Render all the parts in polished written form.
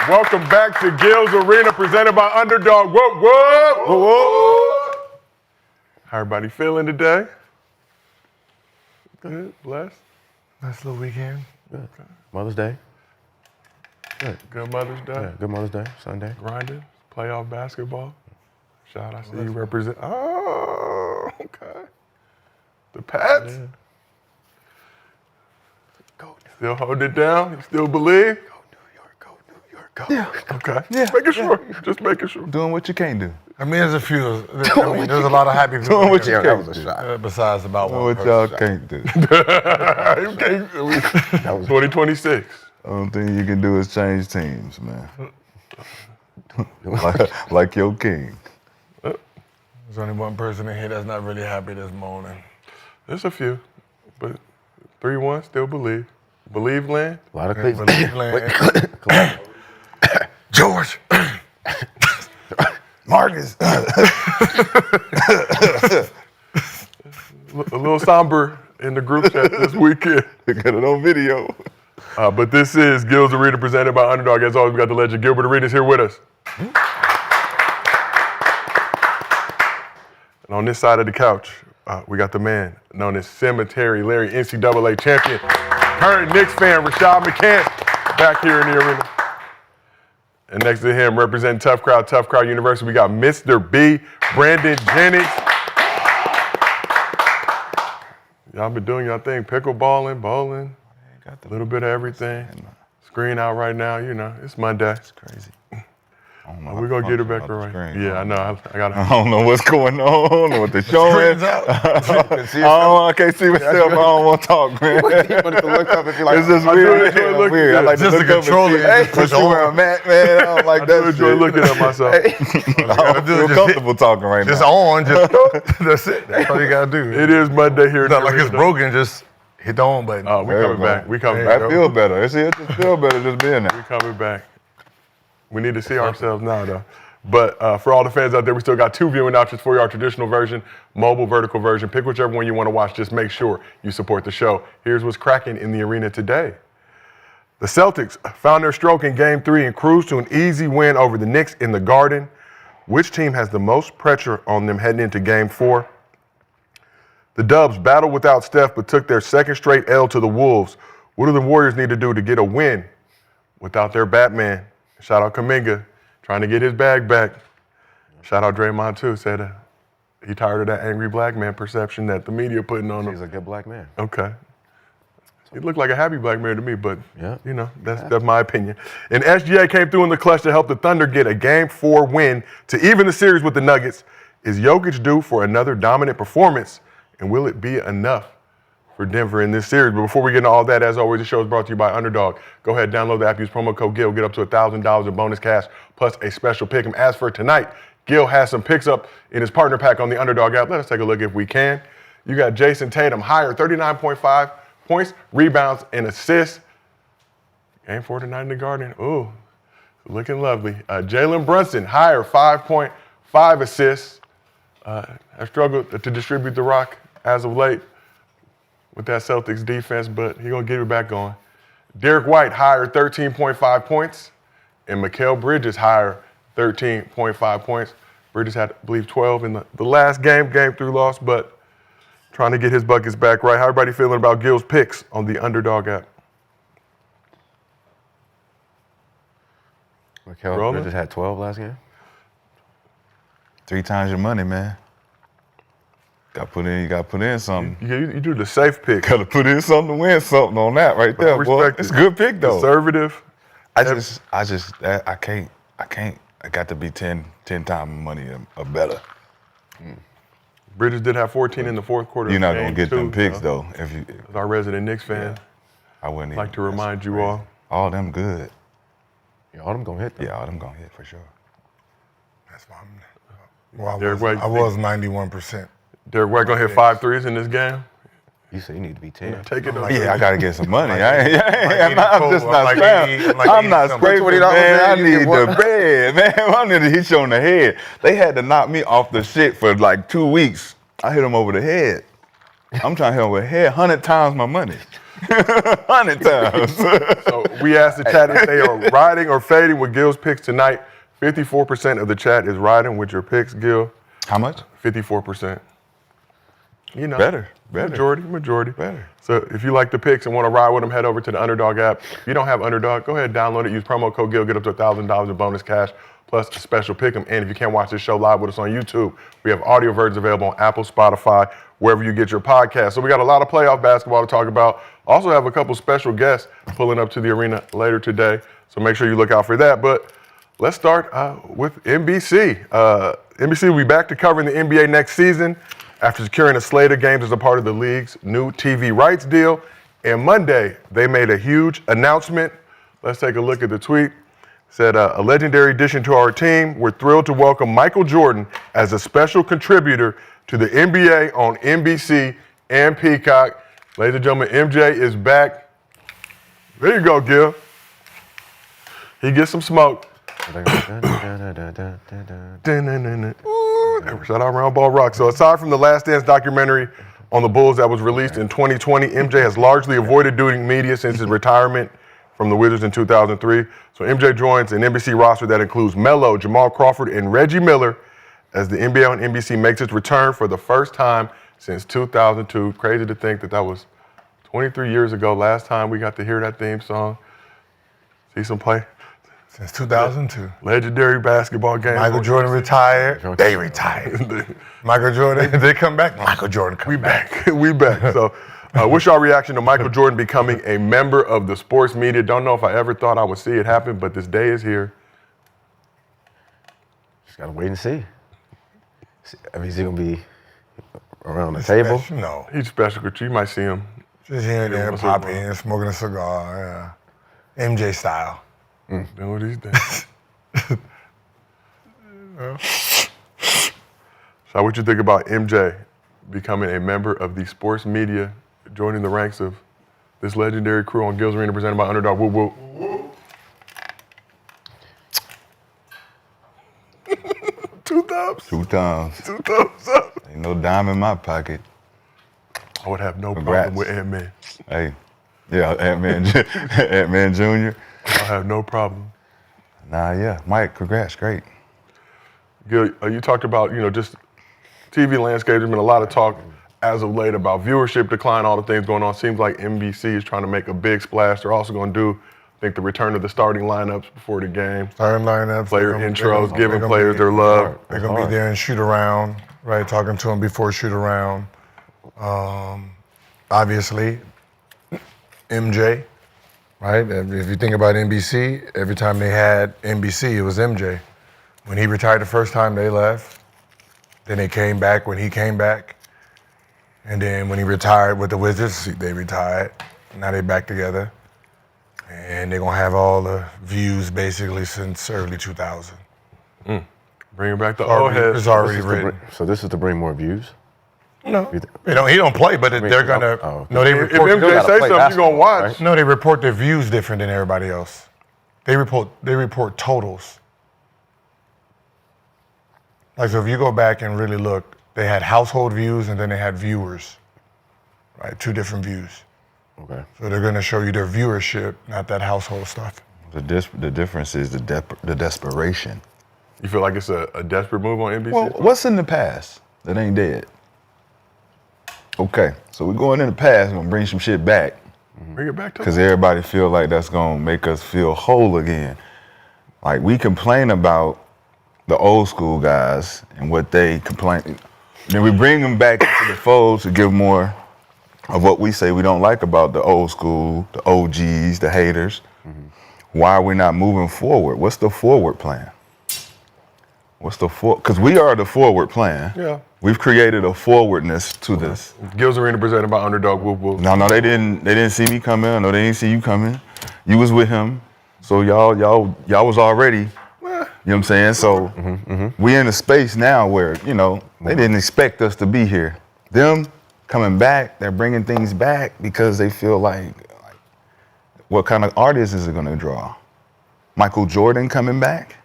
Welcome back to Gil's Arena, presented by Underdog. Whoop, whoop, whoop, whoop. How everybody feeling today? Good, blessed. Nice little weekend. Good. Mother's Day. Good Mother's Day. Yeah, good Mother's Day, Sunday. Grinding, playoff basketball. Shout, I see you represent. Oh, okay. The Pats. Yeah. Go. Still holding it down? You still believe? Go New York, go New York, go. Yeah. Okay. Yeah. Making sure. Just making sure. Doing what you can't do. I mean, there's a few. There's a lot of happy people. Doing what you here. can't do. Besides about Doing one what y'all person. can't do. You can't. That was 2026. Only thing you can do is change teams, man. like your king. There's only one person in here that's not really happy this morning. There's a few, but 3-1, still believe. Believe, Land? A lot of Believe crazy. land. George. Marcus. A little somber in the group chat this weekend. They got it on video. But this is Gil's Arena, presented by Underdog. As always, we got the legend Gilbert Arenas here with us. And on this side of the couch, we got the man known as Cemetery Larry, NCAA champion, current Knicks fan, Rashad McCants, back here in the arena. And next to him, representing Tough Crowd University, we got Mr. B, Brandon Jennings. Y'all been doing your thing, pickleballing, bowling, a little bit of everything. Screen out right now, you know, it's Monday. It's crazy. We're going to get it back to right. Yeah, I know. I got I don't know what's going on. I don't know what they're showing. I can't see myself. I don't want to talk, man. It's just weird. I like to look up and see. Hey, push where I'm at, man. I don't like that shit. enjoy looking at myself. I don't feel comfortable talking right now. Just on, that's it. That's all you gotta do. It is Monday here. It's not like it's broken, just hit the on button. Oh, we coming back. We coming I back. feel better. It just feel better just being there. We coming back. We need to see ourselves now, though. But for all the fans out there, we still got 2 viewing options for you, our traditional version, mobile, vertical version. Pick whichever one you want to watch. Just make sure you support the show. Here's what's cracking in the arena today. The Celtics found their stroke in Game 3 and cruised to an easy win over the Knicks in the Garden. Which team has the most pressure on them heading into Game 4? The Dubs battled without Steph but took their second straight L to the Wolves. What do the Warriors need to do to get a win without their Batman? Shout out Kuminga, trying to get his bag back. Shout out Draymond, too, said he tired of that angry black man perception that the media putting on him. He's a good black man. Okay. He looked like a happy black man to me, but, Yeah. you know, that's my opinion. And SGA came through in the clutch to help the Thunder get a Game 4 win to even the series with the Nuggets. Is Jokic due for another dominant performance, and will it be enough for Denver in this series? But before we get into all that, as always, the show is brought to you by Underdog. Go ahead, download the app, use promo code GIL, get up to $1,000 in bonus cash, plus a special pick 'em. As for tonight, Gil has some picks up in his partner pack on the Underdog app. Let us take a look if we can. You got Jayson Tatum higher, 39.5 points, rebounds, and assists. Game 4 tonight in the Garden. Ooh, looking lovely. Jalen Brunson higher, 5.5 assists. Have struggled to distribute the rock as of late with that Celtics defense, but he's going to get it back going. Derek White higher, 13.5 points, and Mikal Bridges higher, 13.5 points. Bridges had, I believe, 12 in the last game. Game 3 loss, but trying to get his buckets back right. How everybody feeling about Gil's picks on the Underdog app? Mikal Bridges had 12 last game. 3 times your money, man. You got to put in something. You do the safe pick. Got to put in something to win something on that right there, boy. It's a good pick, though. Conservative. I can't. I got to be 10 times money or better. Bridges did have 14 in the fourth quarter. You're not going to Game get them 2, picks, though. though. As our resident Knicks fan, I wouldn't I'd like to remind you all. All them good. Yeah, all them gonna hit though. Yeah, all them going to hit for sure. That's fine. Well, Derek White, I was 91%. Derek White going to hit 5 threes in this game? You say you need to be 10. Take it. Yeah, I got to get some money. I'm just I'm not like scrapping. 80, I'm like I'm not 80 scraping, $20 man. I in, you need get one. the bread, man. I need to hit you on the head. They had to knock me off the shit for like 2 weeks. I hit them over the head. I'm trying to hit them over the head 100 times my money. 100 times. So we asked the chat if they are riding or fading with Gil's picks tonight. 54% of the chat is riding with your picks, Gil. How much? 54%. You know, Better. Majority. Better. So if you like the picks and want to ride with them, head over to the Underdog app. If you don't have Underdog, go ahead and download it. Use promo code GIL, get up to $1,000 in bonus cash, plus a special pick 'em. And if you can't watch this show live with us on YouTube, we have audio versions available on Apple, Spotify, wherever you get your podcast. So we got a lot of playoff basketball to talk about. Also have a couple special guests pulling up to the arena later today. So make sure you look out for that. But let's start with NBC. NBC will be back to covering the NBA next season after securing a slate of games as a part of the league's new TV rights deal. And Monday, they made a huge announcement. Let's take a look at the tweet. It said, a legendary addition to our team. We're thrilled to welcome Michael Jordan as a special contributor to the NBA on NBC and Peacock. Ladies and gentlemen, MJ is back. There you go, Gil. He gets some smoke. Shout out Round Ball Rock. So aside from the Last Dance documentary on the Bulls that was released in 2020, MJ has largely avoided doing media since his retirement from the Wizards in 2003. So MJ joins an NBC roster that includes Melo, Jamal Crawford, and Reggie Miller as the NBA on NBC makes its return for the first time since 2002. Crazy to think that that was 23 years ago, last time we got to hear that theme song. See some play. Since 2002. Legendary basketball game. Michael Jordan retired. They retired. Michael Jordan, they come back. Michael Jordan come back. We back. So what's your reaction to Michael Jordan becoming a member of the sports media? Don't know if I ever thought I would see it happen, but this day is here. Just gotta wait and see. I mean, is he gonna be around the table? No. He's special, because you might see him. Just here and there, popping, smoking a cigar. Yeah. MJ style. Doing what he's doing. So what you think about MJ becoming a member of the sports media, joining the ranks of this legendary crew on Gil's Arena presented by Underdog? Woo woo. 2 thumbs. 2 times. 2 thumbs up. Ain't no dime in my pocket. I would have no Congrats. problem with Ant-Man. Hey, yeah, Ant-Man Jr. I have no problem. Nah, yeah, Mike, congrats, great. Gil, you talked about, just TV landscape. There's been a lot of talk as of late about viewership decline, all the things going on. Seems like NBC is trying to make a big splash. They're also going to do, I think, the return of the starting lineups before the game. Starting lineups. Player intros, giving players their love. They're going to be there and shoot around, right? Talking to them before shoot around. Obviously, MJ, right? If you think about NBC, every time they had NBC, it was MJ. When he retired the first time, they left. Then they came back when he came back. And then when he retired with the Wizards, they retired. Now they're back together. And they're going to have all the views basically since early 2000. Bringing back the old heads. It's already written. So this is to bring more views? No, he don't play, but they're gonna. okay. No, they If report. MJ say something, you're going to basketball, watch. right? No, they report their views different than everybody else. They report totals. Like, so if you go back and really look, they had household views and then they had viewers, right? 2 different views. Okay. So they're gonna show you their viewership, not that household stuff. The difference is the desperation. You feel like it's a desperate move on NBC? Well, what's in the past that ain't dead? Okay, so we're going in the past and gonna bring some shit back. Bring it back to Because everybody feel like that's gonna make us feel whole again. Like, we complain about the old school guys and what they complain. Then we bring them back into the fold to give more of what we say we don't like about the old school, the OGs, the haters. Why are we not moving forward? What's the forward plan? Because we are the forward plan. Yeah. We've created a forwardness to this. Gil's Arena presented by Underdog. Woo woo. No, they didn't see me coming. No, they didn't see you coming. You was with him. So y'all was already, you know what I'm saying? So we in a space now where, they didn't expect us to be here. Them coming back, they're bringing things back because they feel like what kind of artist is it gonna draw? Michael Jordan coming back?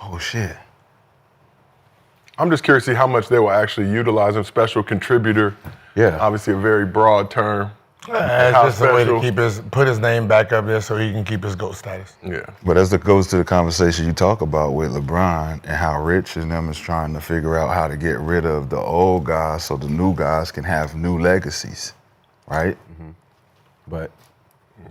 Oh shit. I'm just curious to see how much they will actually utilize him. Special contributor. Yeah. Obviously a very broad term. It's How just a way to special. put his name back up there so he can keep his GOAT status. Yeah. But as it goes to the conversation you talk about with LeBron and how Rich and them is trying to figure out how to get rid of the old guys so the new guys can have new legacies, right? But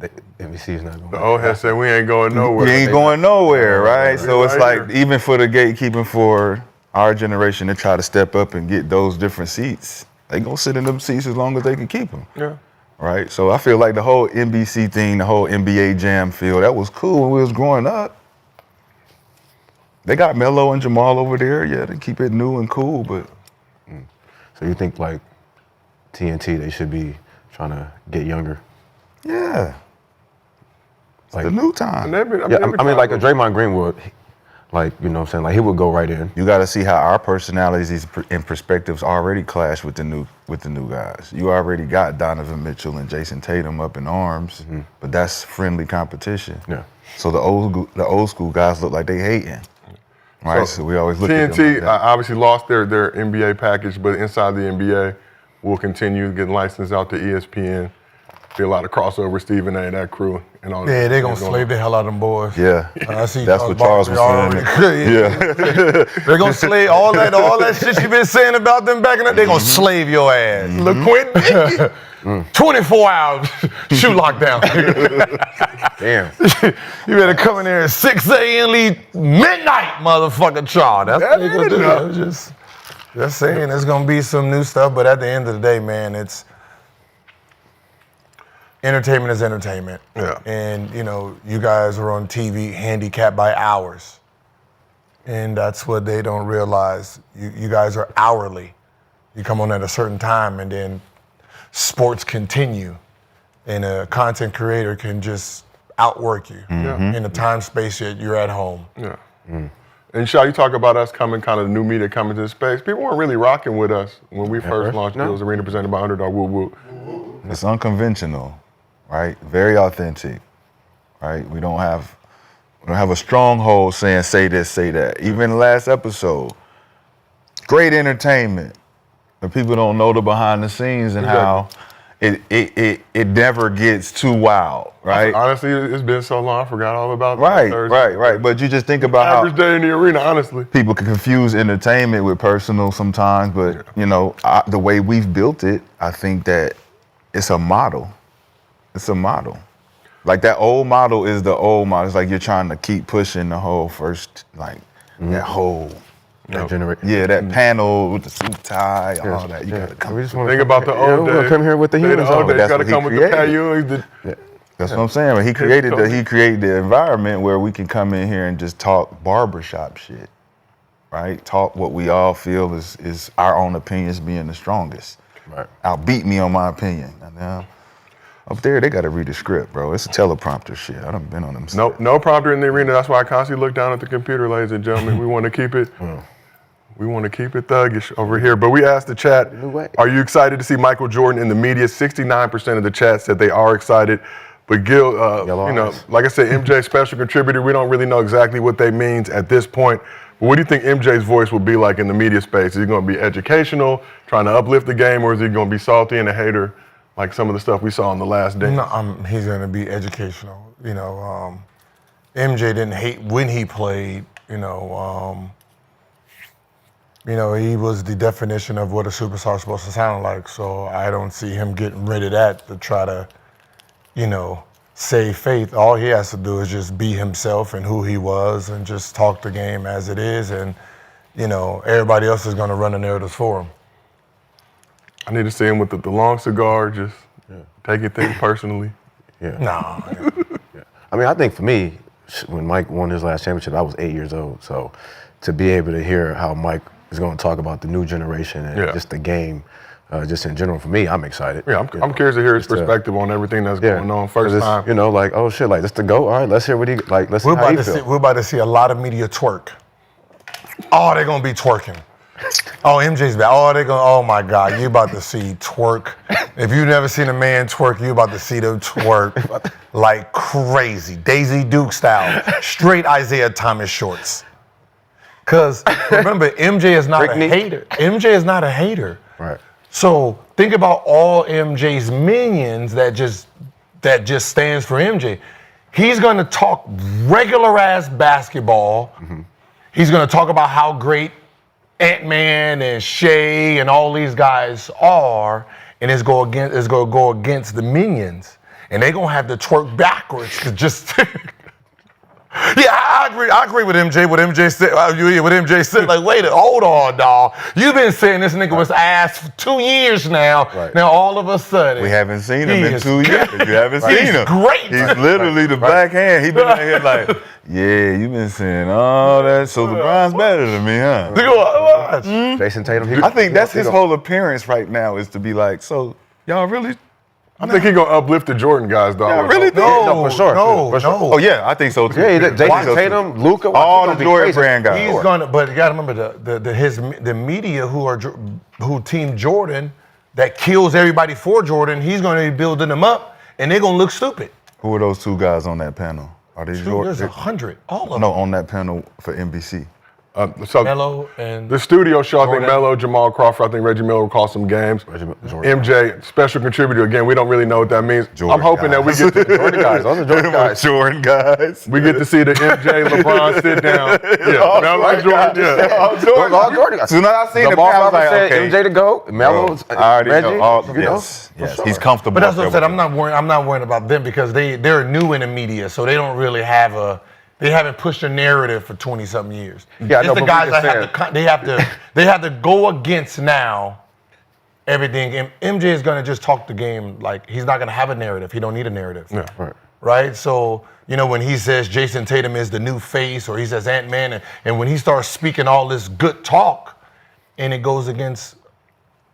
the NBC is not going. The old head said we ain't going nowhere. We ain't going nowhere, right? So it's Right like here. even for the gatekeeping for our generation to try to step up and get those different seats, they gonna sit in them seats as long as they can keep them. Yeah. Right? So I feel like the whole NBC thing, the whole NBA Jam feel, that was cool when we was growing up. They got Melo and Jamal over there, yeah, to keep it new and cool, but So you think like TNT, they should be trying to get younger? yeah. It's Like- the new time. And they've been- Yeah, they've been I mean, like a trying Draymond Greenwood, like, you know what I'm saying? Like, he would go right in. You got to see how our personalities and perspectives already clash with the new guys. You already got Donovan Mitchell and Jayson Tatum up in arms, but that's friendly competition. Yeah. So the old school guys look like they hating, right? So we always look at them TNT like that. obviously lost their NBA package, but inside the NBA will continue getting licensed out to ESPN. Be a lot of crossover, Stephen A. and that crew and all. Yeah, they're going to slave the hell out of them boys. Yeah, I see that's what Charles was saying. Yeah. They're going to slave all that shit you've been saying about them back in the day. They're going to slave your ass. LaQuint Dickey. 24 hours shoe lockdown. Damn. You better come in there at 6 a.m. leave midnight, motherfucker, Charles. That's what they're going to do. I was just saying there's going to be some new stuff, but at the end of the day, man, it's entertainment is entertainment. Yeah. And, you know, you guys are on TV handicapped by hours. And that's what they don't realize. You guys are hourly. You come on at a certain time and then sports continue. And a content creator can just outwork you in the time space that you're at home. Yeah. And Shaw, you talk about us coming, kind of the new media coming to the space. People weren't really rocking with us when we first launched Bills Arena presented by Underdog. Woo woo. It's unconventional, right? Very authentic, right? We don't have a stronghold saying say this, say that. Even the last episode, great entertainment, but people don't know the behind the scenes and how it never gets too wild, right? Honestly, it's been so long, I forgot all about Right. But you just think about Average day in the arena, honestly. people can confuse entertainment with personal sometimes, but you know, the way we've built it, I think that it's a model. It's a model. Like that old model is the old model. It's like you're trying to keep pushing the whole first, like that whole, that panel with the suit tie, all that. You gotta come. We just want Think about the old days. come here with the humans old on. days. That's Got to what he come with the created. patio. That's what I'm saying. But he created the environment where we can come in here and just talk barbershop shit, right? Talk what we all feel is our own opinions being the strongest. Right. Outbeat me on my opinion. And now, up there, they got to read the script, bro. It's a teleprompter shit. I done been on them. No prompter in the arena. That's why I constantly look down at the computer, ladies and gentlemen. We want to keep it. We want to keep it thuggish over here. But we asked the chat, are you excited to see Michael Jordan in the media? 69% of the chat said they are excited. But Gil, you know, like I said, MJ special contributor. We don't really know exactly what that means at this point. But what do you think MJ's voice will be like in the media space? Is he going to be educational, trying to uplift the game, or is he going to be salty and a hater, like some of the stuff we saw in the last day? No, he's going to be educational. You know, MJ didn't hate when he played. He was the definition of what a superstar is supposed to sound like. So I don't see him getting rid of that to try to, save faith. All he has to do is just be himself and who he was and just talk the game as it is. And, everybody else is going to run the narratives for him. I need to see him with the long cigar, just taking things personally. Yeah. Nah. I mean, I think for me, when Mike won his last championship, I was 8 years old. So to be able to hear how Mike is going to talk about the new generation and just the game, just in general, for me, I'm excited. Yeah, I'm curious to hear his perspective on everything that's going on. First time. Like, oh shit, like, this the GOAT. All right, let's hear what let's see how he feel. We're about to see a lot of media twerk. Oh, they're going to be twerking. Oh, MJ's back. Oh my God, you about to see twerk. If you've never seen a man twerk, you about to see them twerk like crazy. Daisy Duke style. Straight Isaiah Thomas shorts. Because remember, MJ is not a hater. MJ is not a hater. Right. So think about all MJ's minions that just stands for MJ. He's going to talk regular ass basketball. Mm-hmm. He's going to talk about how great Ant-Man and Shea and all these guys are, and it's going to go against the minions, and they're going to have to twerk backwards to just. Yeah, I agree with MJ. What MJ said. What MJ said. Like, wait, hold on, dawg. You've been saying this nigga was ass for 2 years now. Right. Now all of a sudden, we haven't seen him in 2 years. You haven't seen him. He's great. He's literally the backhand. He been out here like, yeah, you been saying all that. So LeBron's better than me, huh? Jayson Tatum. I think that's his whole appearance right now is to be like, so y'all really. I think he's going to uplift the Jordan guys, though. Yeah, really? No, for sure. No. Oh, yeah, I think so, too. Yeah, Jayson Tatum, Luka. All the Jordan brand guys. He's going to, but you got to remember the media who team Jordan that kills everybody for Jordan, he's going to be building them up, and they're going to look stupid. Who are those 2 guys on that panel? Are they Jordan? There's 100, all of them. No, on that panel for NBC. So Melo and the studio show, Jordan. I think Melo, Jamal Crawford, I think Reggie Miller will call some games. MJ, special contributor. Again, we don't really know what that means. Jordan I'm hoping that we get to Jordan guys. Those are Jordan guys. Jordan guys. We get to see the MJ, LeBron sit down. Yeah, Melo, Jordan. Yeah. All Jordan guys. As soon as I seen the ball, I was like, said okay. MJ to go. Melo's I already Reggie. know. Yes, Sure. he's comfortable. But that's what I said. I'm not worried about them because they're new in the media, so they don't really have they haven't pushed a narrative for 20-something years. Yeah, it's the guys that they have to go against now everything. And MJ is going to just talk the game like he's not going to have a narrative. He don't need a narrative. Yeah, right? So, when he says Jayson Tatum is the new face or he says Ant-Man and when he starts speaking all this good talk and it goes against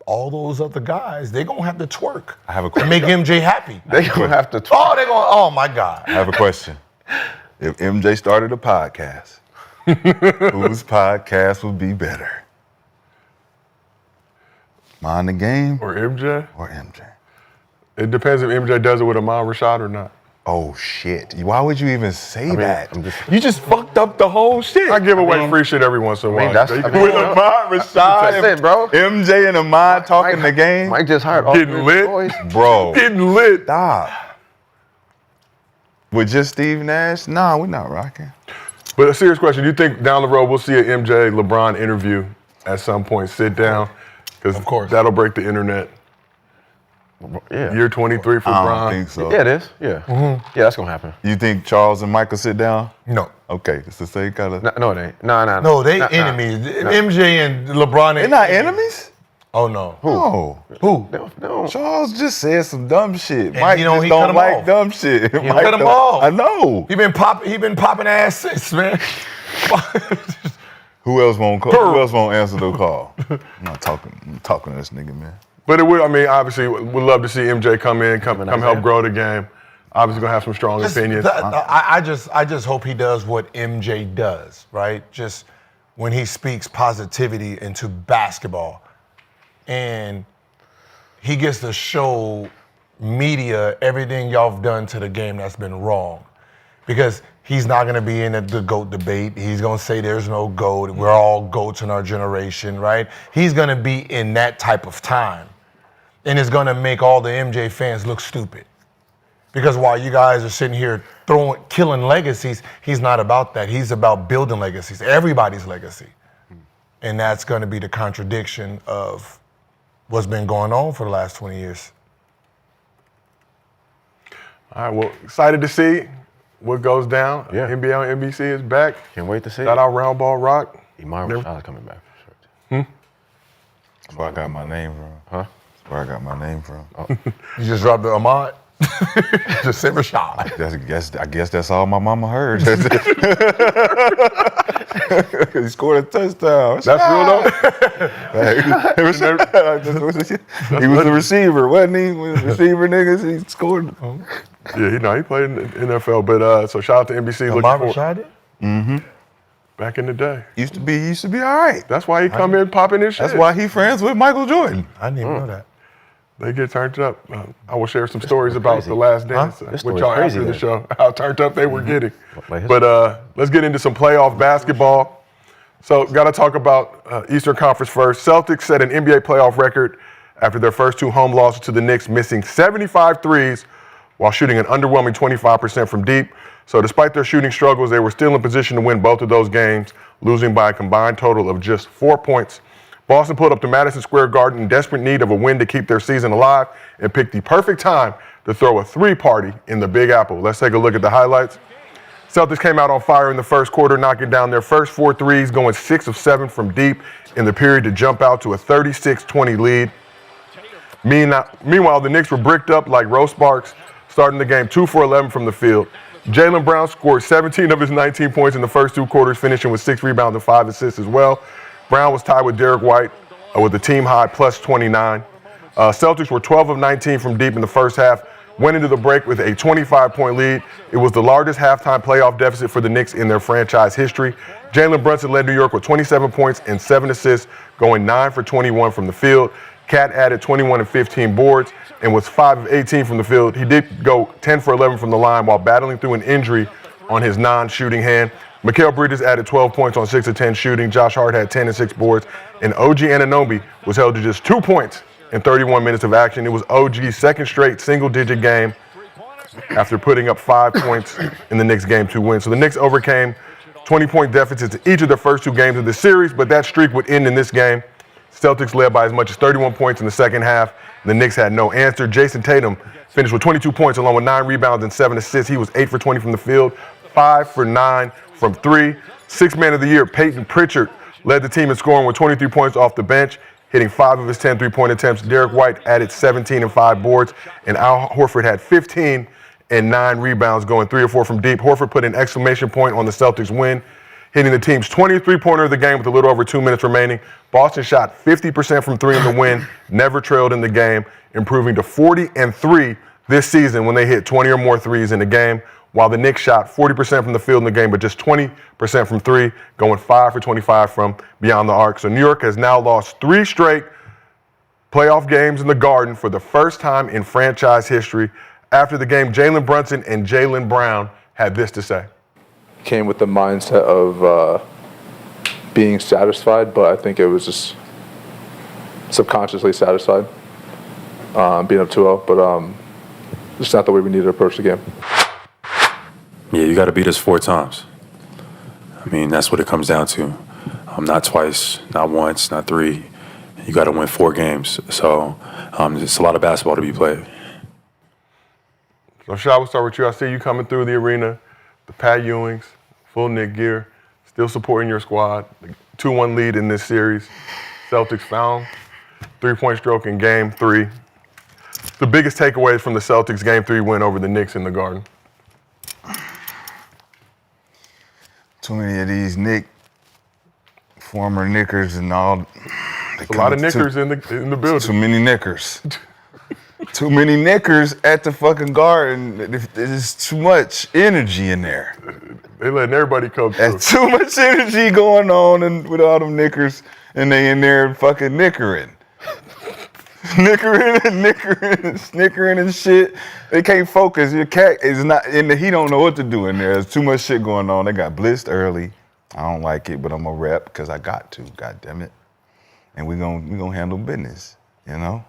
all those other guys, they're going to have to twerk. I have a question. And make MJ happy. They're going to have to twerk. Oh, my God. I have a question. If MJ started a podcast, whose podcast would be better? Mind the Game Or MJ? or MJ? It depends if MJ does it with Ahmad Rashad or not. Oh, shit. Why would you even say that? You just fucked up the whole shit. I give away free shit every once in a while. With Ahmad Rashad, bro. MJ and Ahmad talking the game. Mike just hired all Getting lit. boys. Bro. Getting lit. Stop. With just Steve Nash? Nah, we're not rocking. But a serious question, do you think down the road we'll see an MJ LeBron interview at some point, sit down? Because of course. That'll break the internet. Yeah. Year 23 for I LeBron. don't think so. Yeah, it is. Yeah. Mm-hmm. Yeah, that's going to happen. You think Charles and Michael sit down? No. Okay, it's the same kind of. No, it ain't. No. No, they enemies. MJ and LeBron They're not enemies? Oh, no. No. Who? No. Charles just said some dumb shit. And Mike he just cut don't him like off. dumb shit. He cut him off. I know. He been popping ass since, man. Who else won't call? Who else won't answer the call? I'm talking to this nigga, man. But it would, obviously, we'd love to see MJ come in, come help grow the game. Obviously, gonna have some strong opinions. I just hope he does what MJ does, right? Just when he speaks positivity into basketball, and he gets to show media everything y'all have done to the game that's been wrong, because he's not gonna be in the GOAT debate. He's gonna say there's no GOAT. We're all GOATs in our generation, right? He's gonna be in that type of time. And it's gonna make all the MJ fans look stupid. Because while you guys are sitting here killing legacies, he's not about that. He's about building legacies, everybody's legacy. And that's gonna be the contradiction of what's been going on for the last 20 years. All right, well, excited to see what goes down. Yeah. NBA on NBC is back. Can't wait to see Shout it. out Round Ball Rock. Imar Rashad coming back for sure. That's where I got my name from. Huh? That's where I got my name from. You just dropped the Ahmad? Just say Rashad. I guess that's all my mama heard. He scored a touchdown. That's real though? He was a receiver, wasn't he? Was receiver niggas, he scored. Yeah, he played in the NFL. But so shout out to NBC. Ahmad Looking Rashad? back in the day. Used to be all right. That's why he come in popping his shit. That's why he friends with Michael Jordan. I didn't even know that. They get turned up. I will share some stories about the Last Dance with y'all after the show, how turned up they were getting. But let's get into some playoff basketball. So got to talk about Eastern Conference first. Celtics set an NBA playoff record after their first 2 home losses to the Knicks, missing 75 threes while shooting an underwhelming 25% from deep. So despite their shooting struggles, they were still in position to win both of those games, losing by a combined total of just 4 points. Boston pulled up to Madison Square Garden in desperate need of a win to keep their season alive and picked the perfect time to throw a 3-party in the Big Apple. Let's take a look at the highlights. Celtics came out on fire in the first quarter, knocking down their first 4 threes, going 6 of 7 from deep in the period to jump out to a 36-20 lead. Meanwhile, the Knicks were bricked up like Rose Sparks, starting the game 2 for 11 from the field. Jaylen Brown scored 17 of his 19 points in the first 2 quarters, finishing with 6 rebounds and 5 assists as well. Brown was tied with Derek White with a team high plus 29. Celtics were 12 of 19 from deep in the first half, went into the break with a 25-point lead. It was the largest halftime playoff deficit for the Knicks in their franchise history. Jalen Brunson led New York with 27 points and 7 assists, going 9 for 21 from the field. Cat added 21 and 15 boards and was 5 of 18 from the field. He did go 10 for 11 from the line while battling through an injury on his non-shooting hand. Mikal Bridges added 12 points on 6 of 10 shooting. Josh Hart had 10 and 6 boards. And OG Anunoby was held to just 2 points in 31 minutes of action. It was OG's second straight single-digit game after putting up 5 points in the Knicks game to win. So the Knicks overcame 20-point deficits in each of their first 2 games of the series, but that streak would end in this game. Celtics led by as much as 31 points in the second half. The Knicks had no answer. Jayson Tatum finished with 22 points along with 9 rebounds and 7 assists. He was 8 for 20 from the field, 5 for 9 from 3. Sixth man of the year, Peyton Pritchard, led the team in scoring with 23 points off the bench, hitting 5 of his 10 3-point attempts. Derek White added 17 and 5 boards, and Al Horford had 15 and 9 rebounds, going 3 or 4 from deep. Horford put an exclamation point on the Celtics win, hitting the team's 23-pointer of the game with a little over 2 minutes remaining. Boston shot 50% from 3 in the win, never trailed in the game, improving to 40 and 3 this season when they hit 20 or more threes in the game, while the Knicks shot 40% from the field in the game, but just 20% from 3, going 5 for 25 from beyond the arc. So New York has now lost 3 straight playoff games in the Garden for the first time in franchise history. After the game, Jalen Brunson and Jaylen Brown had this to say. Came with the mindset of being satisfied, but I think it was just subconsciously satisfied being up 2-0, but it's not the way we need to approach the game. Yeah, you got to beat us 4 times. I mean, that's what it comes down to. Not twice, not once, not 3. You got to win 4 games. So it's a lot of basketball to be played. So, Rashad, we'll start with you. I see you coming through the arena, the Pat Ewings, full Knick gear, still supporting your squad. The 2-1 lead in this series. Celtics found 3-point stroke in Game 3. The biggest takeaways from the Celtics Game 3 win over the Knicks in the Garden. Too many of these former Knickers and all. A lot of Knickers in the building. Too many Knickers. Too many Knickers at the fucking Garden. There's too much energy in there. They letting everybody come through. There's too much energy going on and with all them Knickers, and they in there fucking Knickering. Snickering and shit. They can't focus. Your cat is not in the. He don't know what to do in there. There's too much shit going on. They got blitzed early. I don't like it, but I'm a rep because I got to. God damn it. And we gonna handle business. You know.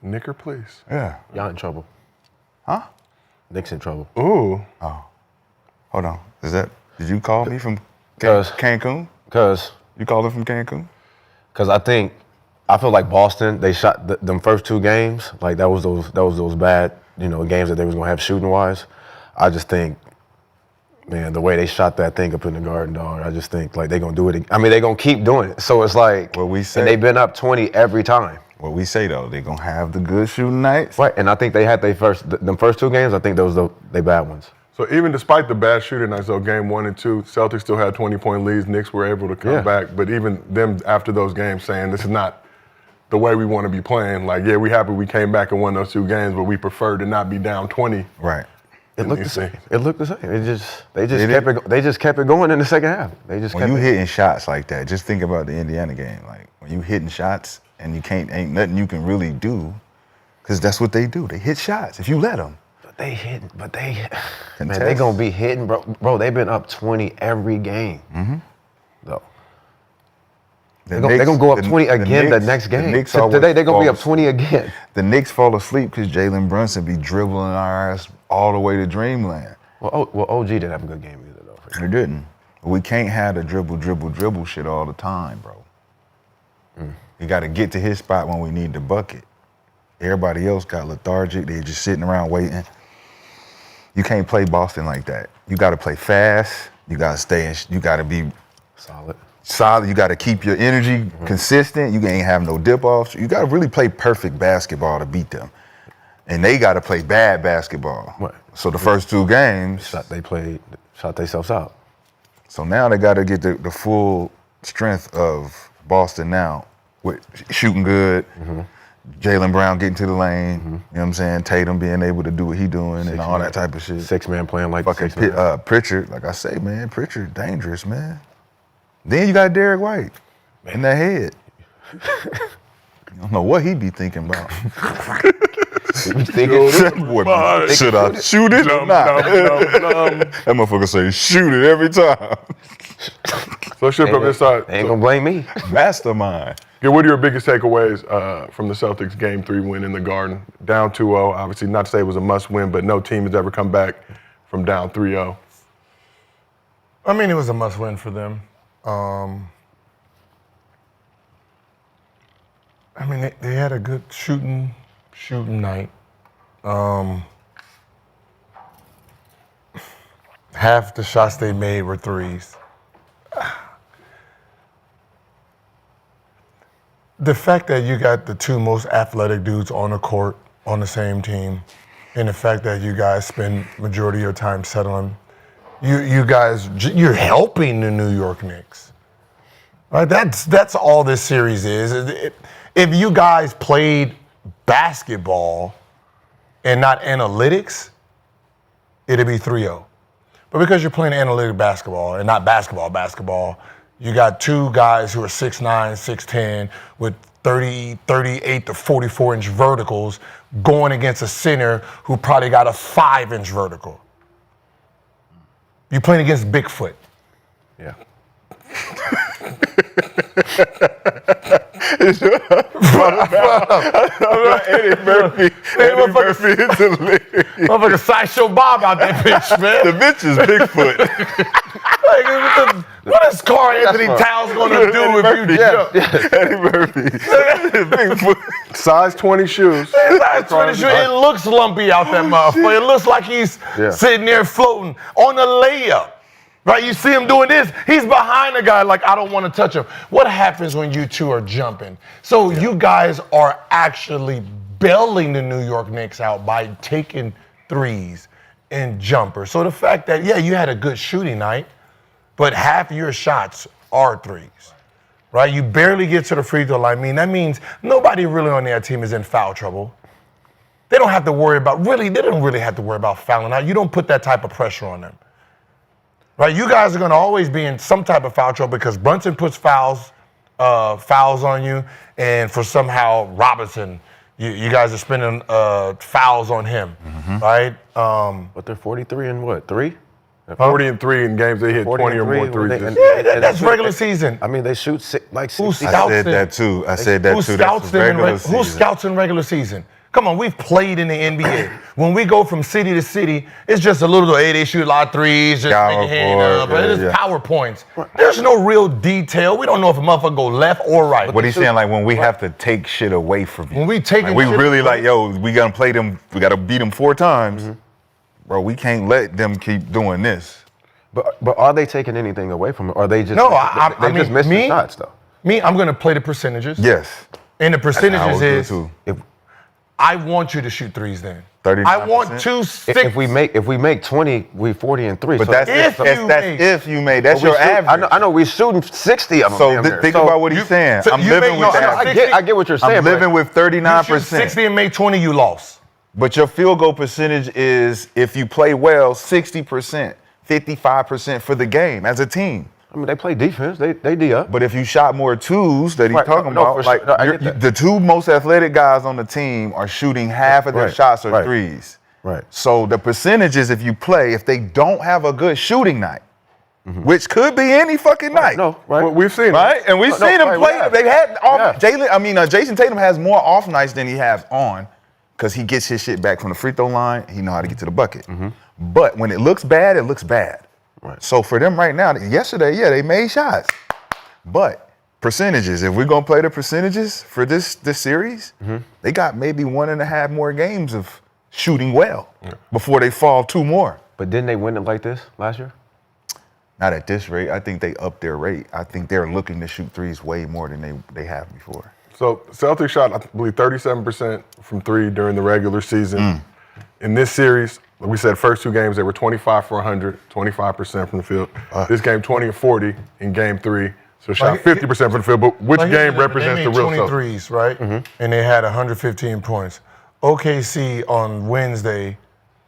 Knicker, please. Yeah. Y'all in trouble. Huh? Knicks in trouble. Ooh. Oh. Hold on. Did you call me from Cancun? Because You called him from Cancun? Because I feel like Boston, they shot them first 2 games, like that was those bad, games that they was gonna have shooting wise. I just think, man, the way they shot that thing up in the Garden, dog, I just think like they gonna do it. I mean, they gonna keep doing it. So it's like, what we say, and they've been up 20 every time. What we say though, they gonna have the good shooting nights. Right, and I think they had them first 2 games. I think those they bad ones. So even despite the bad shooting nights, though, Game 1 and 2, Celtics still had 20-point leads. Knicks were able to come back, but even them after those games saying this is not the way we want to be playing. Like, yeah, we happy we came back and won those 2 games, but we prefer to not be down 20. Right. It looked the same. It looked the same. They just kept it going in the second half. When you hitting shots like that, just think about the Indiana game. Like when you hitting shots and ain't nothing you can really do, because that's what they do. They hit shots if you let them. Man, they gonna be hitting, bro. Bro, they've been up 20 every game. Mm-hmm. Though. They're going to go up 20 again the next game. Today, they're going to be up 20 again. The Knicks fall asleep because Jalen Brunson be dribbling our ass all the way to dreamland. Well, OG didn't have a good game either, though. He didn't. We can't have the dribble shit all the time, bro. You got to get to his spot when we need the bucket. Everybody else got lethargic. They're just sitting around waiting. You can't play Boston like that. You got to play fast. You got to stay. You got to be solid. You got to keep your energy consistent. You ain't have no dip offs. You got to really play perfect basketball to beat them. And they got to play bad basketball. Right. So the first 2 games, shot themselves out. So now they got to get the full strength of Boston now with shooting good. Jaylen Brown getting to the lane, you know what I'm saying? Tatum being able to do what he doing and all that type of shit. 6-man playing like fucking Pritchard, like I say, man, Pritchard dangerous, man. Then you got Derek White in that head. I don't know what he be thinking about. Boy, should I shoot it or not? That motherfucker say shoot it every time. So shift up this side. They ain't gonna blame me. Mastermind. Yeah, what are your biggest takeaways from the Celtics Game 3 win in the Garden? Down 2-0, obviously not to say it was a must-win, but no team has ever come back from down 3-0. I mean, it was a must-win for them. I mean, they had a good shooting night. Half the shots they made were threes. The fact that you got the 2 most athletic dudes on the court on the same team, and the fact that you guys spend majority of your time settling, you're helping the New York Knicks. Right? That's all this series is. If you guys played basketball and not analytics, it'd be 3-0. But because you're playing analytic basketball and not basketball, you got 2 guys who are 6'9", 6'10", with 38 to 44-inch verticals going against a center who probably got a 5-inch vertical. You're playing against Bigfoot. Yeah. Eddie Murphy is the league. Motherfucker Sideshow Bob out that bitch, man. The bitch is Bigfoot. What is Carl Anthony Towns going to do if you jump? Eddie Murphy. Bigfoot. Size 20 shoes. Size 20 shoes. It looks lumpy out that motherfucker. It looks like he's sitting there floating on a layup. Right, you see him doing this, he's behind the guy like, I don't want to touch him. What happens when you 2 are jumping? So you guys are actually bailing the New York Knicks out by taking threes and jumpers. So the fact that, you had a good shooting night, but half your shots are threes, right? You barely get to the free throw line. I mean, that means nobody really on their team is in foul trouble. They don't have to worry about, they don't really have to worry about fouling out. You don't put that type of pressure on them. Right, you guys are going to always be in some type of foul trouble because Brunson puts fouls on you, and for somehow Robinson, you guys are spending fouls on him, right? But they're 43 and what, 3? 40 and 3 in games they hit 20 or more threes. That's regular season. I mean, they shoot like 60. Who scouts I said that too. Who scouts in regular season? Come on, we've played in the NBA. When we go from city to city, it's just a little, they shoot a lot of threes, just make your hand up, but it's PowerPoints. There's no real detail. We don't know if a motherfucker go left or right. What he's saying, like when we have to take shit away from you. When we take we really like, we gotta play them, we gotta beat them 4 times. Bro, we can't let them keep doing this. But are they taking anything away from it? Or are they just just missing shots though? I'm gonna play the percentages. Yes. And the percentages is if I want you to shoot threes then. 39%. I want 2 6. If we make 20, we 40 and 3. But so that's if you made. That's your average. I know we're shooting 60 of them. So think about what he's saying. I'm living with that. I get what you're saying. I'm living with 39%. You shoot 60 and make 20, you lost. But your field goal percentage is, if you play well, 60%, 55% for the game as a team. I mean, they play defense. They D up. But if you shot more 2s that he's talking about, like the 2 most athletic guys on the team are shooting half of their shots are threes. Right. So the percentages, if you play, if they don't have a good shooting night, which could be any fucking night. No, right? Well, we've seen it. Right? And we've seen him play. Yeah. They've had off. Yeah. Jayson Tatum has more off nights than he has on because he gets his shit back from the free throw line. He know how to get to the bucket. But when it looks bad, it looks bad. Right. So for them right now, yesterday, they made shots. But percentages, if we're going to play the percentages for this series, they got maybe 1.5 more games of shooting well before they fall 2 more. But didn't they win it like this last year? Not at this rate. I think they upped their rate. I think they're looking to shoot threes way more than they have before. So Celtics shot, I believe, 37% from 3 during the regular season. In this series, like we said, first 2 games, they were 25 for 100, 25% from the field. This game, 20 and 40 in game 3. So shot 50% from the field. But which game represents the real Celtics? They made 23s, right? And they had 115 points. OKC on Wednesday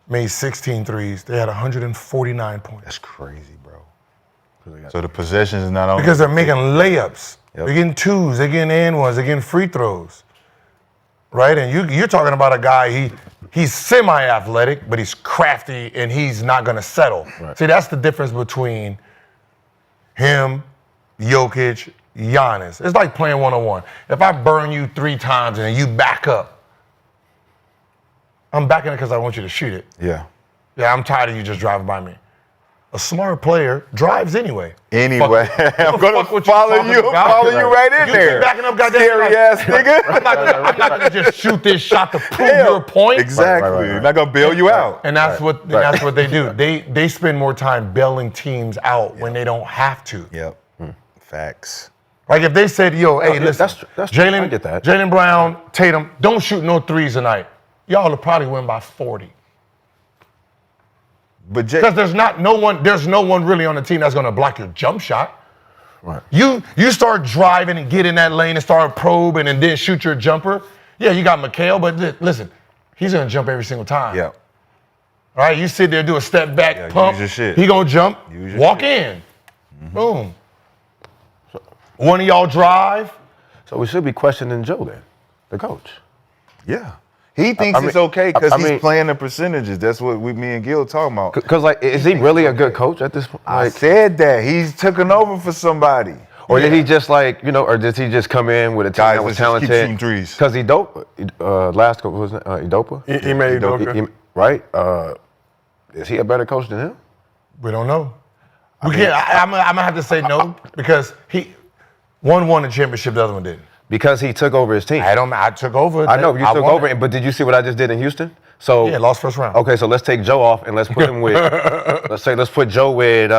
made 16 threes. They had 149 points. That's crazy, bro. So the possessions is not on. Because they're making layups. Yep. They're getting 2s, they're getting and-1s, they're getting free throws. Right? And you're talking about a guy, he's semi-athletic, but he's crafty and he's not going to settle. Right. See, that's the difference between him, Jokic, Giannis. It's like playing one-on-one. If I burn you 3 times and you back up, I'm backing it because I want you to shoot it. Yeah. Yeah, I'm tired of you just driving by me. A smart player drives anyway. Anyway, I'm going to fuck what follow talking you about? right in You there. keep backing up, goddamn. Scary ass nigga. I'm not gonna just shoot this shot to prove your point. Exactly. Right. Not gonna bail you out. And that's that's what they do. They spend more time bailing teams out when they don't have to. Yep. Facts. Like if they said, "Yo, hey, yeah, listen, that's true. I Jalen, get that. Jaylen Brown, Tatum, don't shoot no 3s tonight. Y'all will probably win by 40." But Because there's no one really on the team that's gonna block your jump shot. Right. You start driving and get in that lane and start probing and then shoot your jumper. Yeah, you got McHale, but listen, he's gonna jump every single time. yeah. All right, you sit there, do a step back, pump. use your shit. He gonna jump, Use your walk shit. in, boom. One of y'all drive. So we should be questioning Joe then, the coach. Yeah. He thinks it's okay because he's playing the percentages. That's what me and Gil talking about. Because, like, is he really a good coach at this point? I Like, said that. He's taken over for somebody. or did he just, like, or did he just come in with a team Guys, that was let's just keep talented? shooting threes. Because he last coach, was Idopa? He made Duncan. Right? Is he a better coach than him? We don't know. We can't. I'm gonna have to say no because one won the championship, the other one didn't. Because he took over his team. I took over. I know you took won over, it. but did you see what I just did in Houston? So Yeah, lost first round. Okay, so let's take Joe off and let's put him with. let's put Joe with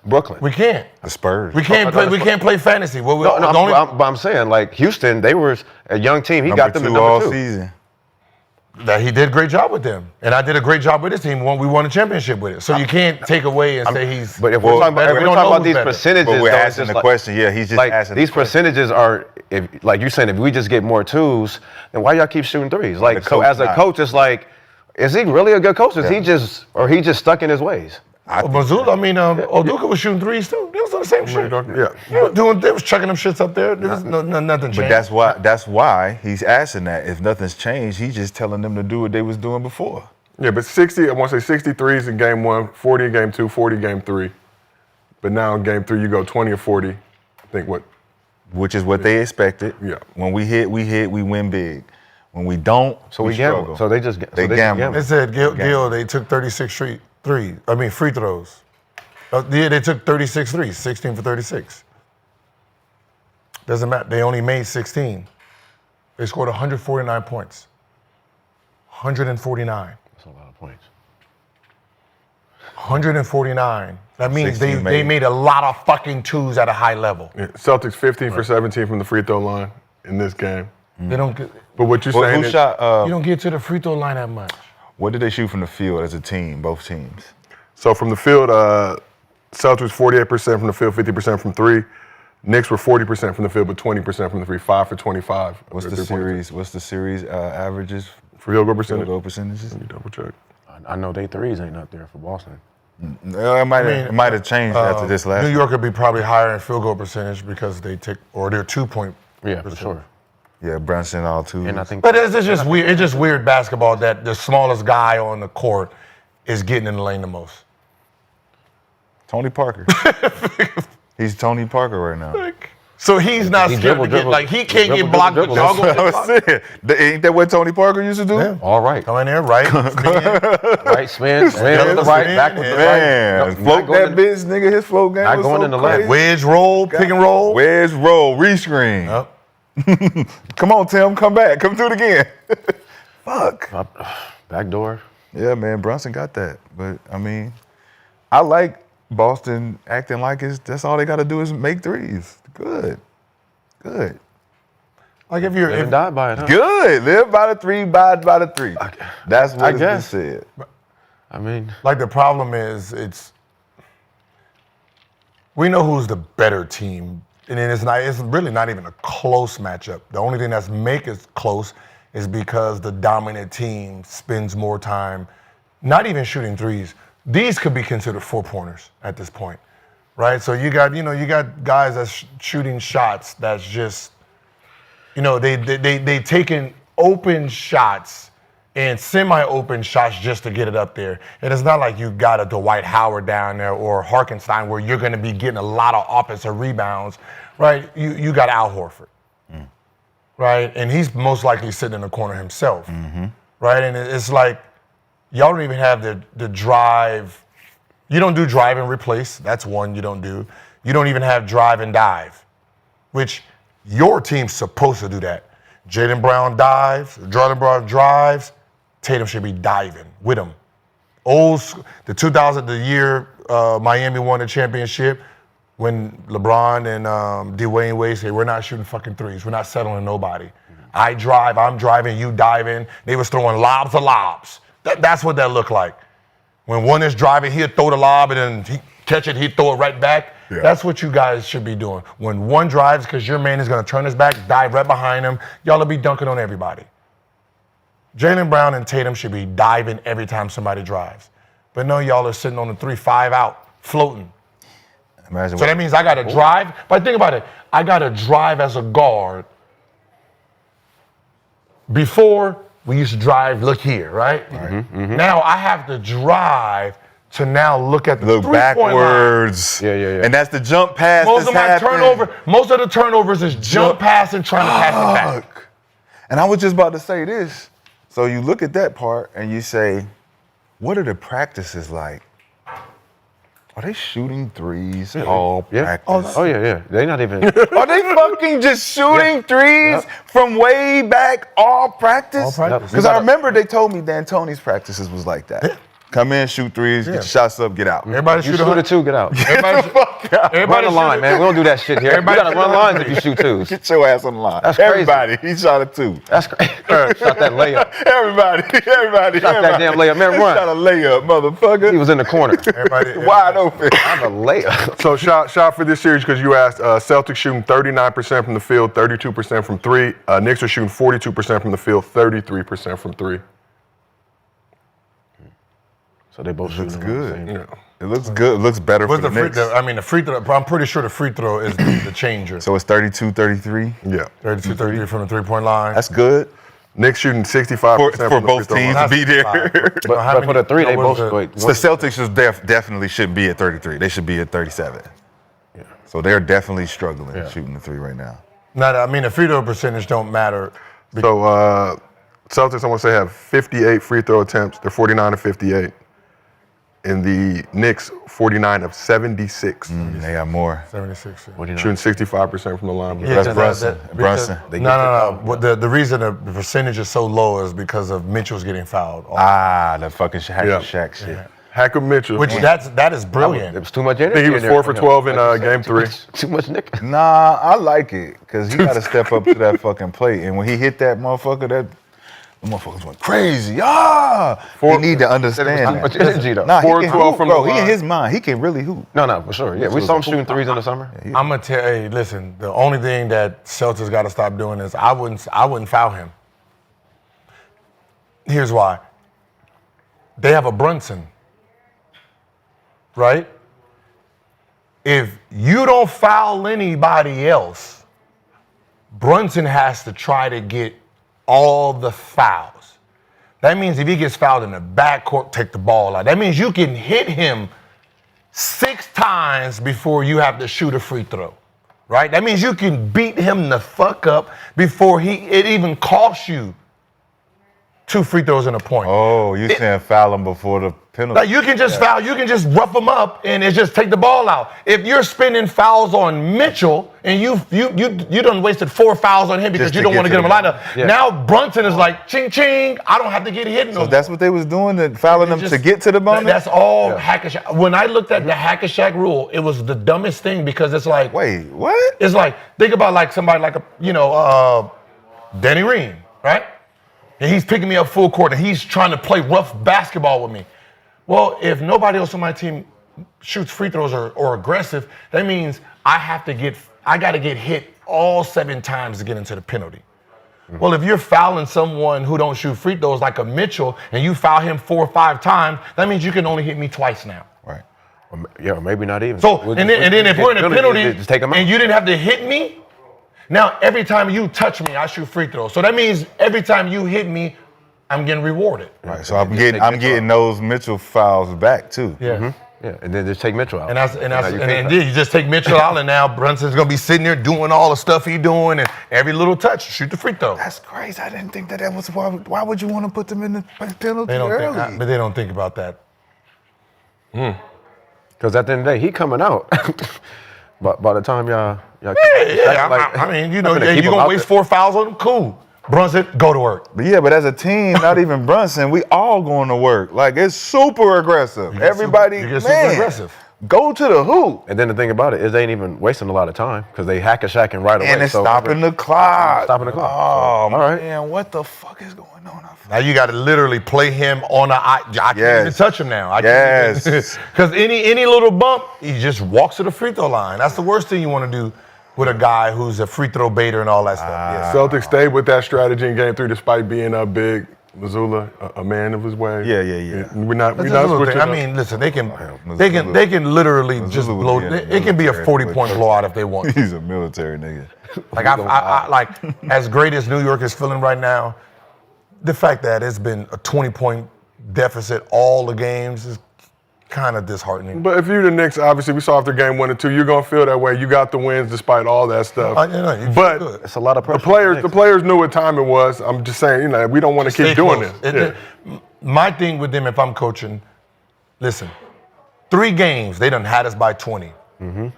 Brooklyn. We can't. The Spurs. We can't play. We can't play fantasy. I'm saying, like, Houston, they were a young team. He got them to number 2 all number 2. season. That he did a great job with them, and I did a great job with this team. We won a championship with it. So you can't take away and say he's. But if we're talking better. about, We don't know who's these better. percentages, But we're though, it's asking just the question. Yeah, he's just like asking these the question. percentages are, like you're saying, if we just get more 2s, then why y'all keep shooting 3s? Like, The so coach as a not. coach, it's like, is he really a good coach? Is he just stuck in his ways? Oduka was shooting 3s too. They was doing the same shit. Yeah. They was chucking them shits up there. There was nothing changed. But that's why he's asking that. If nothing's changed, he's just telling them to do what they was doing before. Yeah, but 60, I want to say 63s in game 1, 40 in game 2, 40 game 3. But now in game 3, you go 20 or 40. I think what? Which is what they expected. Yeah. When we hit, we win big. When we don't, So we struggle. gamble. So they just They gamble. They said, Gil, they took 36 free throws. They took 36 threes, 16 for 36. Doesn't matter. They only made 16. They scored 149 points. 149. That's a lot of points. 149. That means 16 they made a lot of fucking 2s at a high level. Yeah, Celtics 15 for 17 from the free throw line in this game. They don't get, But what you're Well, saying who is, shot? you don't get to the free throw line that much. What did they shoot from the field as a team? Both teams. so from the field, Celtics 48% from the field, 50% from 3. Knicks were 40% from the field, but 20% from the 3, 5 for 25. What's the series averages? Field goal percentage? Field goal percentages? Let me double check. I know they 3s ain't up there for Boston. It might have changed after this last. New York would be probably higher in field goal percentage because they take, or their 2-point. Yeah, for sure. Yeah, Brunson all 2. And I think. But it's just weird. It's just weird basketball that the smallest guy on the court is getting in the lane the most. Tony Parker. He's Tony Parker right now. So he's not scared to get, like, he can't get blocked. But y'all gonna get blocked. Ain't that what Tony Parker used to do? Yeah. All right. Come in there, right? Right, spin to the right, back with the Man, right. float that bitch, nigga. His float game Not was going so in the crazy. left. Wedge roll, pick and roll. Wedge roll, rescreen. Yep. Come on, Tim, come back. Come do it again. Fuck. Back door. Yeah, man, Brunson got that. But, I mean, I like Boston acting like that's all they got to do is make threes. Good. Like if you're Live and die by it, huh? Good. Live by the three, buy by the three. That's what I it's guess. been said. I mean, like the problem is we know who's the better team, and it's really not even a close matchup. The only thing that's make it close is because the dominant team spends more time not even shooting threes. These could be considered 4-pointers at this point, right? So you got guys that's shooting shots that's just, they taking open shots and semi-open shots just to get it up there. And it's not like you got a Dwight Howard down there or Harkenstein where you're going to be getting a lot of offensive rebounds, right? You got Al Horford, right? And he's most likely sitting in the corner himself, right? And it's like y'all don't even have the drive. You don't do drive and replace. That's one you don't do. You don't even have drive and dive, which your team's supposed to do that. Jaylen Brown dives, Jordan Brown drives, Tatum should be diving with him. The year Miami won the championship, when LeBron and Dwayne Wade say, we're not shooting fucking threes. We're not settling nobody. I drive, I'm driving, you diving. They was throwing lobs to lobs. That's what that looked like. When one is driving, he'd throw the lob and then he catch it, he'd throw it right back. Yeah. That's what you guys should be doing. When one drives, because your man is going to turn his back, dive right behind him, y'all will be dunking on everybody. Jaylen Brown and Tatum should be diving every time somebody drives. But no, y'all are sitting on the 3-5 out, floating. Imagine so that means I got to drive. But think about it. I got to drive as a guard. Before, we used to drive, look here, right? Now I have to drive to now look at the look backwards. Line. Yeah. And that's the jump pass. Most of the turnovers is jump pass and trying to pass it back. And I was just about to say this. So you look at that part and you say, what are the practices like? Are they shooting threes all practice? Oh yeah. They're not even. Are they fucking just shooting threes from way back all practice? All practice. Because I remember they told me D'Antoni's practices was like that. Come in, shoot threes, get your shots up, get out. Everybody shoot it too, get out. Everybody run the line, man. We don't do that shit here. You gotta run lines if you shoot twos. Get your ass on the line. That's crazy. Everybody, he shot a two. That's crazy. Shot that layup. Everybody. Shot that damn layup. Man, run. Shot a layup, motherfucker. He was in the corner. Everybody wide open. Shot a layup. So shot for this series, because you asked, Celtics shooting 39% from the field, 32% from three. Knicks are shooting 42% from the field, 33% from three. So they both looks shooting good. Yeah. It looks good. It looks better for the Knicks. The free throw, I'm pretty sure the free throw is the changer. So it's 32-33? Yeah. 32-33 from the 3-point line. That's good. Knicks shooting 65% for both teams to be there. But for the three, they both. So the Celtics definitely shouldn't be at 33. They should be at 37. Yeah. So they're definitely struggling shooting the three right now. The free throw percentage don't matter. So Celtics, I want to say, have 58 free throw attempts. They're 49 of 58. And the Knicks, 49 of 76. They got more. 76. Shooting 65% from the line. That's Brunson. The reason the percentage is so low is because of Mitchell's getting fouled. The fucking Shaq shit. Yeah. Hacker Mitchell. Which that is brilliant. It was too much energy. I think he was 4 for 12 in game 3. Too much Nick. Nah, I like it because he got to step up to that fucking plate. And when he hit that motherfucker, the motherfuckers went crazy. You need to understand too much energy though. Nah, 4 and 12 from the line. He in his mind, he can really hoop. No, for sure. Yeah, we saw him shooting threes in the summer. I'm gonna tell you, listen, the only thing that Celtics got to stop doing is I wouldn't foul him. Here's why. They have a Brunson, right? If you don't foul anybody else, Brunson has to try to get all the fouls. That means if he gets fouled in the backcourt, take the ball out. That means you can hit him 6 times before you have to shoot a free throw, right? That means you can beat him the fuck up before it even costs you 2 free throws and a point. Oh, you saying foul him before the penalty? Like you can just foul, you can just rough him up and it just take the ball out. If you're spending fouls on Mitchell and you done wasted 4 fouls on him because Just you to don't get want to to get him a the lineup. Yeah. Now Brunson is like ching ching. I don't have to get hit. So that's what they was doing, fouling them to get to the bonus? That's all hack-a-shack. When I looked at the hack-a-shack rule, it was the dumbest thing because it's like, wait, what? It's like, think about like somebody like Danny Green, right? And he's picking me up full court and he's trying to play rough basketball with me. Well, if nobody else on my team shoots free throws or aggressive, that means I got to get hit all 7 times to get into the penalty. Mm-hmm. Well, if you're fouling someone who don't shoot free throws like a Mitchell and you foul him 4 or 5 times, that means you can only hit me twice now. Right. Or maybe not even. So, and then if we're in a penalty just take him out. and you didn't have to hit me, now every time you touch me, I shoot free throws. So that means every time you hit me, I'm getting rewarded. Right. So I'm getting those Mitchell fouls back too. Yeah. Mm-hmm. Yeah. And then just take Mitchell out. And you just take Mitchell out, and now Brunson's gonna be sitting there doing all the stuff he's doing, and every little touch, shoot the free throw. That's crazy. I didn't think that was why would you want to put them in the penalty early? But they don't think about that. Because at the end of the day, he coming out. But by the time y'all I mean, you're gonna waste 4 fouls on him? Cool. Brunson, go to work. But as a team, not even Brunson, we all going to work. Like, it's super aggressive. Everybody, super aggressive. Go to the hoop. And then the thing about it is they ain't even wasting a lot of time because they hack-a-shacking right away. And it's stopping the clock. Stopping the clock. Oh, all right. Man, what the fuck is going on? Now you got to literally play him on I can't even touch him now. Because any little bump, he just walks to the free throw line. That's the worst thing you want to do with a guy who's a free throw baiter and all that stuff. Celtics stayed with that strategy in Game 3 despite being up big. Missoula, a man of his way. Yeah. We're not switching. I mean, listen, they can literally just blow. It can be a 40-point blowout if they want. He's a military nigga. Like I like as great as New York is feeling right now, the fact that it's been a 20-point deficit all the games is kind of disheartening. But if you're the Knicks, obviously we saw after Game 1 and 2, you're gonna feel that way. You got the wins despite all that stuff. But it's a lot of pressure. The players knew what time it was. I'm just saying, we don't want to keep doing this. My thing with them, if I'm coaching, listen, 3 games they done had us by 20. Mm-hmm.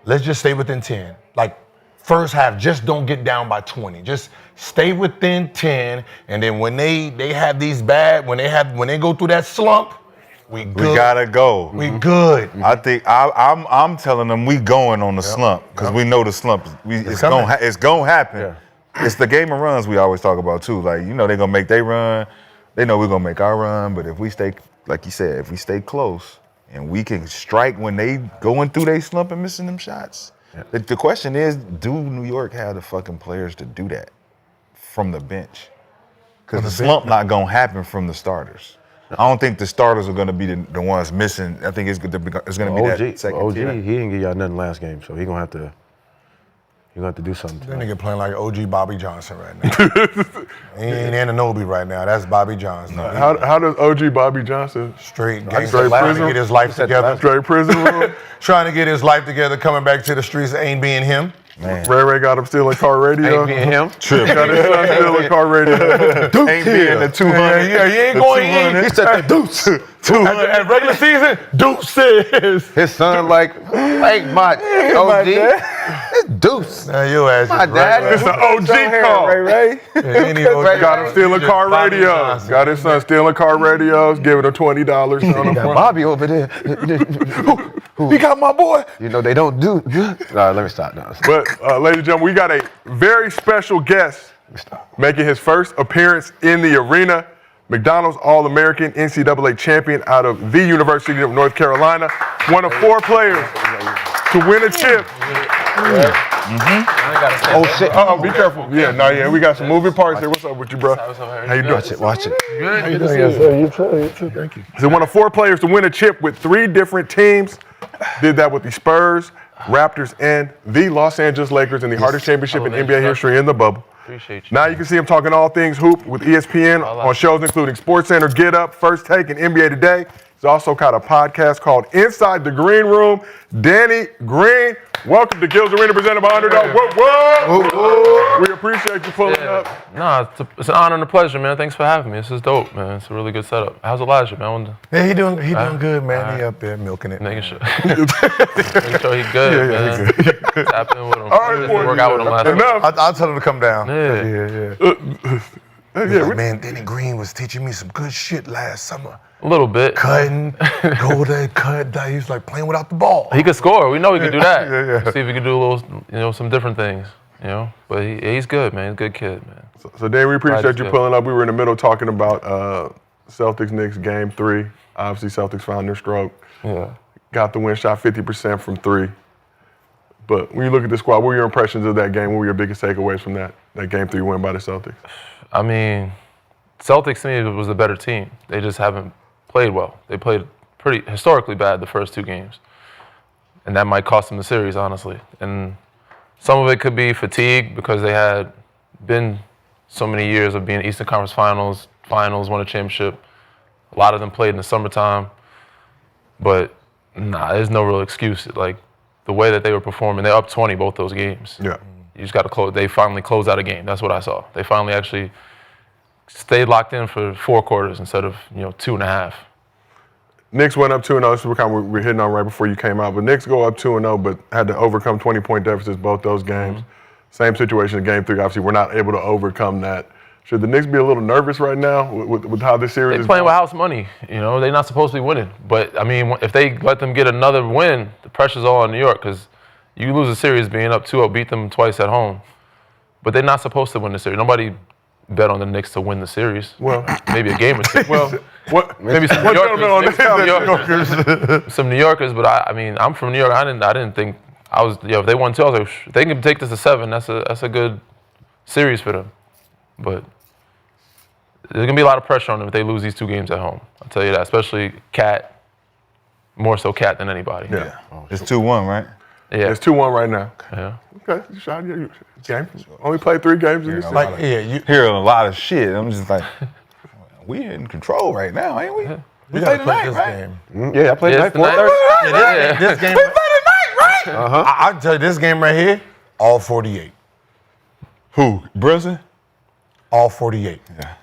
Let's just stay within 10. Like first half, just don't get down by 20. Just stay within 10, and then when they have these when they go through that slump. We gotta go. We good. I think I'm telling them we going on the slump because we know the slump. It's gonna happen. Yeah. It's the game of runs we always talk about too. Like they're gonna make their run. They know we're gonna make our run. But if we stay, like you said, if we stay close and we can strike when they going through their slump and missing them shots. Yeah. The question is, do New York have the fucking players to do that from the bench? Because the slump not gonna happen from the starters. I don't think the starters are going to be the ones missing. I think it's going to be that second OG, tier. he didn't give y'all nothing last game, so he's going to have to do something. That nigga playing like OG Bobby Johnson right now. He ain't Anunoby right now. That's Bobby Johnson. No, how does OG Bobby Johnson straight prison, trying to get his life together? Straight prison room. Trying to get his life together, coming back to the streets, ain't being him. Man. Ray got him stealing car radio. Ain't being him. Got his son stealing car radio. Ain't being the 200. Yeah, he ain't going in. He said the deuce. 200. At regular season, deuces. His son like my OG. It's deuce. Now your ass my dad. It's an OG call. Ray. Got him stealing car radios. Got his son stealing car radios, giving him $20 on the front. Bobby over there. He got my boy. They don't do. Let me stop now. But, ladies and gentlemen, we got a very special guest making his first appearance in the arena. McDonald's All-American NCAA champion out of the University of North Carolina. One of 4 players to win a chip. Mm-hmm. Oh, shit. Be careful. Yeah, we got some moving parts here. What's up with you, bro? How you doing? Watch it. Good. How you doing? Yes, sir. You too. Thank you. So one of 4 players to win a chip with 3 different teams. Did that with the Spurs, Raptors, and the Los Angeles Lakers in the hardest championship in NBA history in the bubble. Appreciate you. Now you can see him talking all things hoop with ESPN on shows including SportsCenter, Get Up, First Take, and NBA Today. He's also got a podcast called Inside the Green Room. Danny Green, welcome to Gills Arena, presented by Underdog. Whoa. We appreciate you pulling up. No, it's an honor and a pleasure, man. Thanks for having me. This is dope, man. It's a really good setup. How's Elijah, man? Yeah, he doing good, man. He up there milking it. Making sure. Making sure he's good, man. He's good. Tap in with him. All right, boy. Work out with him last night. I'll tell him to come down. Yeah. Man, Danny Green was teaching me some good shit last summer. A little bit. Cutting, go there, cut. He was like playing without the ball. He could score. We know he could do that. Yeah. See if he could do a little, some different things, But he's good, man. He's a good kid, man. So Dan, we appreciate you good. pulling up. We were in the middle talking about Celtics Knicks game 3. Obviously, Celtics found their stroke. Yeah. Got the win, shot 50% from 3. But when you look at the squad, what were your impressions of that game? What were your biggest takeaways from that game 3 win by the Celtics? I mean, Celtics to me was the better team. They just haven't played well. They played pretty historically bad the first 2 games. And that might cost them the series, honestly. And some of it could be fatigue because they had been so many years of being Eastern Conference Finals, won a championship. A lot of them played in the summertime. But there's no real excuse. Like the way that they were performing, they're up 20 both those games. Yeah. You just got to close. They finally closed out a game. That's what I saw. They finally actually stayed locked in for 4 quarters instead of 2.5. Knicks went up 2-0. This is what we're hitting on right before you came out. But Knicks go up 2-0, but had to overcome 20-point deficits both those games. Same situation in game 3. Obviously, we're not able to overcome that. Should the Knicks be a little nervous right now with how this series is They're playing going? with house money. They're not supposed to be winning. But, I mean, if they let them get another win, the pressure's all on New York because you lose a series being up 2-0, beat them twice at home. But they're not supposed to win the series. Nobody bet on the Knicks to win the series. Well, maybe a game or 2. Well, maybe some New Yorkers. Some New Yorkers, but I mean, I'm from New York. I didn't think I was. If they won 2, I was like, if they can take this to 7, that's a good series for them. But there's gonna be a lot of pressure on them if they lose these 2 games at home. I'll tell you that, especially Cat, more so Cat than anybody. Yeah. It's 2-1, right? Yeah. It's 2-1 right now. Yeah. Okay, Rashad, you game. Only played 3 games in this season. You hear a lot of shit. I'm just like, we in control right now, ain't we? We gotta play play tonight, this right? game. Yeah, I played tonight. This game. We play tonight, right? I'll tell you, this game right here, all 48. Who? Brunson? All 48. Yeah.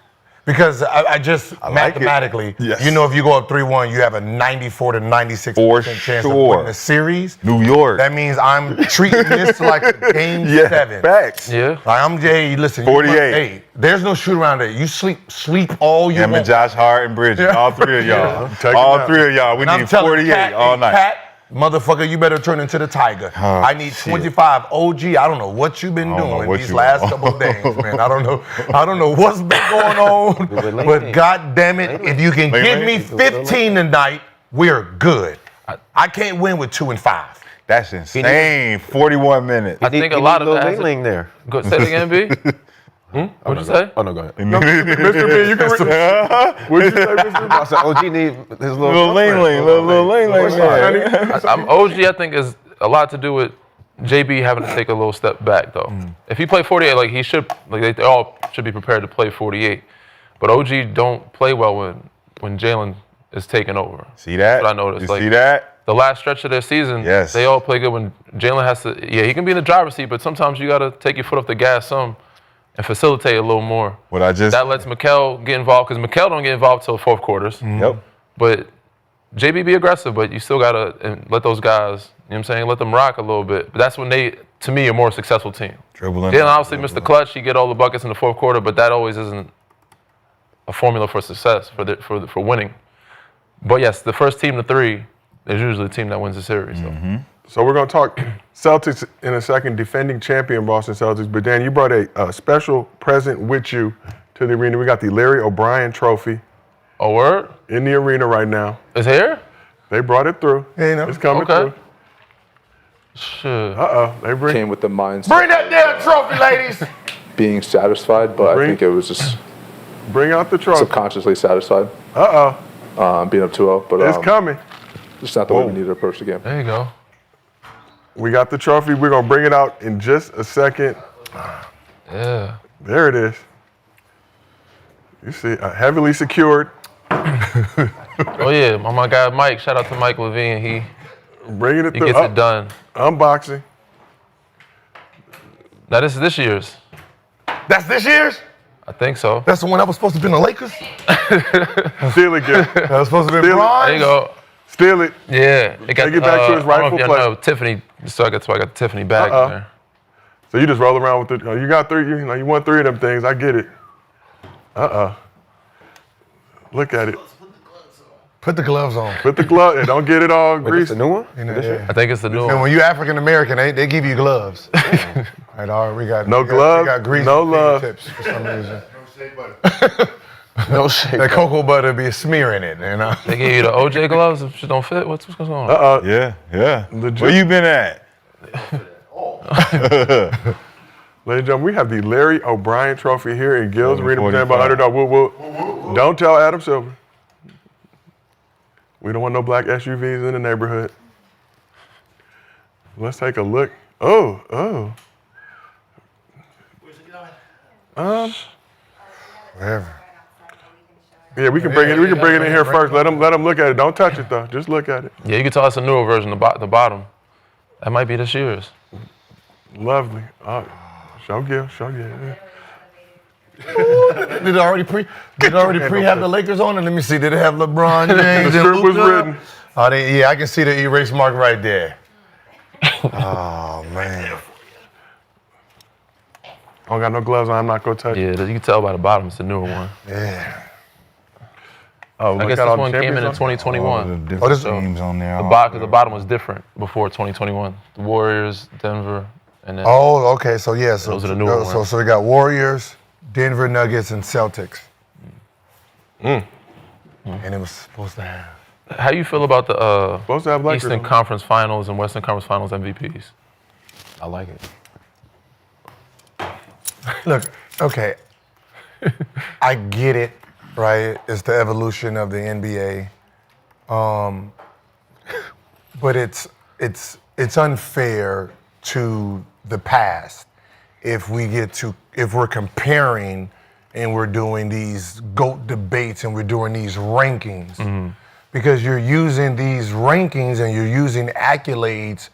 Because I just like mathematically, it. Yes. if you go up 3-1, you have a 94 to 96% chance of winning the series. New York. That means I'm treating this like a game 7. Facts. Yeah. Like I'm Jay. Listen, 48. There's no shoot around there. You sleep all you Him want. and Josh Hart and Bridges, all 3 of y'all. All 3 of y'all. We And I'm need telling 48 Cat, all hey, night. Cat, motherfucker, you better turn into the Tiger. I need 25 OG. I don't know what you've been doing these last couple of days, man. I don't know what's been going on. But God damn it, if you can give me 15 tonight, we're good. I can't win with 2 and 5. That's insane. 41 minutes. I think a lot of that. Ling there. Go say it again, B. What'd you say? Oh no, go ahead. Mr. B, you can. What'd you say, Mr. B? I said OG need his Little Ling Ling. I'm OG, I think, is a lot to do with JB having to take a little step back, though. If he played 48, like he should, like they all should be prepared to play 48. But OG don't play well when Jalen is taking over. See that? That's what I noticed. You see that? The last stretch of their season, Yes. they all play good when Jalen has to. Yeah, he can be in the driver's seat, but sometimes you got to take your foot off the gas some and facilitate a little more. That lets Mikal get involved because Mikal don't get involved till 4th quarters. Yep. But JB be aggressive, but you still gotta let those guys, you know what I'm saying, let them rock a little bit. But that's when they, to me, a more successful team. Dribbling. Jalen obviously missed the clutch. He get all the buckets in the 4th quarter, but that always isn't a formula for success for winning. But yes, the first team to 3 is usually the team that wins the series. So we're going to talk Celtics in a second, defending champion Boston Celtics. But Dan, you brought a special present with you to the arena. We got the Larry O'Brien Trophy. Oh, word? In the arena right now. It's here? They brought it through. It's coming through. Shit. They came with the mindset. Bring that damn trophy, ladies. Being satisfied, but I think it was just bring out the trophy. Subconsciously satisfied. Being up 2-0, but it's coming. Just not the way we need to approach the game. There you go. We got the trophy. We're gonna bring it out in just a second. Yeah. There it is. You see, heavily secured. Oh yeah, my guy Mike. Shout out to Mike Levine. He Bringing it through. gets it done. Unboxing. Now this is this year's. That's this year's? I think so. That's the one that was supposed to be in the Lakers? Steal it, Gil. That was supposed to be Steal it. bronze? There you go. Steal it. Yeah, it got. Take it back to its I don't know rightful if y'all place. know Tiffany. So I got the Tiffany bag in there. So you just roll around with it. You got 3. You won 3 of them things. I get it. Look at it. Put the gloves on. Put the glove. And don't get it all Wait, greasy. that's the new one? You know, yeah. I think it's the new And one. when you African American, they give you gloves. Right, all right, we got No we gloves, got grease no love. tips for some reason. No shade. That cocoa butter be smearing it, you know. They gave you the OJ gloves. If shit don't fit, what's going on? Yeah. Legit. Where you been at? Ladies and gentlemen, we have the Larry O'Brien Trophy here in Gil's Arena presented by 45. Underdog. Woo. Don't tell Adam Silver. We don't want no black SUVs in the neighborhood. Let's take a look. Oh. Where's it going? Wherever. Yeah, we can bring it. We can bring it in here first. Let them look at it. Don't touch it though. Just look at it. Yeah, you can tell us a newer version. The bottom. That might be this year's. Lovely. Show Gil. Yeah. Did it already pre-have the Lakers on it? Let me see. Did it have LeBron James? The script was Luka? written. Oh, yeah, I can see the erase mark right there. Oh, man. I don't got no gloves on. I'm not gonna touch it. Yeah, you can tell by the bottom. It's the newer one. Yeah. Oh, I look guess at this all the one came in champions on? 2021. Different this- teams on there. Because the bottom was different before 2021. The Warriors, Denver, and then Oh, okay. So, yeah. So, Those are the newer ones. So we got Warriors, Denver Nuggets, and Celtics. And it was supposed to have. how you feel about the Supposed to have Lakers Eastern on. Conference Finals and Western Conference Finals MVPs? I like it. Look, okay. I get it, right? It's the evolution of the NBA. But it's unfair to the past if we're comparing and we're doing these GOAT debates and we're doing these rankings. Because you're using these rankings and you're using accolades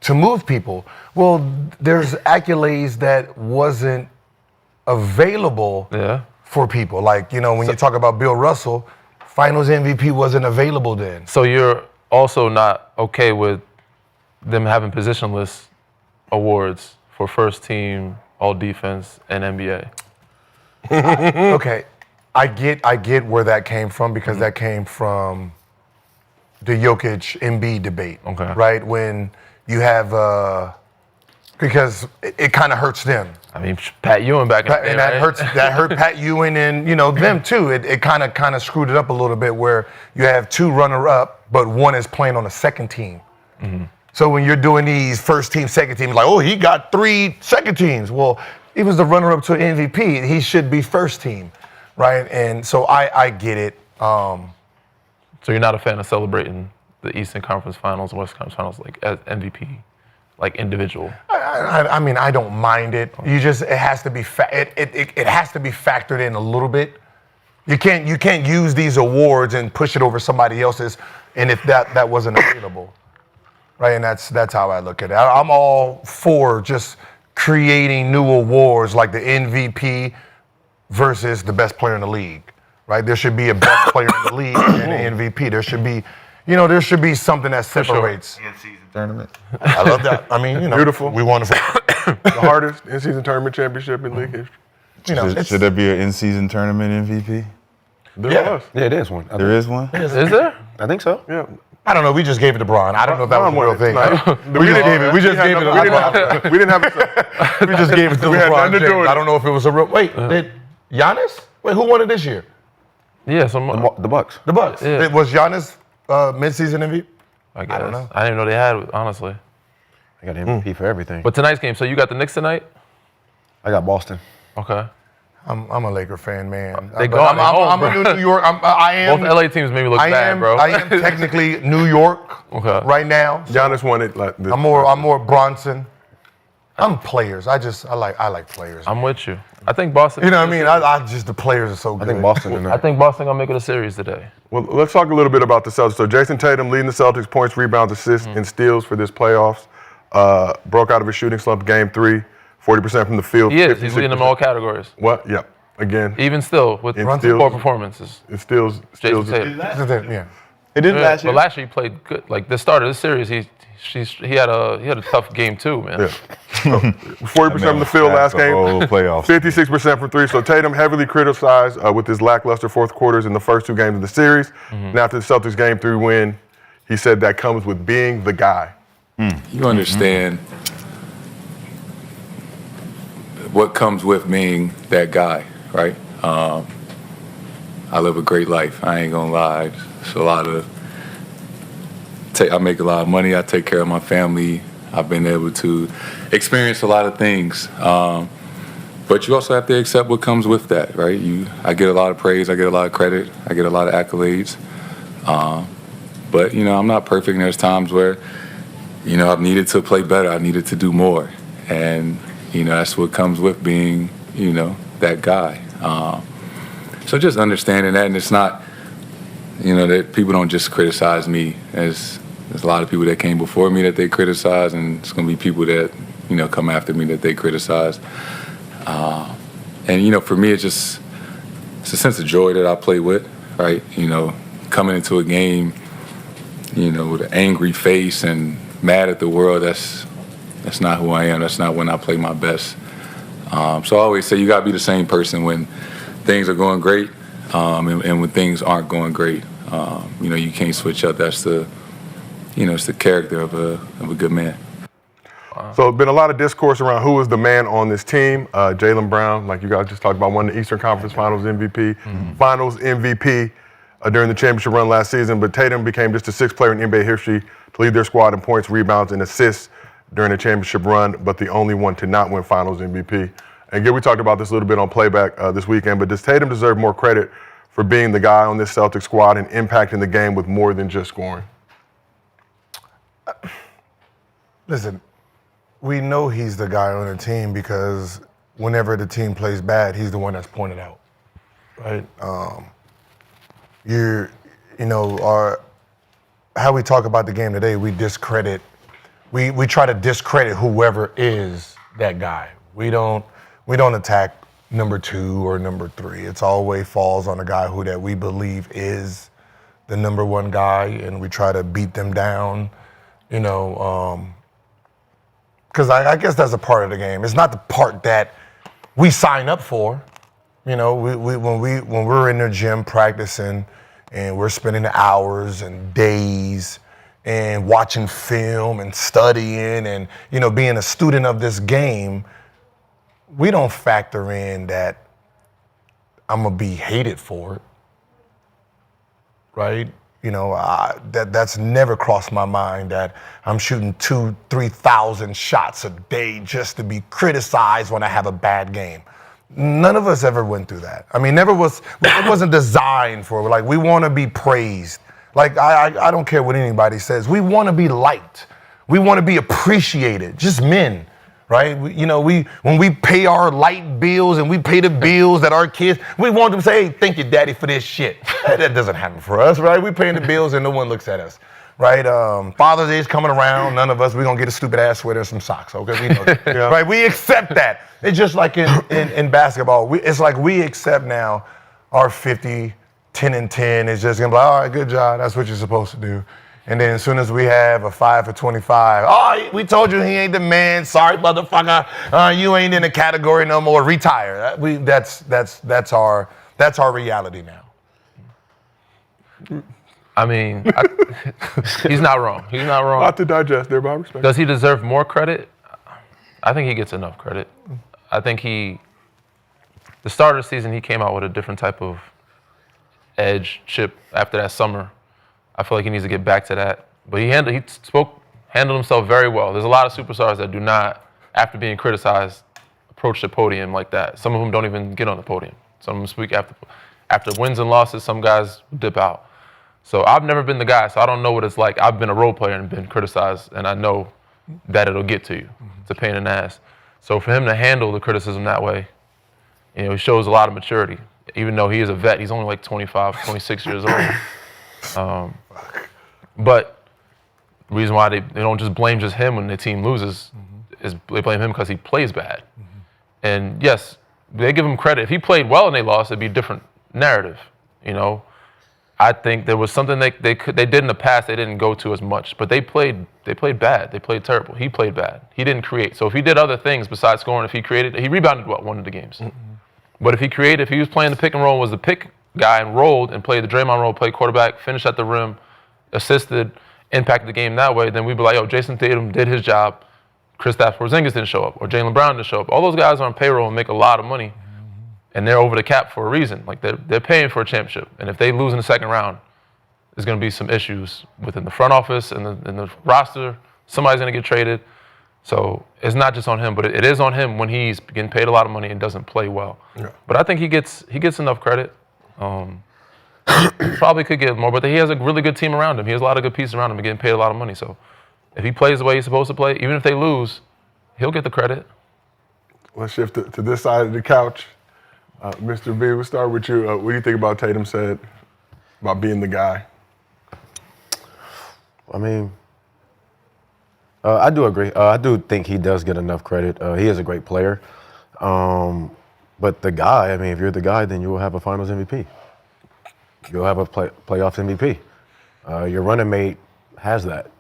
to move people. Well, there's accolades that wasn't available for people. Like, when you talk about Bill Russell, Finals MVP wasn't available then. So you're also not okay with them having positionless awards for first team, all defense, and NBA? Okay, I get where that came from because that came from the Jokic Embiid debate. Okay. Right? When you have because it kind of hurts them. I mean, Pat Ewing back in the day, And that right? hurt Pat Ewing and them too. It kind of screwed it up a little bit where you have 2 runner-up, but one is playing on the second team. So when you're doing these first team, second team, like, oh, he got 3 second teams. Well, he was the runner-up to an MVP. He should be first team, right? And so I get it. So you're not a fan of celebrating the Eastern Conference Finals and Western Conference Finals like as MVP, like individual? I mean, I don't mind it. You just it has to be it has to be factored in a little bit. You can't use these awards and push it over somebody else's, and if that wasn't available, right? And that's how I look at it. I'm all for just creating new awards like the MVP versus the best player in the league, right? There should be a best player in the league and an MVP. There should be something that separates. In-season tournament. I love that. I mean, Beautiful. We won The hardest in-season tournament championship in league history. Should there be an in-season tournament MVP? There was. Yeah, it is one. There is one? Is there? I think so. Yeah. I don't know. We just gave it to Braun. I don't know if that was a real thing. We just gave it. We just gave it. We didn't have it. We just gave it to We had LeBron nothing to do James. with it. I don't know if it was a real. Wait, did Giannis? Wait, who won it this year? Yeah, so The Bucks. The Bucks. Yeah. Was Giannis midseason MVP? I guess. don't know. I didn't even know they had it, honestly. I got MVP for everything. But tonight's game, so you got the Knicks tonight? I got Boston. Okay. I'm a Laker fan, man. They But gone at home, I'm bro. a New York. I am. Both LA teams made me look bad, bro. I am technically New York Okay. right now. So Giannis won it like this. I'm more Bronson. I'm players. I like players. I'm with you. I think Boston. You know what I mean? I just the players are so good. I think Boston tonight. I think Boston gonna make it a series today. Well, let's talk a little bit about the Celtics. So Jayson Tatum leading the Celtics points, rebounds, assists, and steals for this playoffs. Broke out of his shooting slump game 3, 40% from the field. He is. He's leading them in all categories. What? Yeah. Again. Even still, with poor performances. It steals. Jayson Tatum. Yeah. It did last year. But last year he played good. Like the start of this series, he had a tough game too, man. Yeah. 40% from the field last game. Playoffs. 56% from 3. So Tatum heavily criticized with his lackluster fourth quarters in the first 2 games of the series. And after the Celtics game 3 win, he said that comes with being the guy. You understand what comes with being that guy, right? I live a great life. I ain't gonna lie. It's a lot of. I make a lot of money. I take care of my family. I've been able to experience a lot of things. But you also have to accept what comes with that, right? I get a lot of praise. I get a lot of credit. I get a lot of accolades. But I'm not perfect. And there's times where, I've needed to play better. I needed to do more. And, that's what comes with being, that guy. So just understanding that, and it's not, that people don't just criticize me. There's a lot of people that came before me that they criticize, and it's going to be people that, come after me that they criticize. And, for me, it's a sense of joy that I play with, right? Coming into a game, with an angry face and mad at the world, that's not who I am. That's not when I play my best. So I always say you got to be the same person when things are going great and when things aren't going great. You can't switch up. That's it's the character of a good man. So there's been a lot of discourse around who is the man on this team. Jaylen Brown, like you guys just talked about, won the Eastern Conference Finals MVP during the championship run last season. But Tatum became just the 6th player in NBA history to lead their squad in points, rebounds, and assists during the championship run, but the only one to not win Finals MVP. And again, we talked about this a little bit on Playback this weekend, but does Tatum deserve more credit for being the guy on this Celtics squad and impacting the game with more than just scoring? Listen, we know he's the guy on the team because whenever the team plays bad, he's the one that's pointed out, right? How we talk about the game today, we try to discredit whoever is that guy. We don't attack number 2 or number 3. It's always falls on a guy that we believe is the number 1 guy, and we try to beat them down, because I guess that's a part of the game. It's not the part that we sign up for. When we're in the gym practicing and we're spending hours and days and watching film and studying and, being a student of this game, we don't factor in that I'm going to be hated for it, right? That's never crossed my mind that I'm shooting 2,000-3,000 shots a day just to be criticized when I have a bad game. None of us ever went through that. I mean, it wasn't designed for, like, we want to be praised. Like, I don't care what anybody says. We want to be liked. We want to be appreciated, just men, right? When we pay our light bills and we pay the bills that our kids, we want them to say, hey, thank you, daddy, for this shit. That doesn't happen for us, right? We paying the bills and no one looks at us, right? Father's Day is coming around. None of us, we're going to get a stupid ass sweater and some socks, okay? We know that, right? We accept that. It's just like in basketball. It's like we accept now our 50, 10 and 10 is just going to be like, all right, good job. That's what you're supposed to do. And then as soon as we have a 5 for 25, oh, we told you he ain't the man. Sorry, motherfucker. You ain't in the category no more. Retire. That's our reality now. I mean, he's not wrong. He's not wrong. A lot to digest there, Bob. Respect. Does he deserve more credit? I think he gets enough credit. I think the start of the season, he came out with a different type of edge, chip after that summer. I feel like he needs to get back to that. But he handled himself very well. There's a lot of superstars that do not, after being criticized, approach the podium like that. Some of them don't even get on the podium. Some of them speak after wins and losses. Some guys dip out. So I've never been the guy, so I don't know what it's like. I've been a role player and been criticized, and I know that it'll get to you. It's a pain in the ass. So for him to handle the criticism that way, He shows a lot of maturity. Even though he is a vet, he's only like 25, 26 years old. But the reason why they don't just blame just him when the team loses is they blame him because he plays bad. And yes, they give him credit. If he played well and they lost, it'd be a different narrative. I think there was something they did in the past they didn't go to as much, but they played bad. They played terrible. He played bad. He didn't create. So if he did other things besides scoring, if he created, he rebounded one of the games. But if he was playing the pick and roll, was the pick guy and rolled and played the Draymond role, played quarterback, finished at the rim, assisted, impacted the game that way, then we'd be like, Jayson Tatum did his job. Kristaps Porzingis didn't show up, or Jaylen Brown didn't show up. All those guys are on payroll and make a lot of money, and they're over the cap for a reason. Like they're paying for a championship, and if they lose in the second round, there's going to be some issues within the front office and the roster. Somebody's going to get traded. So it's not just on him, but it is on him when he's getting paid a lot of money and doesn't play well. Yeah. But I think he gets enough credit. Probably could get more, but he has a really good team around him. He has a lot of good pieces around him and getting paid a lot of money. So if he plays the way he's supposed to play, even if they lose, he'll get the credit. Let's shift to this side of the couch. Mr. B, we'll start with you. What do you think about Tatum said about being the guy? I mean, I do agree. I do think he does get enough credit. He is a great player. But the guy, I mean, if you're the guy, then you will have a Finals MVP. You'll have a playoffs MVP. Your running mate has that.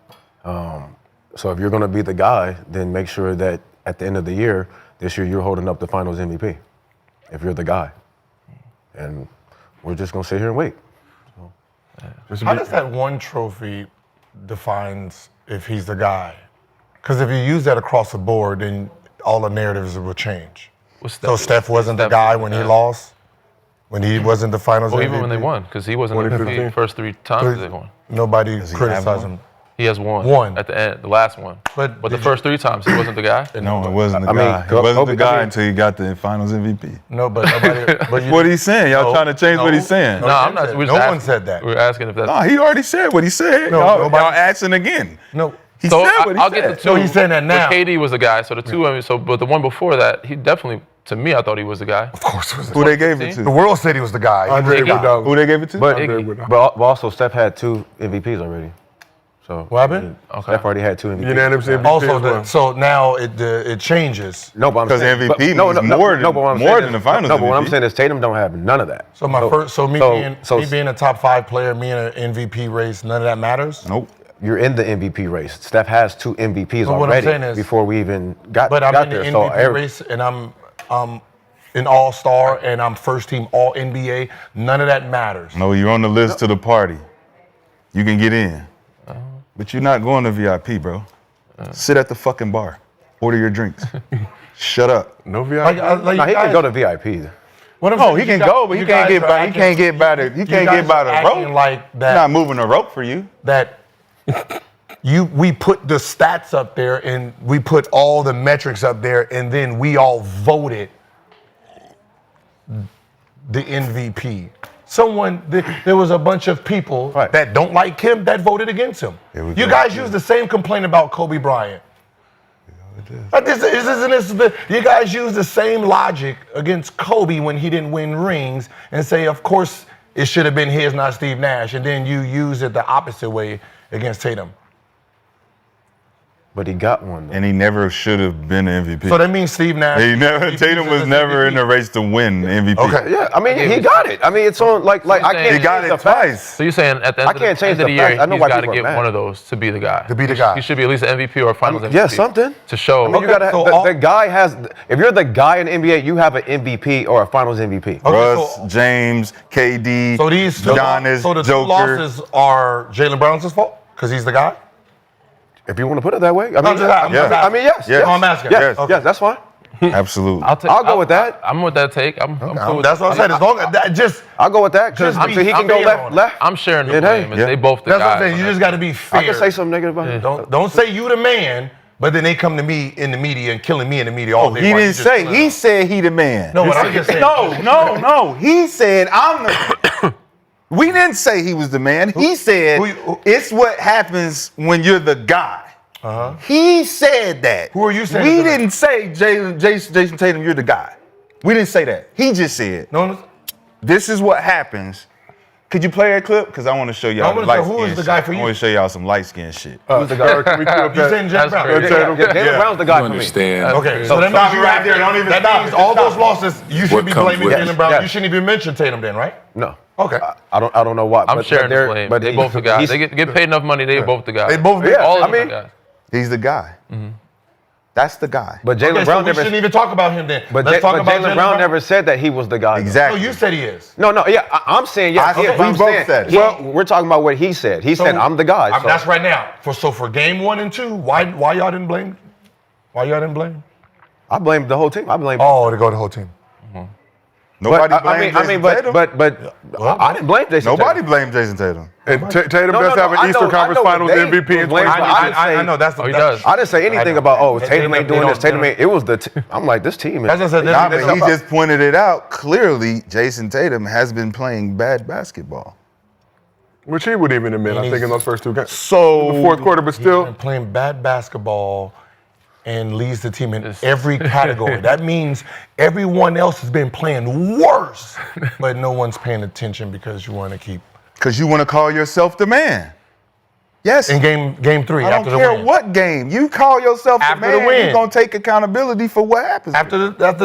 So if you're going to be the guy, then make sure that at the end of the year, this year, you're holding up the Finals MVP. If you're the guy. And we're just going to sit here and wait. So. How does that one trophy defines if he's the guy? Because if you use that across the board, then all the narratives will change. So Steph wasn't the guy when he lost? When he wasn't the Finals MVP? Even when they won, because he wasn't MVP the first 3 times they won. Nobody criticized him. He has one at the end, the last one. But the first 3 times, he wasn't the guy. No, it wasn't the guy. He wasn't the guy until he got the Finals MVP. No, but nobody. What he's saying? Y'all trying to change what he's saying? No, I'm not. No one said that. We're asking if that's. No, he already said what he said. Y'all asking again. No. He said what he I'll said. get the 2. No, he's saying that now. But KD was the guy, so the 2. I mean, but the one before that, he definitely. To me, I thought he was the guy. Of course, it was. Who they gave it to? The world said he was the guy. Andre Iguodala. Who they gave it to? But also, Steph had 2 MVPs already. So what happened? Steph already had 2 MVPs. Unanimous MVP. Also, so now it changes. No, but I'm because saying, MVP means more than the Finals. No, but what I'm saying is Tatum don't have none of that. So me being a top 5 player, me in an MVP race, none of that matters. Nope. You're in the MVP race. Steph has 2 MVPs what I'm saying already is, before we even got there. But I'm in the MVP race, and I'm an All-Star, and I'm first team All-NBA. None of that matters. No, you're on the list to the party. You can get in. But you're not going to VIP, bro. Sit at the fucking bar. Order your drinks. Shut up. No VIP? No, he can go to VIP. He can go, but he can't get by. He can't get by the. He can't get by the rope. Like that. He's not moving the rope for you. That we put the stats up there and we put all the metrics up there, and then we all voted the MVP. There was a bunch of people that don't like him that voted against him. You guys use the same complaint about Kobe Bryant. You guys use the same logic against Kobe when he didn't win rings and say, of course, it should have been his, not Steve Nash. And then you use it the opposite way against Tatum. But he got one, though. And he never should have been an MVP. So that means Steve Nash. Tatum was never in the race to win MVP. Okay, yeah. I mean, he got it. I mean, it's on I can't. He got it twice. So you're saying at the end of the year, he's got to get one of those to be the guy. To be the guy. He should be at least an MVP or a Finals MVP. Yeah, something to show. I mean, you gotta. The guy has. If you're the guy in the NBA, you have an MVP or a Finals MVP. Russ, James, KD, Giannis, So the 2 Joker. losses are Jaylen Brown's fault because he's the guy. If you want to put it that way, I mean, yes. No, I'm asking. Yes, that's fine. Absolutely. I'll go with that. I'm with that take. I'm cool with that's what I said. As long as that just. I'll go with that because he can go left. I'm sharing the blame. They both the guys. That's what I'm saying. guys. You just got to be fair. I can say something negative about him. Don't say you the man, but then they come to me in the media and killing me in the media all day. He didn't say. He said he the man. No, but I'm just saying. No. He said I'm the. We didn't say he was the man. He said it's what happens when you're the guy. He said that. Who are you saying? We didn't say Jason Tatum, you're the guy. We didn't say that. He just said, No, this is what happens. Could you play that clip? Because I want to show y'all the light skin who is the shit. guy for I you? want to show y'all some light skin shit. Who's the guy? Can we put up You that? saying Jaylen Brown? Jaylen Brown's the guy You for me. understand? Okay, So so that stop means it right there. Don't even that stop means it. all Stop those it. losses, you should be comes blaming with- Jaylen Brown. Yes. You shouldn't even mention Tatum then, right? No. Okay. I don't know why. I'm but sharing they're- the blame. But They both the guys. They get paid enough money. They both the guys. They both. Yeah, all I of them mean- are guys. He's the guy. That's the guy. But Jaylen Okay, so Brown we never. shouldn't even talk about him then. But Let's talk about Jaylen Brown never said that he was the guy. though. No, Exactly. you said he is. No, yeah, I'm saying yes. I said but we I'm both saying, said it. well, we're talking about what he said. He said, "I'm the guy." So. That's right now. For game 1 and 2, why y'all didn't blame? Why y'all didn't blame? I blame the whole team. I blame. Oh, to go the whole team. Nobody but, blamed Jason Tatum. but I didn't blame Jayson. Nobody Tatum. blamed Jason Tatum. And Tatum No, does no, have I an Eastern know- Conference I know Finals they MVP in blame- 2022. I know that's the. Oh, he does. I didn't say anything know. about They- Tatum they ain't doing don't- this. Tatum they ain't. It was the. I'm like this team. As I said, Nah, they- but he just pointed it out. Clearly, Jason Tatum has been playing bad basketball. Which he would even admit, I think, he's- in those first 2 games. So The fourth quarter, but He's still. been playing bad basketball and leads the team in every category. That means everyone else has been playing worse, but no one's paying attention because you want to keep. because you want to call yourself the man. Yes. In game 3, I don't after the care win. what game. You call yourself After the the man, win. you're going to take accountability for what happens. After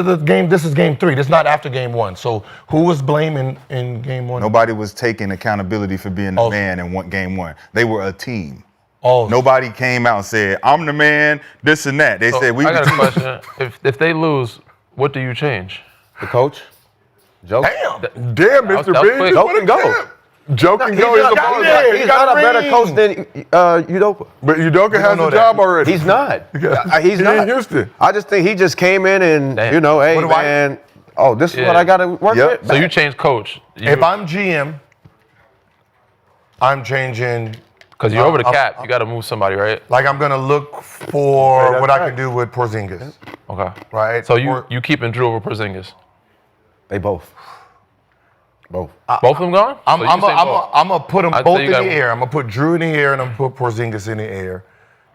the game, this is game 3. This is not after game 1. So who was blaming in game 1? Nobody was taking accountability for being the Oh. man in game 1. They were a team. Oh, Nobody came out and said, I'm the man, this and that. They So, said, we I the got a team. question. If they lose, what do you change? The coach, Joe. damn. Damn, That was Mr. B. quick. just Joe wanna can go. tip. Joe can go. He's He's a not, baller. there. he's He got not a a better ring. coach than Udoka. But Udoka has know a that. job already. He's not. He's He not. in Houston. I just think he just came in and Damn. hey What do I- man, this is Yeah. what I got to work Yep. with. So you change coach. If I'm GM, I'm changing. Because you're over the cap, you got to move somebody, right? Like I'm gonna look for Okay, that's what I right. can do with Porzingis, Okay. right? So Or- you keeping Drew over Porzingis? They both. Both. Both of them gone? I'm So you saying both? gonna put them I'd both say in you the got- air. I'm gonna put Drew in the air and I'm gonna put Porzingis in the air.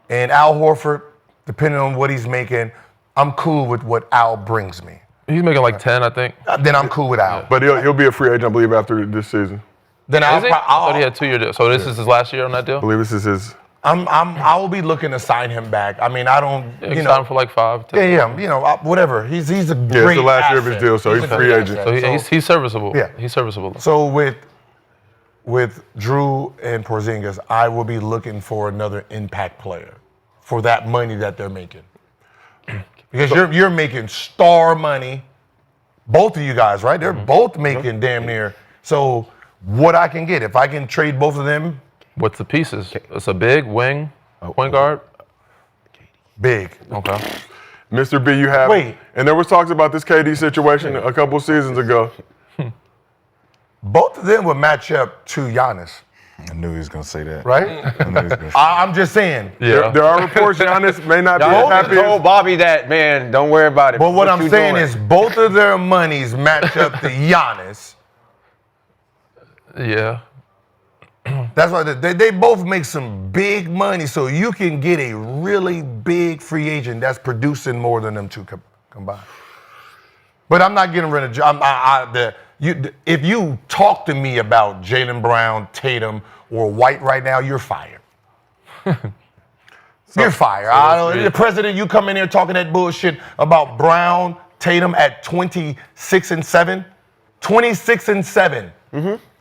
And Al Horford, depending on what he's making, I'm cool with what Al brings me. He's making like 10, I think. Then I'm cool with Al. But he'll be a free agent, I believe, after this season. Then Is he? I thought I'll, he had 2 year deal. So this is his last year on that deal? I believe this is his. I will be looking to sign him back. I mean, I don't, Yeah, you you know. signed him for like 5. 10. Yeah, you know, whatever. He's a Yeah, great it's the last year of his asset. deal, so he's a free great agent. asset. So he's serviceable. Yeah. He's serviceable. So with Drew and Porzingis, I will be looking for another impact player for that money that they're making. Because you're making star money, both of you guys, right? They're both making damn near. So what I can get, if I can trade both of them, What's the pieces? It's a big wing, point guard. big. Okay. Mr. B, you have. Wait. And there was talks about this KD situation a couple seasons ago. Both of them would match up to Giannis, I knew he was going to say that. right? I knew he was gonna say I'm just saying. Yeah. There are reports Giannis may not be as Y'all happy told as. Bobby that, man, don't worry about it. But what I'm you saying doing? is both of their monies match up to Giannis. Yeah. That's why they both make some big money, so you can get a really big free agent that's producing more than them two combined. But I'm not getting rid of if you talk to me about Jaylen Brown, Tatum, or White right now, you're fired. You're fired. The president, you come in here talking that bullshit about Brown, Tatum at 26 and 7. 26 and 7.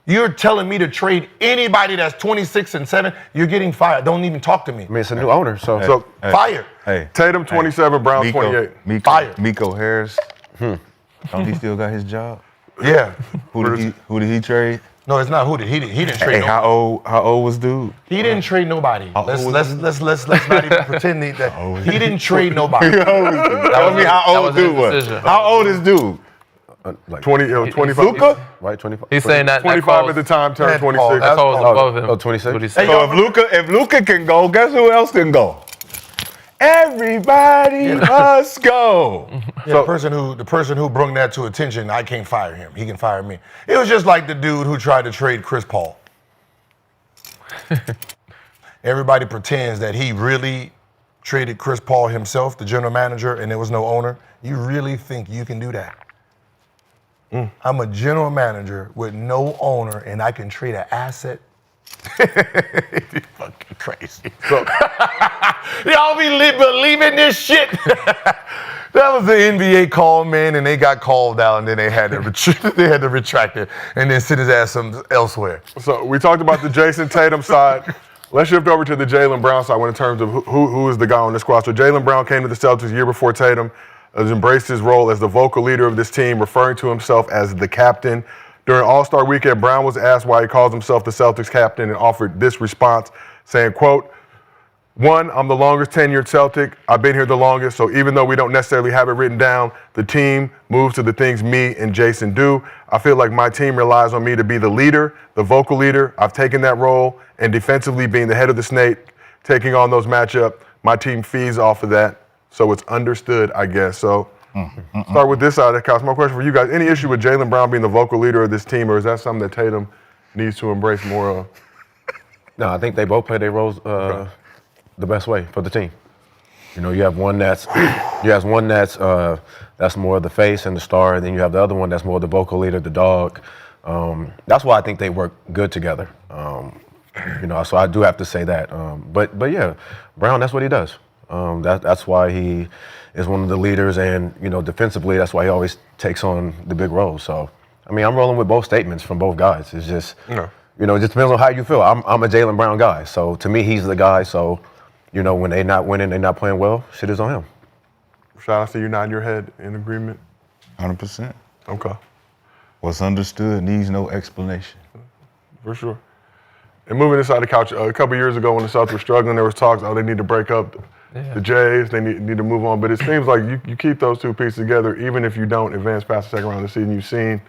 You're telling me to trade anybody that's 26 and 7, you're getting fired. Don't even talk to me. I mean, it's a new owner, so. So Fired. Hey, Tatum 27, Brown 28. Miko Harris. Don't he still got his job? Yeah. Who did he trade? No, it's not who did he didn't trade Hey, nobody. how old was dude? He didn't trade nobody. Let's old not even pretend that he didn't trade nobody. That was me. How that old was his dude was? decision. How old is dude? Like 25. Luka? right, 25. He's saying that 25 at the time, turned That 26. Paul, calls above him. Oh, 26? What he said. So if Luka can go, guess who else can go? Everybody must go. Yeah, the person who brought that to attention, I can't fire him. He can fire me. It was just like the dude who tried to trade Chris Paul. Everybody pretends that he really traded Chris Paul himself, the general manager, and there was no owner. You really think you can do that? I'm a general manager with no owner, and I can trade an asset. You're fucking crazy. So, y'all be believing this shit. That was the NBA call, man, and they got called out, and then they had to retract it, and then send his ass elsewhere. So we talked about the Jayson Tatum side. Let's shift over to the Jaylen Brown side in terms of who is the guy on the squad. So Jaylen Brown came to the Celtics a year before Tatum, has embraced his role as the vocal leader of this team, referring to himself as the captain. During All-Star Weekend, Brown was asked why he calls himself the Celtics captain and offered this response, saying, quote, "One, I'm the longest tenured Celtic. I've been here the longest, so even though we don't necessarily have it written down, the team moves to the things me and Jayson do. I feel like my team relies on me to be the leader, the vocal leader. I've taken that role, and defensively being the head of the snake, taking on those matchups, my team feeds off of that. So it's understood, I guess." So start with this side of the couch. My question for you guys, any issue with Jaylen Brown being the vocal leader of this team, or is that something that Tatum needs to embrace more of? No, I think they both play their roles the best way for the team. You know, you have one that's that's more of the face and the star, and then you have the other one that's more the vocal leader, the dog. That's why I think they work good together. You know, so I do have to say that. But yeah, Brown, that's what he does. That's why he is one of the leaders, and you know, defensively, that's why he always takes on the big role. So, I mean, I'm rolling with both statements from both guys. It's just, you know, it just depends on how you feel. I'm a Jaylen Brown guy, so to me, he's the guy. So, you know, when they're not winning, they're not playing well, shit is on him. Rashad, I see you nodding your head in agreement. 100%. Okay. What's understood needs no explanation. For sure. And moving inside the couch, a couple years ago when the Celtics were struggling, there was talks, they need to break up the Jays, they need to move on. But it seems like you keep those two pieces together, even if you don't advance past the second round of the season. You've seen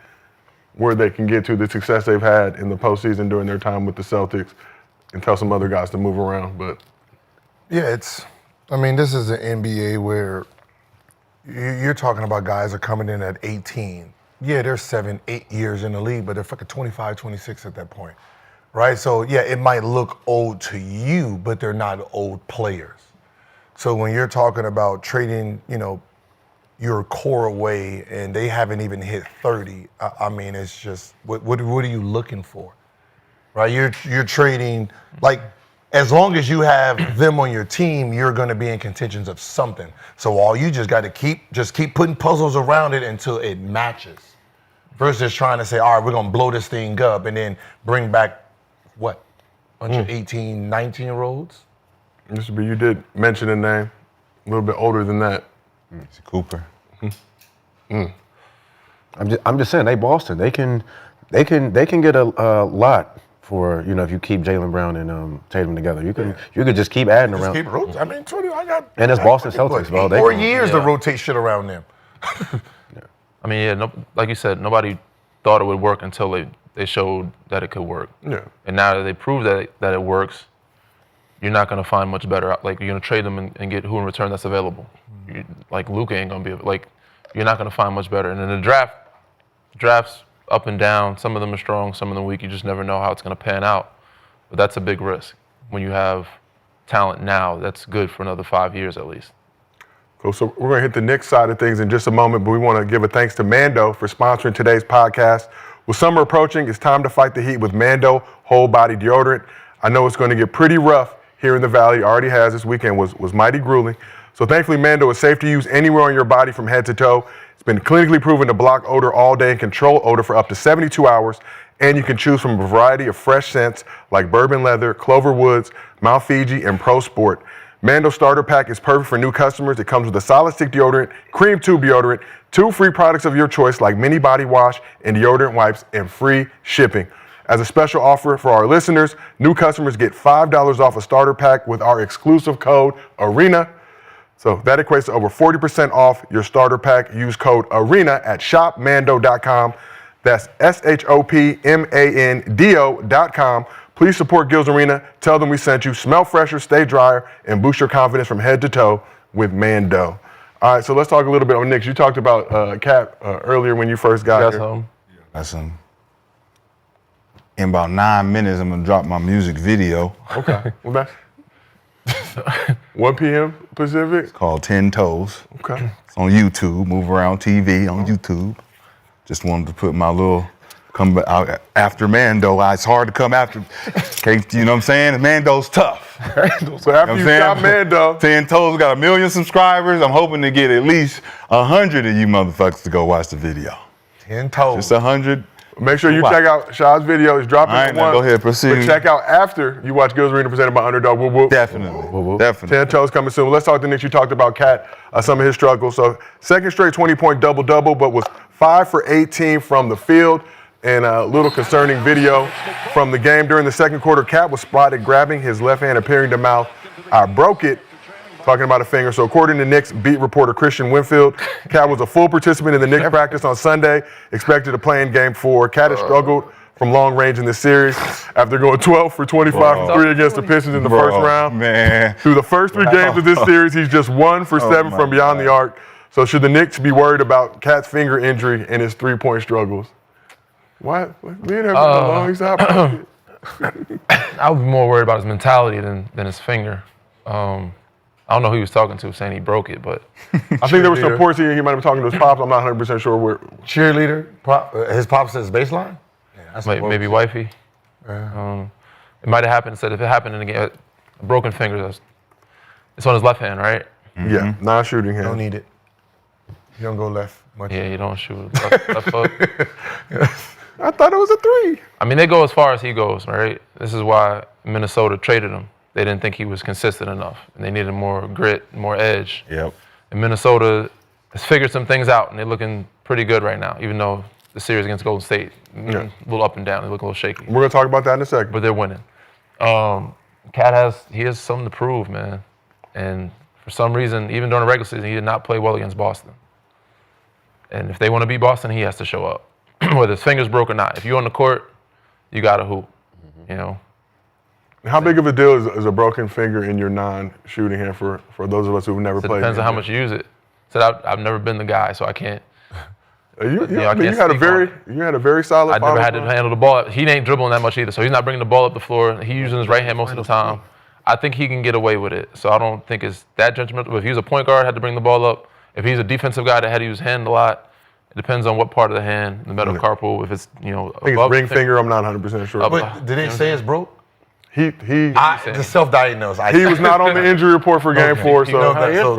where they can get to, the success they've had in the postseason during their time with the Celtics, and tell some other guys to move around. But yeah, this is an NBA where you're talking about guys are coming in at 18. Yeah, they're 7-8 years in the league, but they're fucking 25, 26 at that point, right? So yeah, it might look old to you, but they're not old players. So when you're talking about trading, you know, your core away and they haven't even hit 30, I mean, it's just, what are you looking for, right? You're trading, like, as long as you have them on your team, you're going to be in contentions of something. So all you just got to keep putting puzzles around it until it matches, versus trying to say, all right, we're going to blow this thing up and then bring back, what, bunch of 18, 19-year-olds? Mr. B, you did mention a name, a little bit older than that. It's Cooper. I'm just saying, they Boston. They can get a lot for, you know, if you keep Jaylen Brown and Tatum together. You could just keep adding around. Keep I mean, 20, I got. And it's Boston Celtics, bro. 4 years to rotate shit around them. I mean, like you said, nobody thought it would work until they showed that it could work. Yeah. And now that they proved that it works, you're not going to find much better. Like, you're going to trade them and get who in return that's available. Like, Luka ain't going to be, like, you're not going to find much better. And in the draft's up and down. Some of them are strong, some of them weak. You just never know how it's going to pan out. But that's a big risk. When you have talent now, that's good for another 5 years at least. Cool. So we're going to hit the Knicks side of things in just a moment, but we want to give a thanks to Mando for sponsoring today's podcast. With summer approaching, it's time to fight the heat with Mando Whole Body Deodorant. I know it's going to get pretty rough here in the Valley. Already has. This weekend was mighty grueling. So thankfully, Mando is safe to use anywhere on your body from head to toe. It's been clinically proven to block odor all day and control odor for up to 72 hours. And you can choose from a variety of fresh scents like bourbon leather, clover woods, Mount Fiji, and Pro Sport. Mando Starter Pack is perfect for new customers. It comes with a solid stick deodorant, cream tube deodorant, 2 free products of your choice like mini body wash and deodorant wipes, and free shipping. As a special offer for our listeners, new customers get $5 off a starter pack with our exclusive code ARENA. So that equates to over 40% off your starter pack. Use code ARENA at shopmando.com. That's shopmando.com. Please support Gil's Arena. Tell them we sent you. Smell fresher, stay drier, and boost your confidence from head to toe with Mando. All right, so let's talk a little bit on Knicks. You talked about Cap earlier when you first got here. That's him. In about 9 minutes, I'm going to drop my music video. Okay. Well, that's 1 p.m. Pacific? It's called 10 Toes. Okay. It's on YouTube. Move Around TV on YouTube. Just wanted to put my little come out after Mando. It's hard to come after. You know what I'm saying? Mando's tough. So after you got Mando, 10 Toes got 1 million subscribers. I'm hoping to get at least 100 of you motherfuckers to go watch the video. 10 Toes. Just 100. make sure you check out Shad's video. He's dropping All right, at now 1. go ahead, proceed. But check out after you watch Gil's Arena presented by Underdog. Whoop, whoop. Definitely. Definitely. 10 Toes coming soon. Let's talk to Knicks. You talked about Cat, some of his struggles. So second straight 20-point double-double, but was 5 for 18 from the field. And a little concerning video from the game during the second quarter. Cat was spotted grabbing his left hand, appearing to mouth, "I broke it," talking about a finger. So according to Knicks beat reporter Christian Winfield, Cat was a full participant in the Knicks practice on Sunday, expected to play in Game 4. Cat has struggled from long range in this series after going 12 for 25 from 3 against the Pistons in the first round. Man. Through the first 3 games of this series, he's just 1 for 7 from beyond the arc. So should the Knicks be worried about Cat's finger injury and his 3-point struggles? Why? We didn't have a long shot. I would be more worried about his mentality than his finger. I don't know who he was talking to saying he broke it, but I think there was some reports he might have been talking to his pops. I'm not 100% sure where. Cheerleader. His pop says baseline. Yeah, that's maybe wifey. It might have happened. Said if it happened in a game, a broken finger, it's on his left hand, right? Yeah, non-shooting hand. Don't need it. You don't go left much. Yeah, you don't shoot left foot. I thought it was a 3. I mean, they go as far as he goes, right? This is why Minnesota traded him. They didn't think he was consistent enough, and they needed more grit, more edge. Yep. And Minnesota has figured some things out, and they're looking pretty good right now, even though the series against Golden State, a little up and down, they look a little shaky. We're going to talk about that in a second. But they're winning. Cat has something to prove, man. And for some reason, even during the regular season, he did not play well against Boston. And if they want to beat Boston, he has to show up, whether his finger's broke or not. If you're on the court, you got to hoop, you know. How big of a deal is a broken finger in your non-shooting hand for those of us who've never played? It depends on how much you use it. I've never been the guy, so I can't. You had a very solid. I never had to handle the ball. He ain't dribbling that much either, so he's not bringing the ball up the floor. He's using his right hand most of the time. I think he can get away with it, so I don't think it's that judgmental. But if he was a point guard, had to bring the ball up. If he's a defensive guy that had to use his hand a lot, it depends on what part of the hand, the metacarpal. If it's I think it's ring finger. I'm not 100% sure. But did they say it's broke? The self-diagnosed. He was not on the injury report for Game 4, so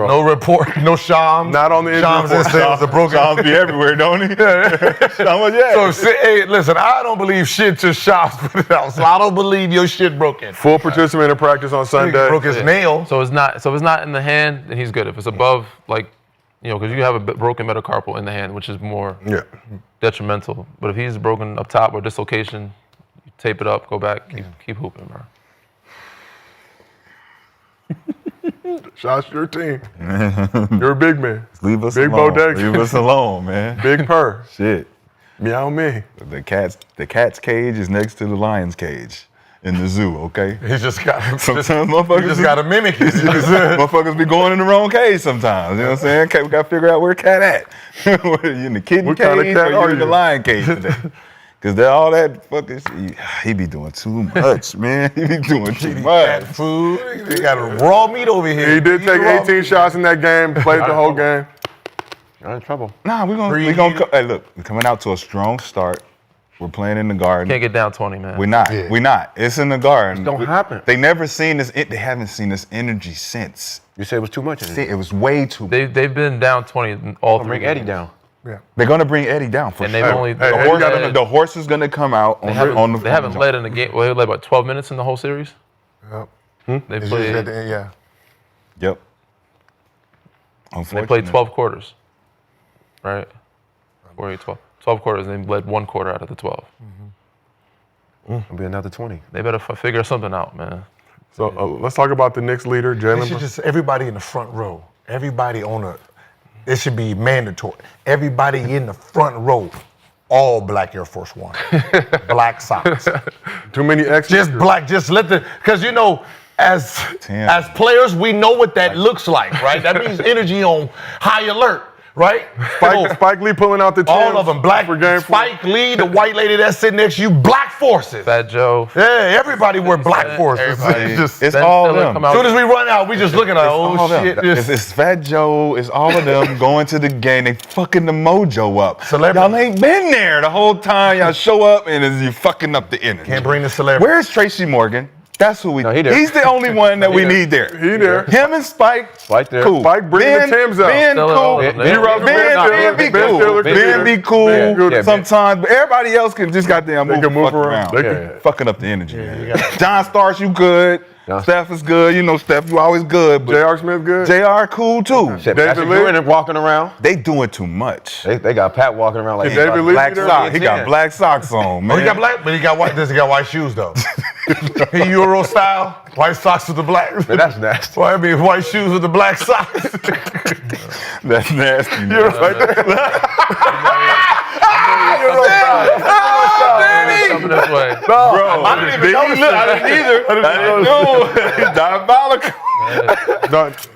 no report, no Shams. Not on the injury Shams report. said it was a broken. Shams be everywhere, don't he? So hey, listen, I don't believe shit till Shams put it out. So I don't believe your shit broken. Full participant in practice on Sunday. Broke his nail. So it's not in the hand, then he's good. If it's above, because you have a broken metacarpal in the hand, which is more detrimental. But if he's broken up top or dislocation, you tape it up, go back, keep hooping, bro. Shots your team. You're a big man. Leave us big alone. Bodega. Leave us alone, man. Big purr. Shit. Meow me. The cat's cage is next to the lion's cage in the zoo, okay? He's just got sometimes motherfuckers just got to mimic it. Motherfuckers be going in the wrong cage sometimes. You know what I'm saying? Okay, we gotta figure out where cat at. You in the kitten cage or you in the lion cage today? Cause they're all that fucking shit. He be doing too much, man. He be doing too much. Food. They got raw meat over here. He did take 18 shots in that game. Played the whole game. You're in trouble. Nah, we gonna. Hey, look, we're coming out to a strong start. We're playing in the garden. Can't get down 20, man. We're not. Yeah. We're not. It's in the garden. It don't happen. They never seen this. They haven't seen this energy since. You said it was too much. It was way too much. They've been down 20 all 3 bring games. Eddie down. Yeah. They're gonna bring Eddie down for and sure. They've only The horse is gonna come out on the. They haven't led in the game. Well, they led about 12 minutes in the whole series. Yep. They played. Yep. They played 12 quarters, right? 4, 8, 12. 12 quarters, and they led 1 quarter out of the 12. It'll be another 20. They better figure something out, man. So let's talk about the Knicks leader, Jalen. Just everybody in the front row. Everybody it should be mandatory. Everybody in the front row, all black Air Force One, black socks. Too many extras. Just black. Just because as players, we know what that looks like, right? That means energy on high alert, right? Spike Lee pulling out the all Timbs of them black. for game 4. Spike Lee, the white lady that's sitting next to you, black forces. Fat Joe. Yeah, everybody wear black forces. It's all them. As soon as we run out, we just looking like, oh shit. It's Fat Joe. It's all of them going to the game. They fucking the mojo up. Celebrity. Y'all ain't been there the whole time. Y'all show up and you fucking up the energy. Can't bring the celebrity. Where's Tracy Morgan? That's who we. No, he there. He's the only one that we need there. He there. Him and Spike. Spike there. Cool. Spike bringing the Timbs out. Ben cool. Ben Ben be cool. Yeah, Sometimes, but everybody else can just goddamn move, can move fuck around. around. Fucking up the energy. Man. John Starks, you good. John- Steph is good. You know Steph, you always good. But J.R. Smith good? JR cool too. Shit, David Patrick Lee? Ewing walking around. They doing too much. They got Pat walking around like Did David Lee Black be there? socks. He got black socks on, man. Oh, he got black, but he got white. Does he got white shoes though? He Euro style, white socks with the black. Man, that's nasty. Well, I mean, white shoes with the black socks. That's nasty. Man. You're right. Coming this way. Bro, I didn't even notice I didn't either. I didn't know. He's diabolical.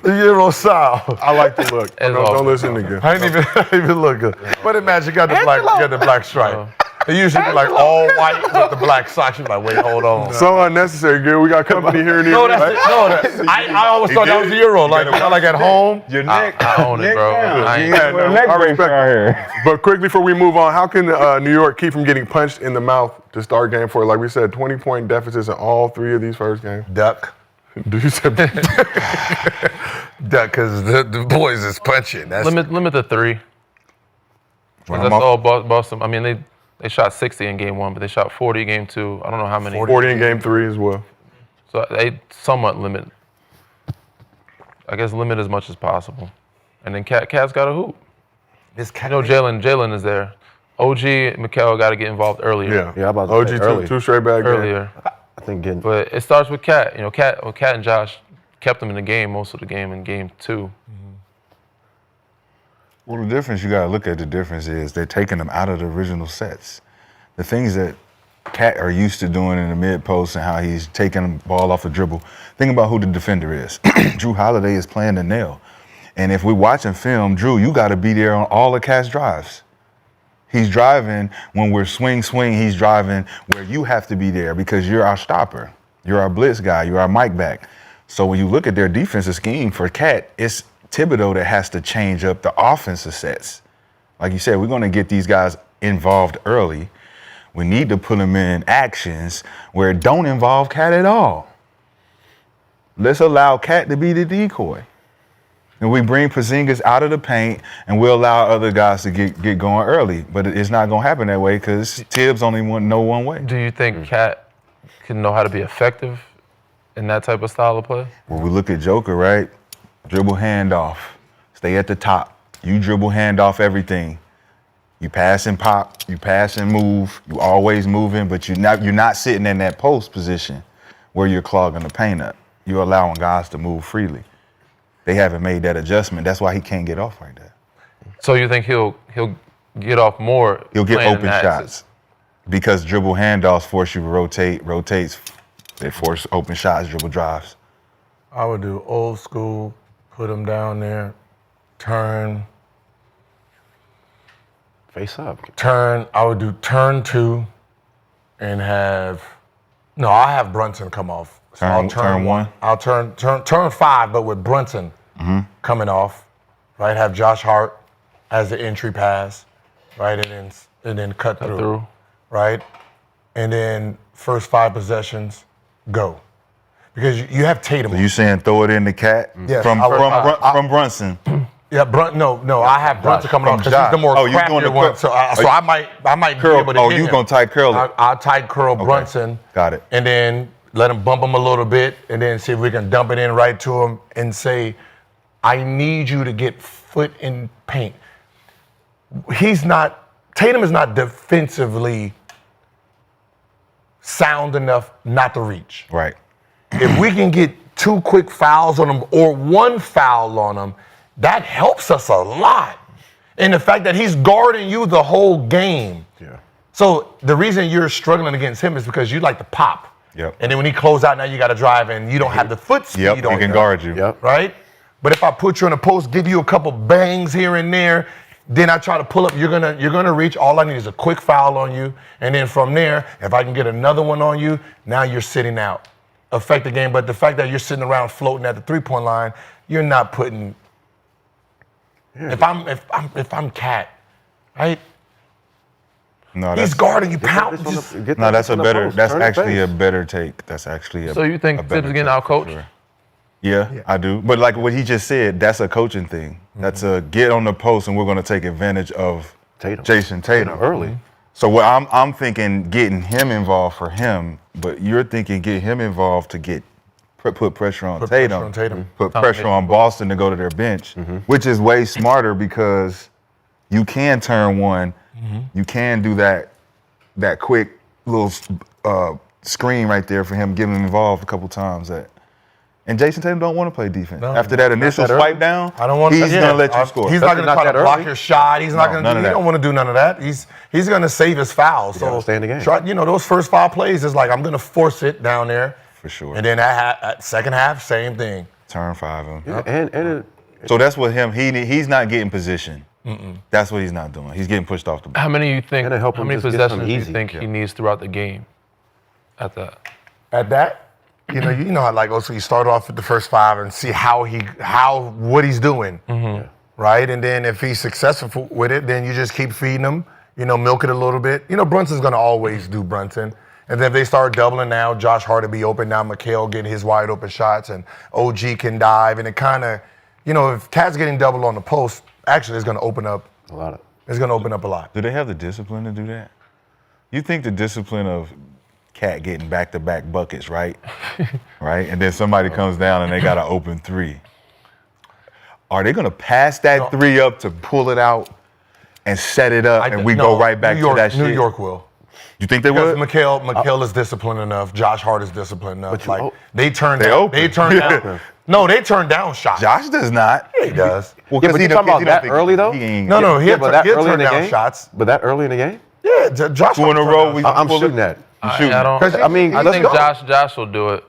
Euro style. I like the look. It's Don't awful. listen again. I didn't even look good. But imagine you got the black stripe. It usually be like all white with the black socks. You be like, wait, hold on. So unnecessary, girl. We got company here and there. No, I always thought that was the Euro. Like, you know, like at home. Your neck. I own it, bro. I ain't- Yeah, no, I respect it. But quickly before we move on, how can New York keep from getting punched in the mouth to start game 4? Like we said, 20-point deficits in all 3 of these first games. Duck. Do you say Duck, because the boys is punching. That's Limit the 3. That's all Boston. I mean, they shot 60 in game 1, but they shot 40 in game 2. I don't know how many. 40 in game 3 as well. So they somewhat limit. I guess limit as much as possible. And then Cat's got a hoop. this You know, Jalen is there. OG and Mikal got to get involved earlier. Yeah. Yeah, I'm about to OG say two, early. 2 straight back games. Earlier. I think getting. But it starts with Cat. You know, Cat and Josh kept them in the game most of the game in game 2. Well, the difference, you got to look at the difference is they're taking them out of the original sets. The things that Cat are used to doing in the mid-post and how he's taking the ball off the dribble. Think about who the defender is. Drew Holiday is playing the nail. And if we're watching film, Drew, you got to be there on all the Cat's drives. He's driving when we're swing, he's driving where you have to be there because you're our stopper. You're our blitz guy. You're our mic back. So when you look at their defensive scheme for Cat, it's Thibodeau that has to change up the offensive sets. Like you said, we're going to get these guys involved early. We need to put them in actions where it don't involve Cat at all. Let's allow Cat to be the decoy. And we bring Porzingis out of the paint, and we'll allow other guys to get going early. But it's not going to happen that way because Tibbs only know one way. Do you think Cat can know how to be effective in that type of style of play? When we look at Joker, right? Dribble handoff. Stay at the top. You dribble handoff everything. You pass and pop. You pass and move. You always moving, but you're not sitting in that post position where you're clogging the paint up. You're allowing guys to move freely. They haven't made that adjustment. That's why he can't get off like that. So you think he'll get off more? He'll get playing open in that shots because dribble handoffs force you to rotates. They force open shots, dribble drives. I would do old school, put them down there, turn. Face up. I would do turn 2 and I'll have Brunson come off. So I'll Turn 1. I'll turn 5, but with Brunson coming off, right? Have Josh Hart as the entry pass, right? And then cut through, right? And then first 5 possessions, go. Because you have Tatum. So you saying throw it in the Cat Yes, from Brunson? Yeah, I have Brunson coming off because he's the more you doing the craftier one. So I might curl. be able to Oh, hit you him. gonna tight curl it? I'll tight curl Brunson. Got it. And then let him bump him a little bit, and then see if we can dump it in right to him and say, I need you to get foot in paint. Tatum is not defensively sound enough not to reach. Right. If we can get 2 quick fouls on him or 1 foul on him, that helps us a lot. And the fact that he's guarding you the whole game. Yeah. So the reason you're struggling against him is because you like to pop. Yep. And then when he closes out, now you got to drive and you don't have the foot speed Yep. on He can him, guard you. Yep. right? But if I put you in a post, give you a couple bangs here and there, then I try to pull up, you're gonna reach. All I need is a quick foul on you. And then from there, if I can get another one on you, now you're sitting out. Affect the game. But the fact that you're sitting around floating at the 3-point line, you're not putting. Yeah. If I'm Cat, right? No, he's guarding you. No, that's a better. That's actually a better take. That's actually a. So you think Tibbs getting out coached? Sure. Yeah, I do. But like what he just said, that's a coaching thing. That's a get on the post, and we're going to take advantage of Jayson Tatum early. So what I'm thinking, getting him involved for him, but you're thinking get him involved to put pressure on Tatum. Put pressure on Boston to go to their bench, which is way smarter because you can turn one. You can do that quick little screen right there for him, get him involved a couple times. And Jayson Tatum don't want to play defense. No, after that initial swipe down, I don't want. He's going to let you score. He's not going to try to block your shot. He's not going to. He don't want to do none of that. He's going to save his fouls. So stay in the game. Those first 5 plays is like I'm going to force it down there for sure. And then at second half, same thing. Turn 5 him. Yeah, so that's what him. He's not getting position. That's what he's not doing. He's getting pushed off the ball. How many possessions do you think he needs throughout the game? At that. You know how like so you start off with the first 5 and see what he's doing, right? And then if he's successful with it, then you just keep feeding him. Milk it a little bit. Brunson's gonna always do Brunson. And then if they start doubling now, Josh Hart will be open now. McHale getting his wide open shots, and OG can dive, and it kind of, if Cat's getting doubled on the post, actually it's gonna open up a lot. It's gonna open up a lot. Do they have the discipline to do that? You think the discipline of Cat getting back-to-back buckets, right? Right? And then somebody comes down and they got an open 3. Are they going to pass that 3 up to pull it out and set it up and we go right back to that shit? New York will. You think they would? McHale is disciplined enough. Josh Hart is disciplined enough. They turn down shots. Josh does not. Yeah, he does. Well, but you talking about that early, though? No, he'll turn down shots. But that early in the game? Yeah, Josh. 2 in a row. I'm shooting that. I think Josh will do it.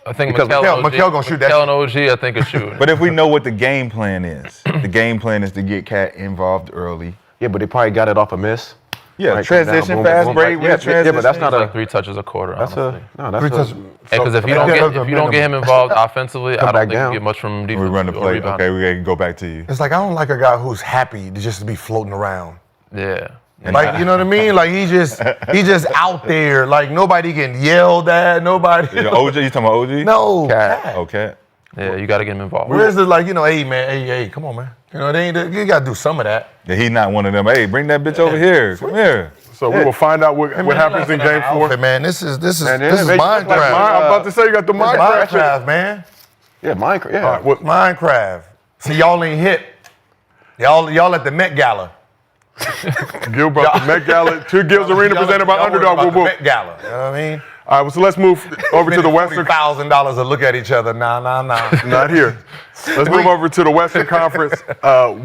I think McHale gonna shoot that. McHale and OG, I think, are shooting. But if we know what the game plan is, the game plan is to get Cat involved early. Yeah, but they probably got it off a miss. Yeah, right, transition, fast break, transition. Yeah, but that's not like 3 touches a quarter. That's honestly. 3 touches. Because if you don't get him involved offensively, I don't think you get much from defense. We run the play. Okay, we gotta go back to you. It's like I don't like a guy who's happy to just be floating around. Yeah. Like, you know what I mean? Like he just out there. Like nobody getting yelled at. Nobody. OG, you talking about OG? No. Cat. Okay. Yeah, you got to get him involved. Where's it like, hey man, hey, come on man. You got to do some of that. Yeah, he's not one of them. Hey, bring that bitch over here. Come here. So we will find out what happens in Game 4. Man, this is I'm Minecraft. about to say you got the Minecraft, man. Yeah, Minecraft. Yeah. All right, Minecraft. See, y'all ain't hit. Y'all at the Met Gala. Gilbert, the Met Gala, 2 Gil's Arena presented by Underdog. About the Met Gala. You know what I mean? All right, so let's move over to the Western. $1,000 to look at each other. Nah. Not here. Let's move over to the Western Conference.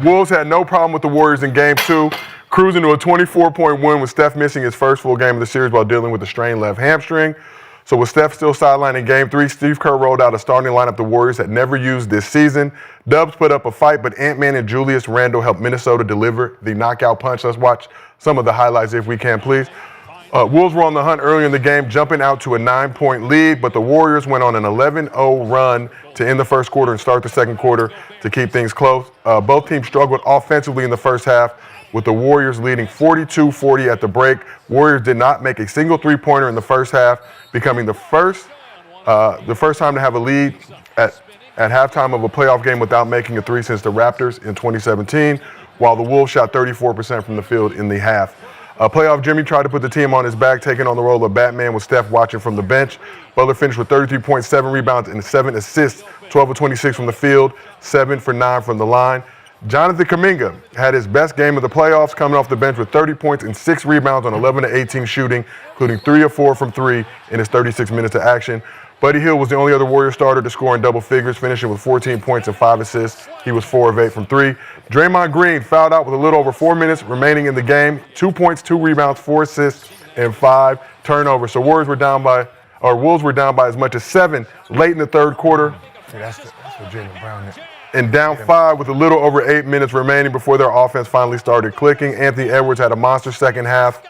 Wolves had no problem with the Warriors in Game 2, cruising to a 24-point win with Steph missing his first full game of the series while dealing with a strained left hamstring. So with Steph still sidelined in Game 3, Steve Kerr rolled out a starting lineup the Warriors had never used this season. Dubs put up a fight, but Ant-Man and Julius Randle helped Minnesota deliver the knockout punch. Let's watch some of the highlights if we can, please. Wolves were on the hunt early in the game, jumping out to a 9-point lead, but the Warriors went on an 11-0 run to end the first quarter and start the second quarter to keep things close. Both teams struggled offensively in the first half, with the Warriors leading 42-40 at the break. Warriors did not make a single three-pointer in the first half, becoming the first time to have a lead at halftime of a playoff game without making a 3 since the Raptors in 2017, while the Wolves shot 34% from the field in the half. Playoff Jimmy tried to put the team on his back, taking on the role of Batman with Steph watching from the bench. Butler finished with 33.7 rebounds and 7 assists, 12 of 26 from the field, 7 for 9 from the line. Jonathan Kuminga had his best game of the playoffs, coming off the bench with 30 points and 6 rebounds on 11 of 18 shooting, including 3 of 4 from 3 in his 36 minutes of action. Buddy Hield was the only other Warrior starter to score in double figures, finishing with 14 points and 5 assists. He was 4 of 8 from 3. Draymond Green fouled out with a little over 4 minutes remaining in the game. 2 points, 2 rebounds, 4 assists, and 5 turnovers. So Wolves were down by as much as 7 late in the third quarter. See, that's what Jaylen Brown is. And down 5 with a little over 8 minutes remaining before their offense finally started clicking. Anthony Edwards had a monster second half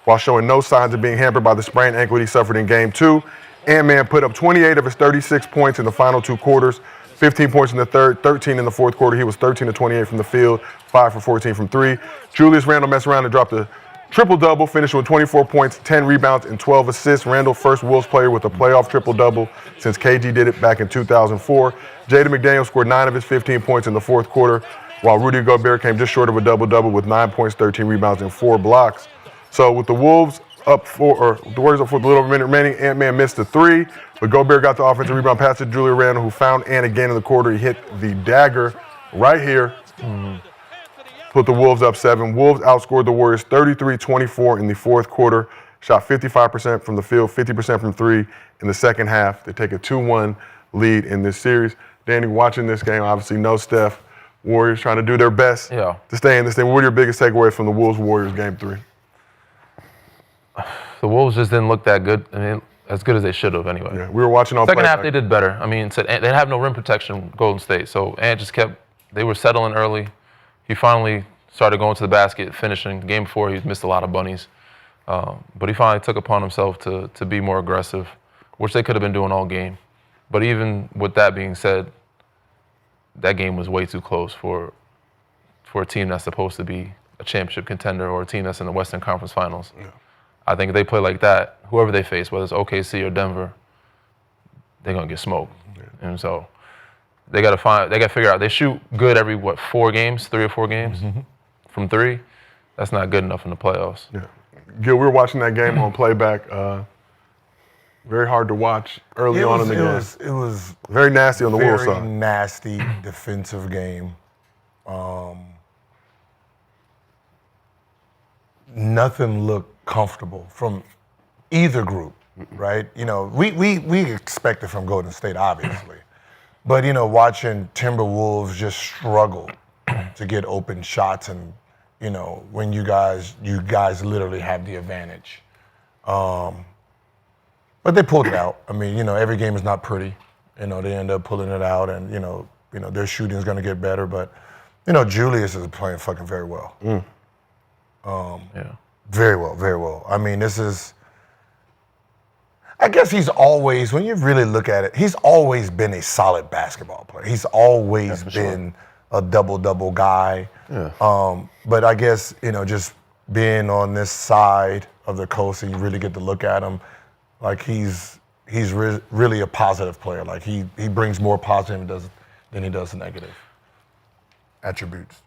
while showing no signs of being hampered by the sprained ankle he suffered in Game 2. Ant-Man put up 28 of his 36 points in the final 2 quarters, 15 points in the third, 13 in the fourth quarter. He was 13 of 28 from the field, 5 for 14 from 3. Julius Randle messed around and dropped a triple-double, finished with 24 points, 10 rebounds, and 12 assists. Randle, first Wolves player with a playoff triple-double since KG did it back in 2004. Jaden McDaniels scored 9 of his 15 points in the fourth quarter, while Rudy Gobert came just short of a double-double with 9 points, 13 rebounds, and 4 blocks. So with the Wolves up 4, or the Warriors up 4 with a little over a minute remaining, Ant-Man missed a 3, but Gobert got the offensive rebound, passed to Julius Randle, who found Ant again in the quarter. He hit the dagger right here. Put the Wolves up 7. Wolves outscored the Warriors 33-24 in the fourth quarter. Shot 55% from the field, 50% from 3 in the second half to take a 2-1 lead in this series. Danny, watching this game, obviously no Steph. Warriors trying to do their best to stay in this thing. What are your biggest takeaways from the Wolves-Warriors Game 3? The Wolves just didn't look that good. I mean, as good as they should have anyway. Yeah, we were watching on second half. They did better. I mean, they didn't have no rim protection, Golden State. So Ant just they were settling early. He finally started going to the basket, finishing. Game 4, he missed a lot of bunnies. But he finally took upon himself to be more aggressive, which they could have been doing all game. But even with that being said, that game was way too close for a team that's supposed to be a championship contender or a team that's in the Western Conference Finals. Yeah. I think if they play like that, whoever they face, whether it's OKC or Denver, they're gonna get smoked. Yeah. And so they got to figure out. They shoot good every 3 or 4 games from 3. That's not good enough in the playoffs. Yeah. Gil, we were watching that game on playback. Very hard to watch early on in the game. It was very nasty on the Wolves side. Very nasty defensive game. Nothing looked comfortable from either group, right? You know, we expect it from Golden State, obviously. But, you know, watching Timberwolves just struggle to get open shots and, you know, when you guys literally have the advantage. But they pulled it out. I mean, you know, every game is not pretty. You know, they end up pulling it out and, you know, their shooting is going to get better. But, you know, Julius is playing fucking very well. Very well, very well. I mean, I guess he's always, when you really look at it, he's always been a solid basketball player. He's always been a double-double guy. Yeah. But I guess, you know, just being on this side of the coast and you really get to look at him, like he's really a positive player. Like he brings more positive than he does negative attributes.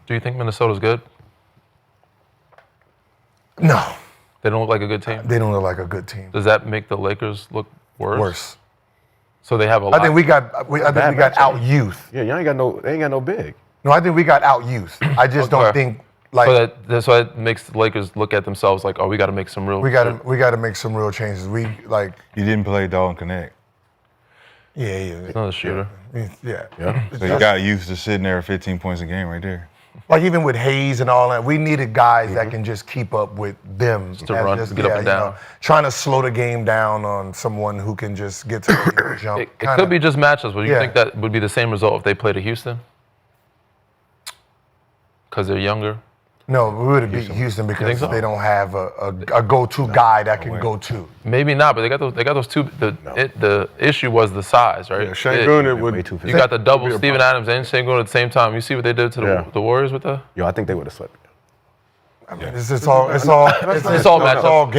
Do you think Minnesota's good? No. They don't look like a good team? They don't look like a good team. Does that make the Lakers look worse? Worse. So they have a lot. I think we got out-youth. Yeah, they ain't got no big. No, I think we got out-youth. I just don't think like. So that makes the Lakers look at themselves like, oh, we got to make some real. We got to make some real changes. We like. You didn't play Dalton Connect. Yeah. He's not a shooter. Yeah. So you got used to sitting there at 15 points a game right there. Like even with Hayes and all that, we needed guys that can just keep up with them. Just to run, get up and down. You know, trying to slow the game down on someone who can just get to the jump. It could be just matchups, but you think that would be the same result if they played at Houston? Because they're younger? No, we would have beat Houston because they don't have a go-to guy that can go to. Maybe not, but they got those two. The issue was the size, right? Yeah, Şengün would. You got the double Steven Adams and Şengün at the same time. You see what they did to the Warriors with that? Yo, I think they would have slipped. I mean, it's all matchup.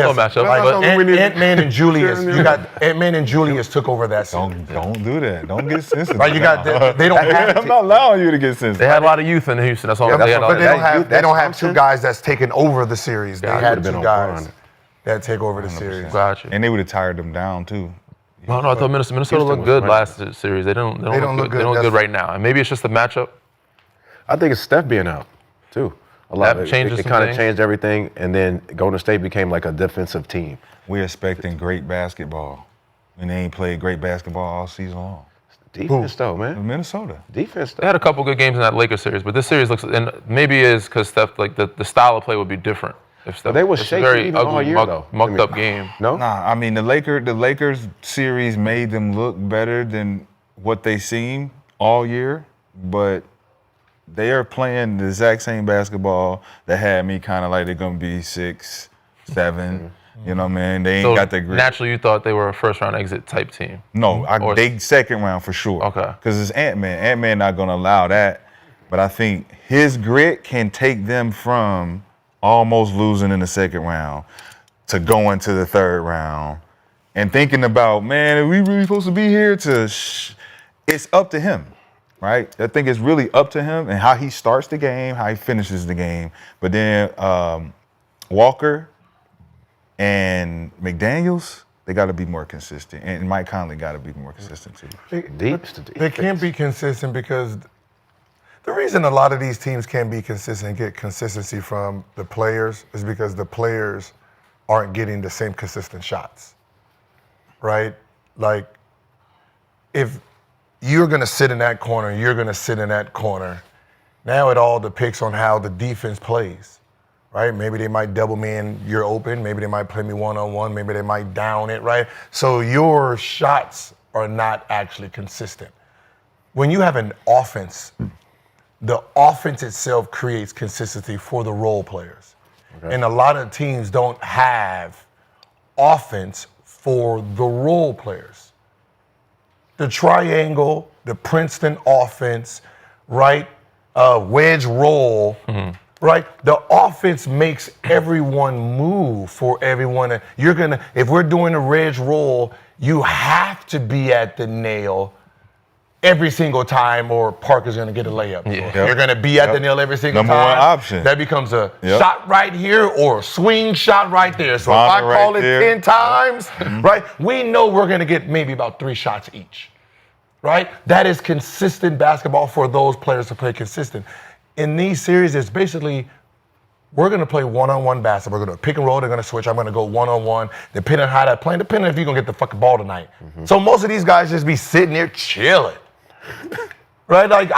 Ant-Man and Julius. You got Ant-Man and Julius took over that series. Don't do that. Don't get sensitive. Right, you got they don't have. I'm not allowing you to get sensitive. They had a lot of youth in Houston. That's all. But they don't have two guys that's taken over the series. They had 2 guys that take over the series. Gotcha. And they would have tired them down too. No, I thought Minnesota looked good last series. They don't look good. They don't look good right now. And maybe it's just the matchup. I think it's Steph being out too. A lot of it kind of changed everything, and then Golden State became like a defensive team. We're expecting great basketball, and they ain't played great basketball all season long. Defense though, man. Minnesota. Defense though. They had a couple good games in that Lakers series, but this series looks, and maybe it is because Steph, like the style of play would be different. If Steph, they were shaky very even ugly, all year though. Mucked up game. No? Nah, I mean the Lakers series made them look better than what they seemed all year. but they are playing the exact same basketball that had me kind of like they're going to be 6, 7. You know what I mean? They ain't got the grit. Naturally, you thought they were a first-round exit type team. No, they second round for sure. Okay. Because it's Ant-Man. Ant-Man not going to allow that. But I think his grit can take them from almost losing in the second round to going to the third round and thinking about, man, are we really supposed to be here? It's up to him, right? I think it's really up to him and how he starts the game, how he finishes the game. But then Walker and McDaniels, they got to be more consistent. And Mike Conley got to be more consistent too. They can't be consistent because the reason a lot of these teams can't be consistent and get consistency from the players is because the players aren't getting the same consistent shots, right? Like, if you're going to sit in that corner, you're going to sit in that corner. Now it all depicts on how the defense plays. Right? Maybe they might double me and you're open. Maybe they might play me one-on-one. Maybe they might down it, right? So your shots are not actually consistent. When you have an offense, the offense itself creates consistency for the role players. Okay. And a lot of teams don't have offense for the role players. The triangle, the Princeton offense, right? Wedge roll. Mm-hmm. Right? The offense makes everyone move for everyone. If we're doing a wedge roll, you have to be at the nail every single time or Parker's going to get a layup. Yeah. You're going to be at the nail every single time. Number one option. That becomes a shot right here or a swing shot right there. So if I call it 10 times, right, we know we're going to get maybe about 3 shots each. Right? That is consistent basketball for those players to play consistent. In these series, it's basically, we're going to play one-on-one basketball. We're going to pick and roll. They're going to switch. I'm going to go one-on-one, depending on how they're playing, depending on if you're going to get the fucking ball tonight. Mm-hmm. So most of these guys just be sitting there chilling. Right? Like,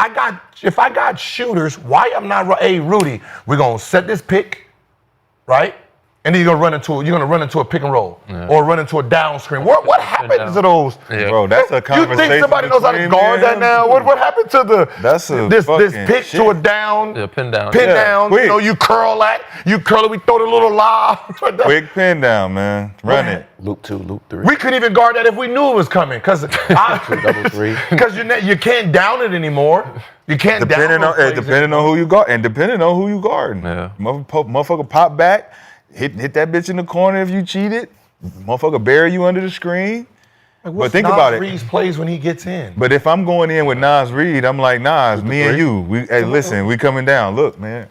if I got shooters, why I'm not, hey, Rudy, we're going to set this pick, right? And then you're gonna run into a pick and roll or run into a down screen. What happens to those? Yeah. Bro, that's a conversation. You think somebody knows how to guard that now? What happened to this pitch shit. To a down? Yeah, pin down. Pin down. Quick. You curl that. You curl it. We throw the little lob. Quick pin down, man. Run it. Loop 2, loop 3. We couldn't even guard that if we knew it was coming, because double 3. Because you can't down it anymore. You can't depending on who you guard and depending on who you guard. Yeah. Motherfucker pop back. Hit that bitch in the corner if you cheated. Motherfucker bury you under the screen. Like, but think about it. Reed's plays when he gets in. But if I'm going in with Nas Reed, I'm like, Nas, me and you. Listen, we coming down. Look, man.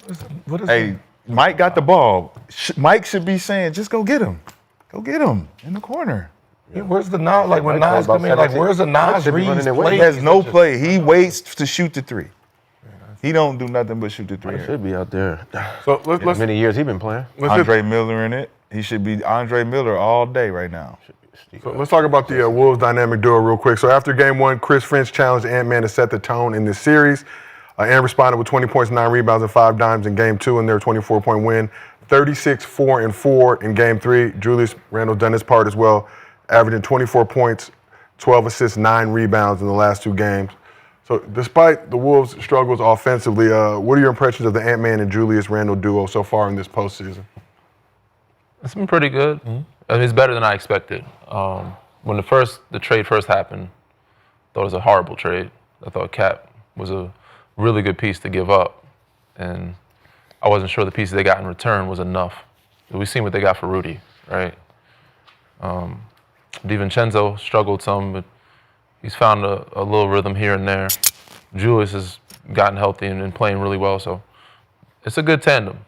Mike got the ball. Mike should be saying, just go get him. Go get him in the corner. Yeah, where's the Nas? Like when Nas come in, like where's the Nas Reed's play? He has no play. He waits to shoot the 3. He don't do nothing but shoot the 3. He should be out there. So let's many years he been playing. Andre Miller in it. He should be Andre Miller all day right now. So let's talk about the Wolves dynamic duo real quick. So after game 1, Chris Finch challenged Ant-Man to set the tone in this series. Ant responded with 20 points, 9 rebounds, and 5 dimes in game 2 in their 24-point win. 36-4-4 in game 3. Julius Randle done his part as well, averaging 24 points, 12 assists, 9 rebounds in the last 2 games. So despite the Wolves' struggles offensively, what are your impressions of the Ant-Man and Julius Randle duo so far in this postseason? It's been pretty good. Mm-hmm. I mean, it's better than I expected. When the trade first happened, I thought it was a horrible trade. I thought Cap was a really good piece to give up, and I wasn't sure the pieces they got in return was enough. We've seen what they got for Rudy, right? DiVincenzo struggled some, but he's found a little rhythm here and there. Julius has gotten healthy and playing really well, so it's a good tandem.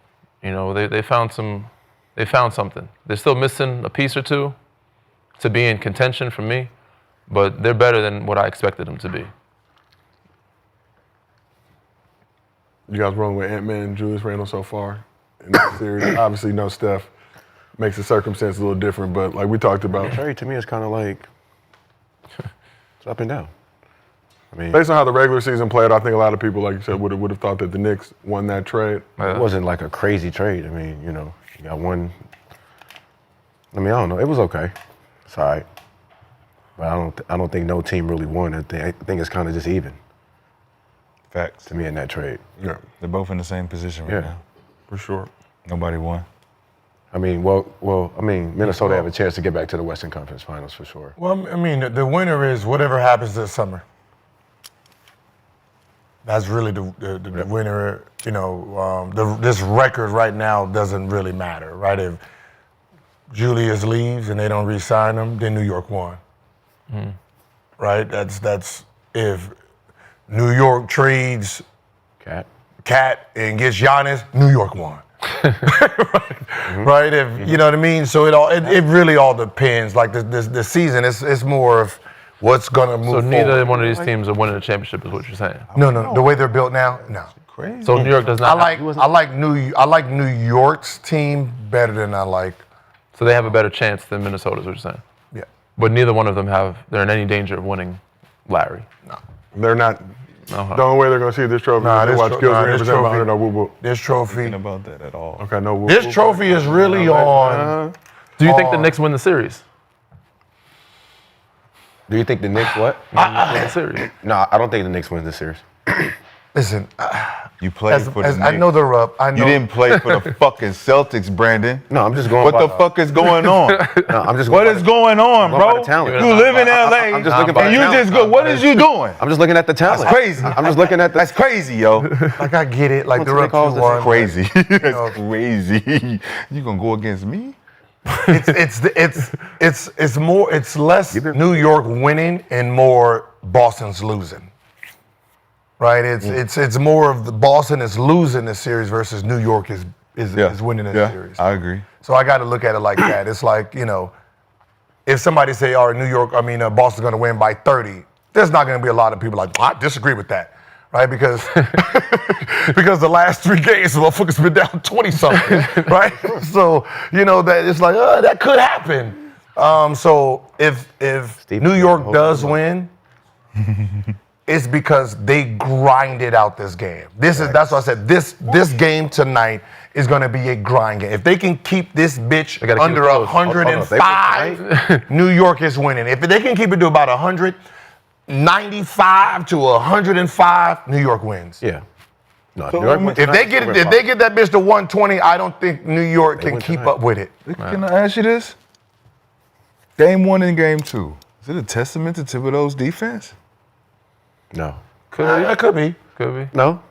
You know, they found something. They're still missing a piece or two to be in contention for me, but they're better than what I expected them to be. You guys rolling with Ant-Man and Julius Randle so far in this series? Obviously, no Steph. Makes the circumstance a little different, but like we talked about. The trade to me is kind of like it's up and down. I mean, based on how the regular season played, I think a lot of people, like you said, would have thought that the Knicks won that trade. It wasn't like a crazy trade. I mean, you know, you got one. I mean, I don't know. It was okay. It's all right. But I don't think no team really won. I think it's kind of just even. Facts. to me in that trade. Yeah, They're both in the same position right now. for sure. Nobody won. I mean, Minnesota have a chance to get back to the Western Conference Finals for sure. Well, I mean, the winner is whatever happens this summer. That's really the winner. You know, this record right now doesn't really matter, right? If Julius leaves and they don't re-sign him, then New York won. Right? That's if New York trades Cat and gets Giannis, New York won. Right? If you know what I mean. So it really all depends. Like the season, it's more of what's gonna move. So neither forward. one of these teams are winning the championship, is what you're saying. No. The way they're built now, no. Crazy. So New York does not. I like New York's team better than I like. So they have a better chance than Minnesota's, what you're saying. Yeah. But neither one of them they're in any danger of winning Larry. They're not. The only way they're going to see this trophy is they watch Skills represent behind no woo-woo. This trophy. Thinking about that at all. Okay, no woo-woo. This trophy is really on. Do you think the Knicks win the series? Do you think the Knicks what? Win the series. No, I don't think the Knicks win this series. Listen, You played for the as I Knicks. know they're up. I know. You didn't play for the fucking Celtics, Brandon. No, I'm just going. What the fuck is going on? No, I'm just. What is going on, going by bro? the talent. You live in LA, I'm just looking by and the you talent. just go. What is you doing? I'm just looking at the talent. That's crazy. I'm just looking at the. That's crazy, yo. Like I get it. Like What's they're the up cause this 2-1. Crazy. know. That's crazy. You gonna go against me? It's less New York winning and more Boston's losing. Right? It's more of the Boston is losing the series versus New York is winning the series. I agree. So I got to look at it like that. It's like, you know, if somebody say, all right, Boston's going to win by 30, there's not going to be a lot of people like, I disagree with that, right? Because the last 3 games, the motherfuckers been down 20-something, right? So, you know, that it's like, that could happen. So if New York does win, it's because they grinded out this game. That's why I said this game tonight is going to be a grind game. If they can keep this bitch under 105, New York is winning. If they can keep it to about 195 to 105, New York wins. Yeah. No, So, New York wins If they tonight, get that bitch to 120, I don't think New York can win keep tonight. up with it. Can I ask you this? Game 1 and game 2. Is it a testament to Thibodeau's defense? No. That could be. Could be. No.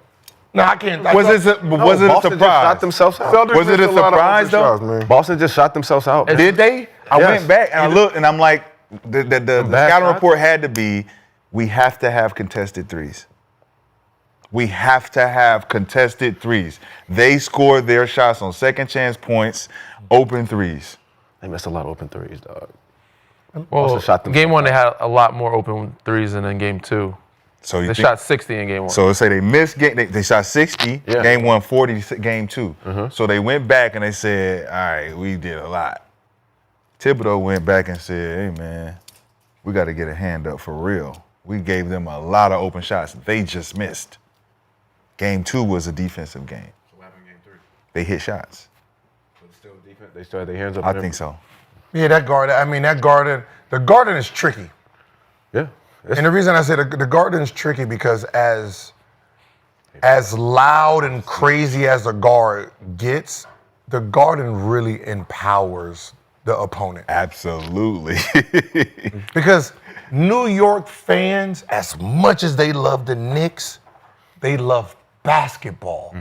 No, I can't. Was it a Boston just shot surprise? themselves out. Celtics Was it a missed lot of surprise, open though? shots, man. Boston just shot themselves out. Did they? I Yes. went back and I looked and I'm like, the bad scouting shots? report had to be, we have to have contested threes. We have to have contested threes. They scored their shots on second chance points, open threes. They missed a lot of open threes, dog. Well, shot them game 1 they had a lot more open threes than in game 2. So They shot 60 in game 1. So let's say they missed game. They shot 60. Yeah. Game 1, 40. Game 2. So they went back and they said, "All right, we did a lot." Thibodeau went back and said, "Hey man, we got to get a hand up for real. We gave them a lot of open shots. They just missed." Game 2 was a defensive game. So what happened in game 3? They hit shots. But still defense. They still had their hands up. I think so. Yeah, the Garden is tricky. Yeah. And the reason I say the Garden is tricky because as loud and crazy as the guard gets, the Garden really empowers the opponent. Absolutely. Because New York fans, as much as they love the Knicks, they love basketball.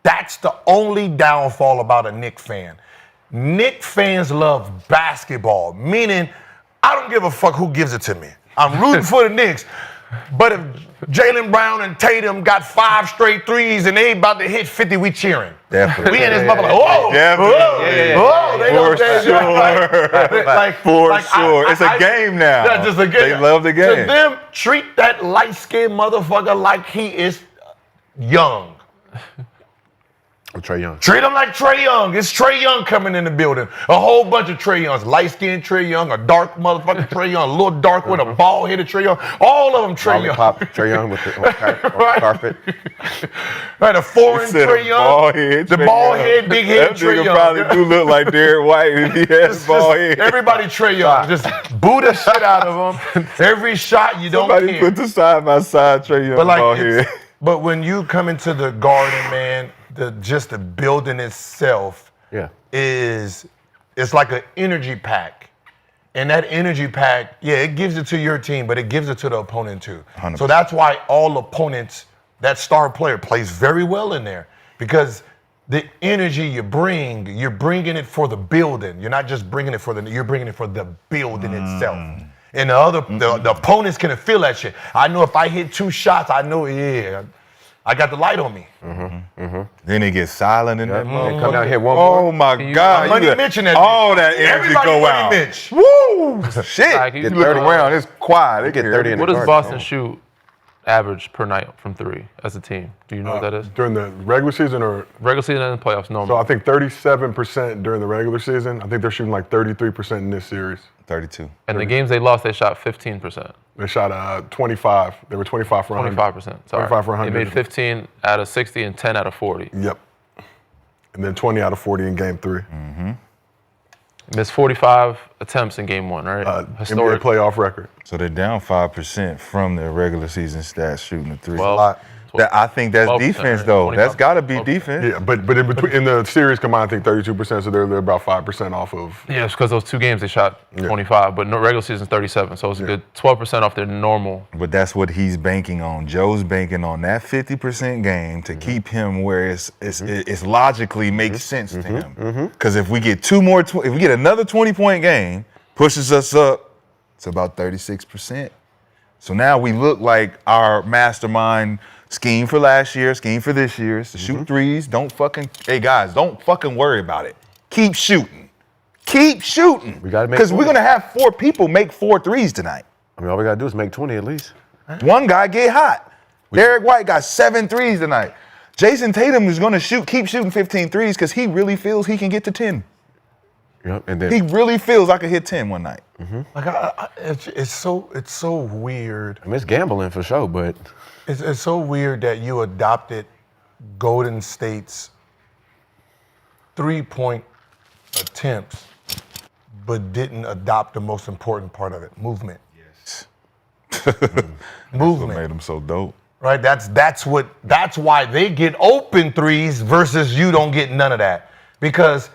That's the only downfall about a Knicks fan. Knicks fans love basketball, meaning I don't give a fuck who gives it to me. I'm rooting for the Knicks. But if Jaylen Brown and Tatum got 5 straight threes and they about to hit 50, we cheering. Definitely. We in this motherfucker like, whoa, Definitely. whoa, they For don't- sure. For sure. It's a game now. That's just a game. They love the game. To them, treat that light-skinned motherfucker like he is young. Trae Young. Treat him like Trae Young. It's Trae Young coming in the building. A whole bunch of Trae Youngs. Light-skinned Trae Young, a dark motherfucking Trae Young, a little dark one, a bald-headed Trae Young. All of them Trae Young. Lollipop Trae Young with the on the carpet. Right, a foreign Said Trae a Young. bald head The Trae bald Young. head, big head That Trae nigga Young. probably do look like Derek White if he had a bald head. Everybody Trae Young. Just boo the shit out of him. Every shot you don't Somebody care. put the side by side Trae Young But like, bald head. But when you come into the Garden, man, just the building itself it's like an energy pack. And that energy pack, it gives it to your team, but it gives it to the opponent too. 100%. So that's why all opponents, that star player plays very well in there, because the energy you're bringing it for the building. You're not just bringing it you're bringing it for the building itself. And the opponents can feel that shit. I know if I hit 2 shots, I know, I got the light on me. Then it gets silent in that moment. Come out here one more. Oh my God! Money Mitch in that. All that energy go out. Mitch. Woo! Shit! You look around, it's quiet. They get 30 in What the does garden. Boston shoot average per night from 3 as a team? Do you know what that is? During the regular season or? Regular season and the playoffs, normal. So I think 37% during the regular season. I think they're shooting like 33% in this series. 32. And the games they lost, they shot 15%. They shot 25. They were 25 for 100. 25%. Sorry. 25 for 100. They made 15 out of 60 and 10 out of 40. Yep. And then 20 out of 40 in game 3. Missed 45 attempts in game 1, right? NBA playoff record. So they're down 5% from their regular season stats shooting the 3. 12. I think that's 12%, defense, right? though. 25. That's got to be defense. Yeah, but in between in the series combined, I think 32%. So they're about 5% off of. Yeah, it's because those 2 games they shot 25, but no regular season's 37, so it's a good 12% off their normal. But that's what he's banking on. Joe's banking on that 50% game to keep him where it's logically makes sense to him. Because if we get if we get another 20-point game, pushes us up to about 36%. So now we look like our mastermind scheme for last year, scheme for this year is to shoot threes. Hey guys, don't fucking worry about it. Keep shooting. Keep shooting. We gotta make because we're gonna have 4 people make 4 threes tonight. I mean, all we gotta do is make 20 at least. One guy get hot. Derek White got 7 threes tonight. Jayson Tatum is gonna keep shooting 15 threes because he really feels he can get to 10. Yep, and then He really feels I could hit 10 one night. Like it's so weird. I mean, it's gambling for sure, but It's so weird that you adopted Golden State's 3-point attempts, but didn't adopt the most important part of it, movement. Yes. Movement. What made him so dope. Right? That's why they get open threes versus you don't get none of that. Because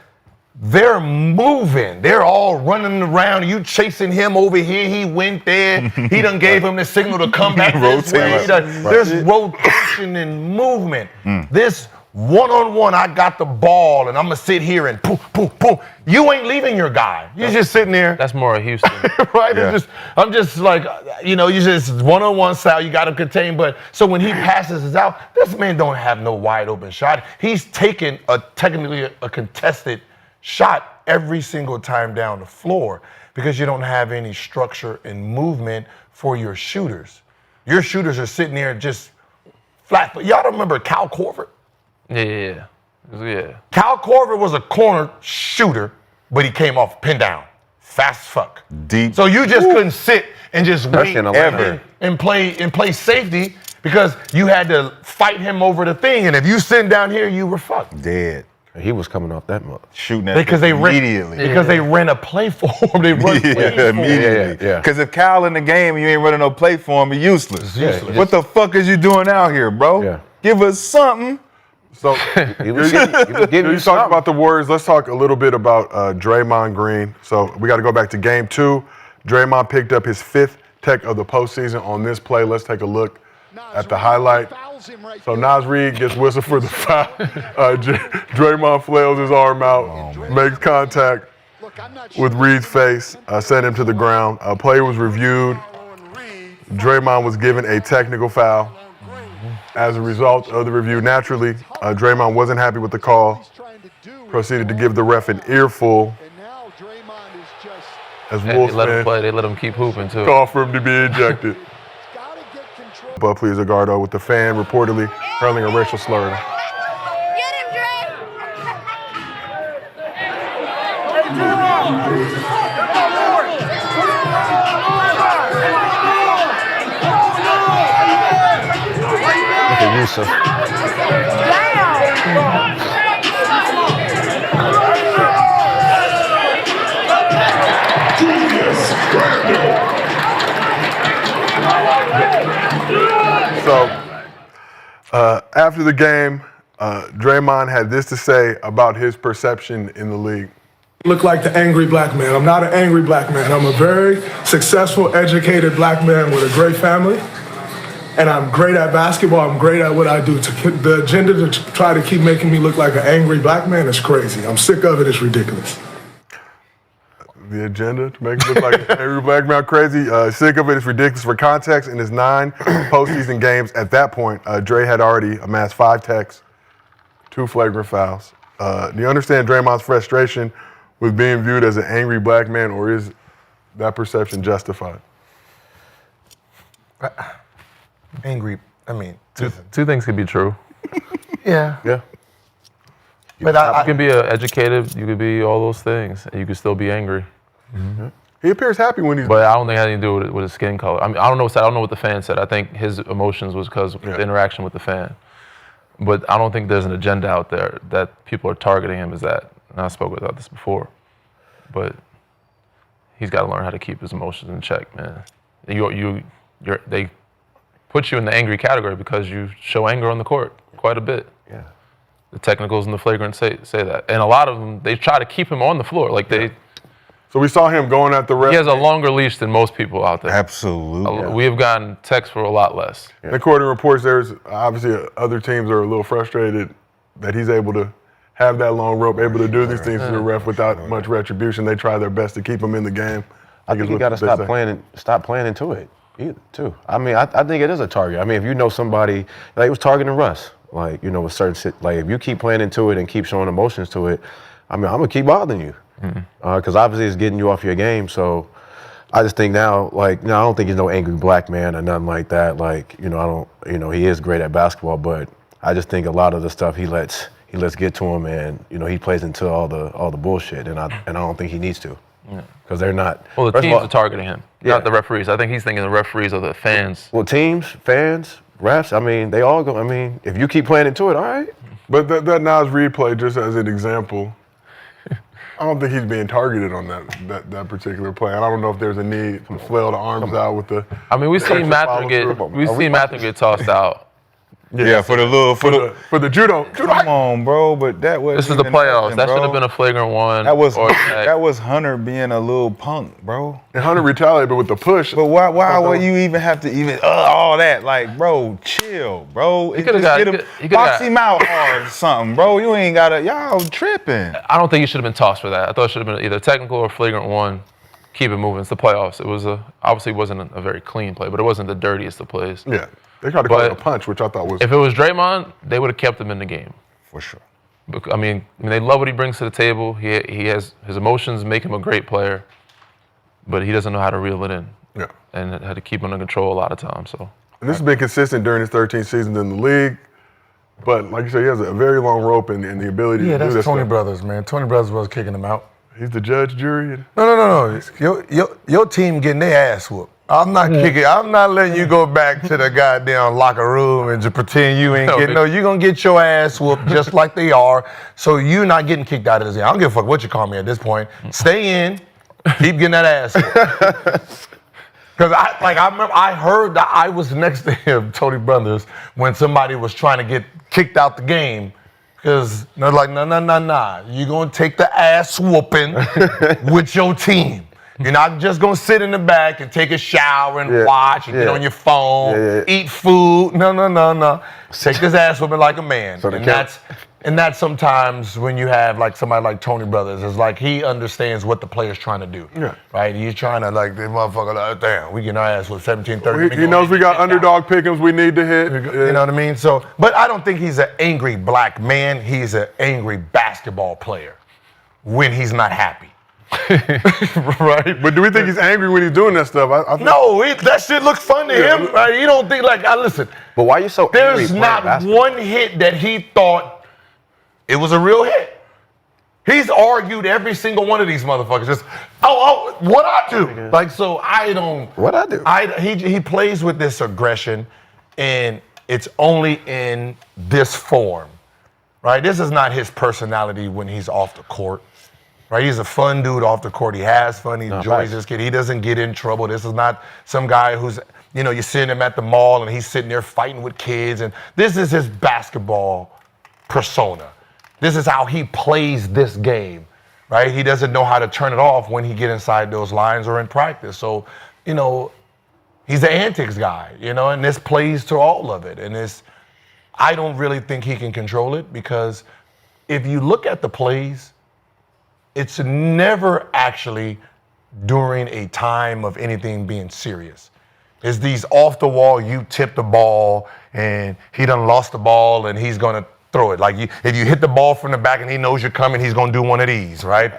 they're moving. They're all running around. You chasing him over here. He went there. He done gave him the signal to come back this way. There's rotation and movement. This one-on-one, I got the ball, and I'm going to sit here and poof, poof, poof. You ain't leaving your guy. You're just sitting there. That's more of Houston. Right? Yeah. I'm just like, you just one-on-one style. You got to contain. But so when he passes it out, this man don't have no wide open shot. He's taking technically a contested shot every single time down the floor because you don't have any structure and movement for your shooters. Your shooters are sitting there just flat. But y'all remember Cal Korver? Yeah. Cal Korver was a corner shooter, but he came off pin down. Fast as fuck. Deep. So you just couldn't sit and just wait in Atlanta. and play safety because you had to fight him over the thing. And if you sitting down here, you were fucked. Dead. he was coming off that much. Shooting at Because they immediately. Because they ran a play for him. They run play for him. Immediately. Yeah. Because if Cal in the game and you ain't running no play for him, he's useless. What the fuck is you doing out here, bro? Yeah. Give us something. So He was getting you talked about the Warriors. Let's talk a little bit about Draymond Green. So we got to go back to Game 2. Draymond picked up his 5th tech of the postseason on this play. Let's take a look at the highlight. So Naz Reid gets whistled for the foul. Draymond flails his arm out, makes contact with Reid's face, sent him to the ground. Play was reviewed. Draymond was given a technical foul. As a result of the review, naturally, Draymond wasn't happy with the call. Proceeded to give the ref an earful. As They Wolves let him fans play. They let him keep hooping too. call for him to be ejected. But please, Agardo with the fan reportedly hurling a racial slur. Get him, Look at Yusuf. So After the game, Draymond had this to say about his perception in the league. Look like the angry black man. I'm not an angry black man. I'm a very successful, educated black man with a great family. And I'm great at basketball. I'm great at what I do. The agenda to try to keep making me look like an angry black man is crazy. I'm sick of it. It's ridiculous. The agenda to make it look like an angry black man crazy. Sick of it. It's ridiculous. For context, in his 9 postseason games, at that point, Dre had already amassed 5 techs, 2 flagrant fouls. Do you understand Draymond's frustration with being viewed as an angry black man, or is that perception justified? Angry, I mean, Two things could be true. yeah. Yeah. But You can be educated, you could be all those things, and you could still be angry. Mm-hmm. He appears happy when he's. But I don't think it had anything to do with his skin color. I mean, I don't know what the fan said. I think his emotions was because of the interaction with the fan. But I don't think there's an agenda out there that people are targeting him as that. And I spoke about this before. But he's got to learn how to keep his emotions in check, man. They put you in the angry category because you show anger on the court quite a bit. Yeah. The technicals and the flagrant say that. And a lot of them, they try to keep him on the floor. So we saw him going at the ref. He has a longer leash than most people out there. Absolutely. We have gotten texts for a lot less. According to reports, there's obviously other teams are a little frustrated that he's able to have that long rope, able to do these things to the ref without much retribution. They try their best to keep him in the game. I think you got to stop playing into it, too. I mean, I think it is a target. I mean, if you know somebody, like it was targeting Russ, like, you know, with certain shit, like if you keep playing into it and keep showing emotions to it, I mean, I'm going to keep bothering you. Because obviously it's getting you off your game. So I just think now, like, I don't think he's no angry black man or nothing like that. Like, you know, he is great at basketball, but I just think a lot of the stuff he lets get to him, and, you know, he plays into all the bullshit, and I don't think he needs to. Because they're not. Well, the teams are targeting him, not the referees. I think he's thinking the referees are the fans. Well, teams, fans, refs, I mean, they all go. I mean, if you keep playing into it, all right. But that Nas replay, just as an example, I don't think he's being targeted on that particular play. I don't know if there's a need to flail the arms out with the. I mean, we've seen Matthew get tossed out. Yeah, for the judo. Come on, bro, but that was. This is the playoffs. That should have been a flagrant one. That was Hunter being a little punk, bro. And Hunter retaliated with the push. But why would you even have to all that? Like, bro, chill, bro. He could have box him out hard or something, bro. You ain't gotta. Y'all tripping. I don't think he should have been tossed for that. I thought it should have been either technical or flagrant one. Keep it moving. It's the playoffs. It was obviously wasn't a very clean play, but it wasn't the dirtiest of plays. Yeah. They tried to call it a punch, which I thought was. If it was Draymond, they would have kept him in the game. For sure. I mean, they love what he brings to the table. He has his emotions make him a great player, but he doesn't know how to reel it in. Yeah. And had to keep him under control a lot of times. So. And this has been consistent during his 13 seasons in the league. But like you said, he has a very long rope and the ability to do this. Yeah, that's Tony Brothers, man. Tony Brothers was kicking him out. He's the judge, jury. No. Your team getting their ass whooped. I'm not kicking. I'm not letting you go back to the goddamn locker room and just pretend you ain't getting. No, you're gonna get your ass whooped just like they are. So you're not getting kicked out of this game. I don't give a fuck what you call me at this point. Stay in. Keep getting that ass whooped. Because I remember I heard that I was next to him, Tony Brothers, when somebody was trying to get kicked out the game. Because they're like, nah. You're gonna take the ass whooping with your team. You're not just going to sit in the back and take a shower and watch and get on your phone, eat food. No. Take this ass whooping like a man. So that's sometimes when you have like somebody like Tony Brothers, it's like he understands what the player's trying to do. Yeah. Right? He's trying to like, this motherfucker, like, damn, we getting our ass with 17-30. He knows we got underdog pick'ems we need to hit. You know what I mean? So, but I don't think he's an angry black man. He's an angry basketball player when he's not happy. Right, but do we think he's angry when he's doing that stuff? No, that shit looks fun to him. Right? You don't think listen. But why are you so angry? There's not one hit that he thought it was a real hit. He's argued every single one of these motherfuckers. Just what I do. Like, so I don't. What I do. He plays with this aggression, and it's only in this form, right? This is not his personality when he's off the court. Right, he's a fun dude off the court. He has fun. He enjoys this kid. He doesn't get in trouble. This is not some guy who's you're seeing him at the mall and he's sitting there fighting with kids. And this is his basketball persona. This is how he plays this game, right? He doesn't know how to turn it off when he get inside those lines or in practice. So, he's the antics guy, and this plays to all of it. And I don't really think he can control it because if you look at the plays, it's never actually during a time of anything being serious. It's these off the wall, you tip the ball and he done lost the ball and he's gonna throw it. Like if you hit the ball from the back and he knows you're coming, he's gonna do one of these, right?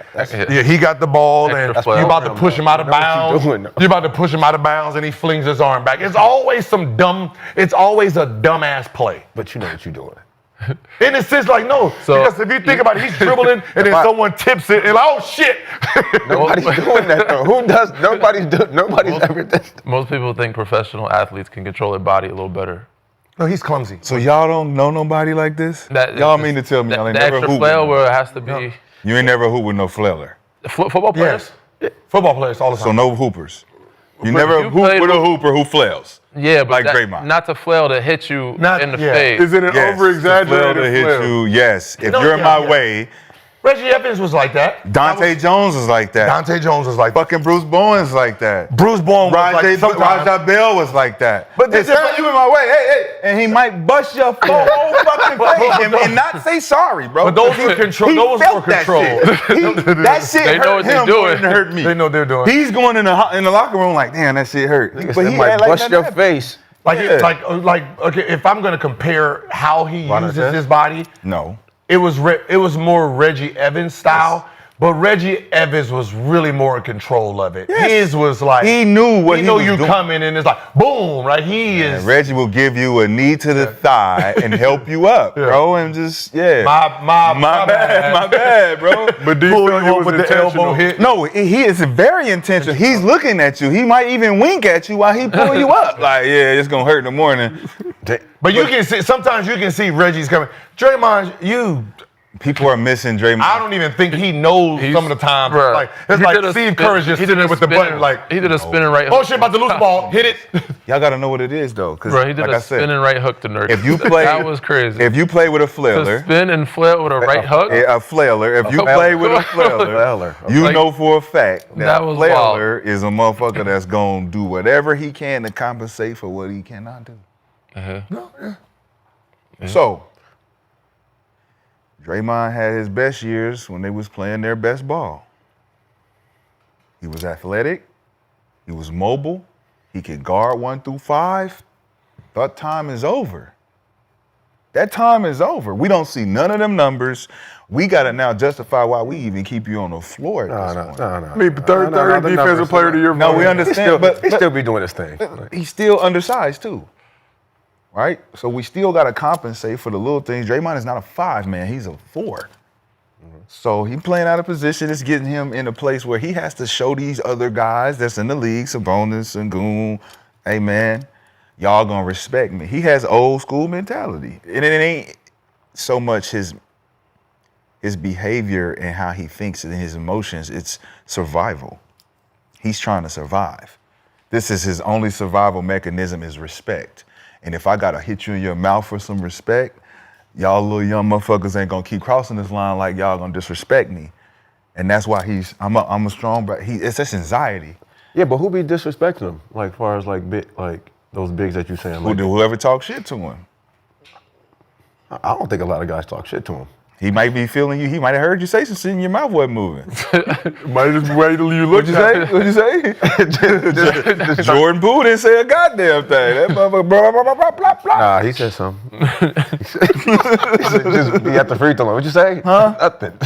He got the ball and you're about to push him out of bounds. You're about to push him out of bounds and he flings his arm back. It's always a dumbass play. But you know what you're doing. In a sense, because if you think about it, he's dribbling and then someone tips it and oh shit. Nobody's doing that though. Who does? Nobody's ever done that. Most people think professional athletes can control their body a little better. No, he's clumsy. So y'all don't know nobody like this? Y'all mean to tell me y'all ain't never extra hooped? flail where it has to be. You ain't never hooped with no flailer. Football players? Yes. Football players all the time. So no hoopers. You never hooped with a hooper who flails. Yeah, but like Draymond. Not to flail to hit you in the face. Is it an over-exaggerated to hit flail? you? Yes. If you're in my way. Reggie Evans was like that. Dante Jones was like that. Dante Jones was like that. Fucking Bruce Bowen's like that. Bruce Bowen was like sometimes. Rashad Bell was like that. But this is you in my way, hey, and he might bust your whole fucking face and not say sorry, bro. But those were control. Those were control. That shit they know hurt what him they're more doing. than it hurt me. They know they're doing. He's going in the locker room like, damn, that shit hurt. But he might bust your face. Okay, if I'm gonna compare how he uses his body, no. It was more Reggie Evans style, but Reggie Evans was really more in control of it. Yes. His was like he knew what he know was you doing. coming and it's like boom, right? Reggie will give you a knee to the thigh and help you up, bro, and just my bad, bro. But do you Pull feel you he up was with the intentional? elbow hit? No, he is very intentional. He's looking at you. He might even wink at you while he pull you up. Like, yeah, it's gonna hurt in the morning. But you can see sometimes you can see Reggie's coming. Draymond, people are missing Draymond. I don't even think he knows some of the time. Bruh. Like it's like Steve Kerr's just sitting there with the button, like he did a spinning right oh hook. shit, about to lose the ball, hit it. Y'all gotta know what it is though, because Bro, he did like a I said, spinning right hook to Nurkic. if you play, that was crazy. If you play with a flailer, to spin and flail with a right hook. a flailer. If you play with a flailer, you know for a fact that a flailer is a motherfucker that's gonna do whatever he can to compensate for what he cannot do. So, Draymond had his best years when they was playing their best ball. He was athletic. He was mobile. He could guard 1 through 5. That time is over. That time is over. We don't see none of them numbers. We got to now justify why we even keep you on the floor at this point. I mean, third defensive player of the year. No, we understand, but he still be doing his thing. He's still undersized too. Right? So we still got to compensate for the little things. Draymond is not a 5, man. He's a 4. So he playing out of position. It's getting him in a place where he has to show these other guys that's in the league, Sabonis and Goon, hey, man, y'all going to respect me. He has old school mentality. And it ain't so much his behavior and how he thinks and his emotions. It's survival. He's trying to survive. This is his only survival mechanism is respect. And if I gotta hit you in your mouth for some respect, y'all little young motherfuckers ain't gonna keep crossing this line like y'all gonna disrespect me. And that's why I'm a strong, but it's just anxiety. Yeah, but who be disrespecting him? Like, far as like those bigs that you saying? Like, Whoever talk shit to him. I don't think a lot of guys talk shit to him. He might be feeling you. He might have heard you say some shit and your mouth wasn't moving. Might just be waiting till you look. What'd you say? Jordan Poole didn't say a goddamn thing. That motherfucker, blah, blah, blah, blah, blah, blah. Nah, he said something. He said, just be at the free throw line. What'd you say? Huh? Nothing.